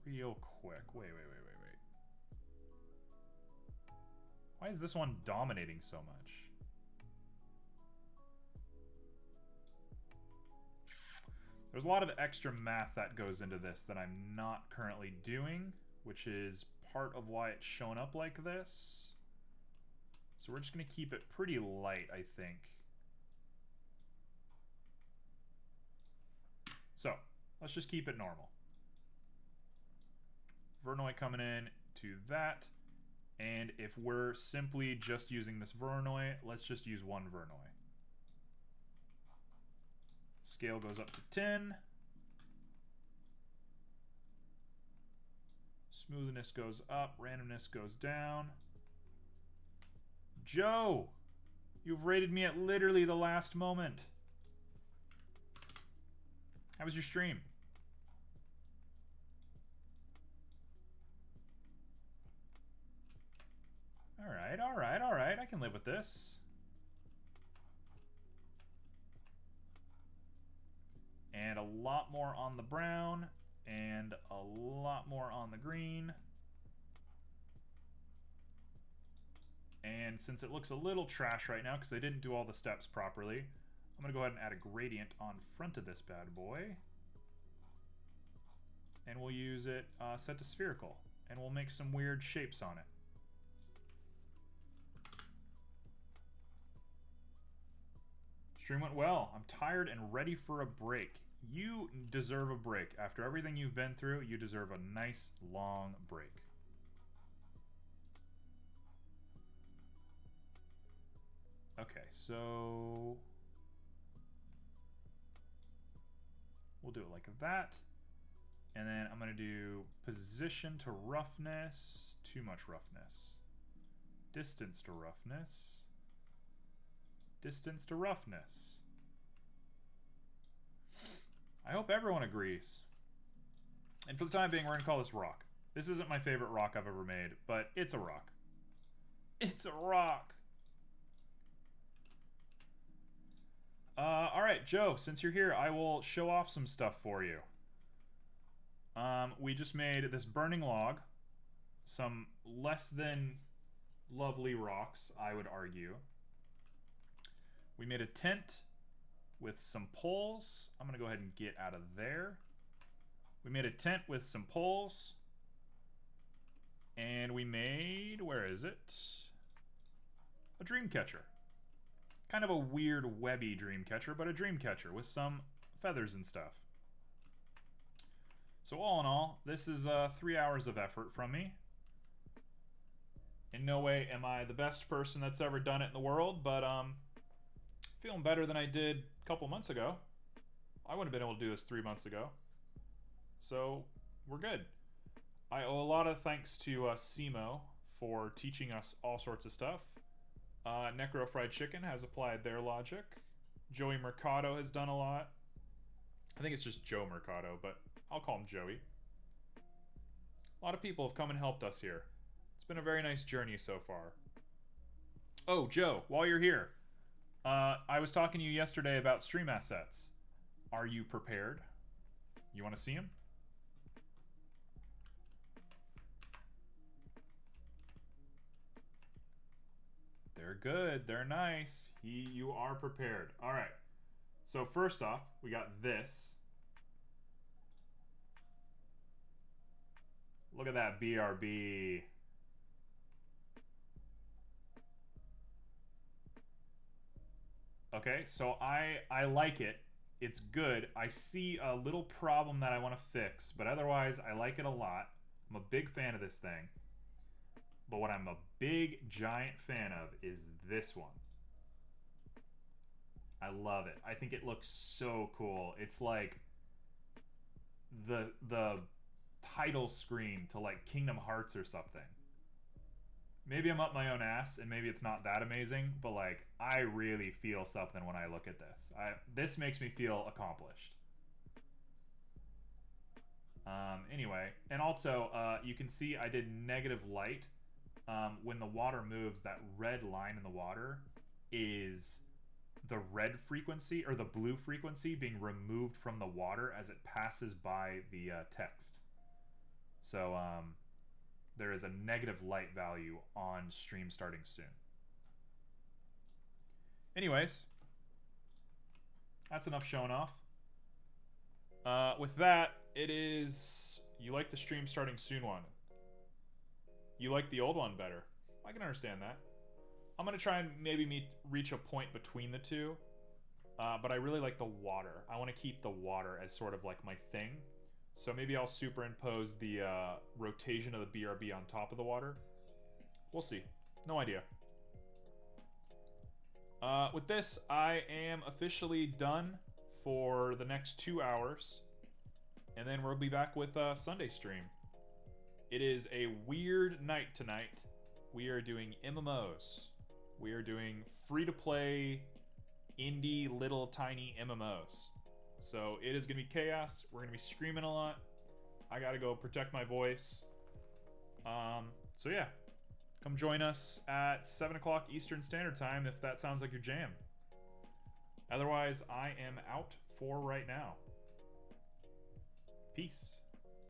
real quick. Wait. Why is this one dominating so much? There's a lot of extra math that goes into this that I'm not currently doing, which is part of why it's shown up like this. So we're just going to keep it pretty light, I think. So let's just keep it normal. Vernoi coming in to that. And if we're simply just using this Vernoi, let's just use one Vernoi. Scale goes up to 10. Smoothness goes up, randomness goes down. Joe, you've rated me at literally the last moment. How was your stream? All right. I can live with this. And a lot more on the brown, and a lot more on the green. And since it looks a little trash right now, because I didn't do all the steps properly, I'm going to go ahead and add a gradient on front of this bad boy. And we'll use it set to spherical. And we'll make some weird shapes on it. Stream went well. I'm tired and ready for a break. You deserve a break. After everything you've been through, you deserve a nice long break. Okay, so we'll do it like that. And then I'm going to do position to roughness, too much roughness. Distance to roughness. Distance to roughness. I hope everyone agrees. And for the time being, we're going to call this rock. This isn't my favorite rock I've ever made, but it's a rock. It's a rock. All right, Joe, since you're here, I will show off some stuff for you. We just made this burning log, some less than lovely rocks, I would argue. We made a tent with some poles. I'm going to go ahead and get out of there. We made a tent with some poles. And we made, where is it? A dream catcher. Kind of a weird webby dream catcher, but a dream catcher with some feathers and stuff. So all in all, this is 3 hours of effort from me. In no way am I the best person that's ever done it in the world, but feeling better than I did a couple months ago. I wouldn't have been able to do this 3 months ago. So we're good. I owe a lot of thanks to Simo for teaching us all sorts of stuff. Necro Fried Chicken has applied their logic. Joey Mercado has done a lot. I think it's just Joe Mercado, but I'll call him Joey. A lot of people have come and helped us here. It's been a very nice journey so far. Oh, Joe, while you're here, I was talking to you yesterday about stream assets. Are you prepared? You want to see them? They're good. They're nice. You are prepared. All right. So first off, we got this. Look at that BRB. Okay, so I like it. It's good. I see a little problem that I want to fix, but otherwise I like it a lot. I'm a big fan of this thing. But what I'm a big, giant fan of is this one. I love it. I think it looks so cool. It's like the title screen to like Kingdom Hearts or something. Maybe I'm up my own ass and maybe it's not that amazing, but like I really feel something when I look at this. This makes me feel accomplished. Anyway, and also you can see I did negative light. When the water moves, that red line in the water is the red frequency or the blue frequency being removed from the water as it passes by the text. So there is a negative light value on stream starting soon. Anyways, that's enough showing off. With that, it is... You like the stream starting soon one. You like the old one better. I can understand that. I'm going to try and maybe reach a point between the two. But I really like the water. I want to keep the water as sort of like my thing. So maybe I'll superimpose the rotation of the BRB on top of the water. We'll see. No idea. With this, I am officially done for the next 2 hours. And then we'll be back with Sunday stream. It is a weird night tonight. We are doing MMOs. We are doing free-to-play, indie, little, tiny MMOs. So it is going to be chaos. We're going to be screaming a lot. I got to go protect my voice. So yeah, come join us at 7 o'clock Eastern Standard Time if that sounds like your jam. Otherwise, I am out for right now. Peace.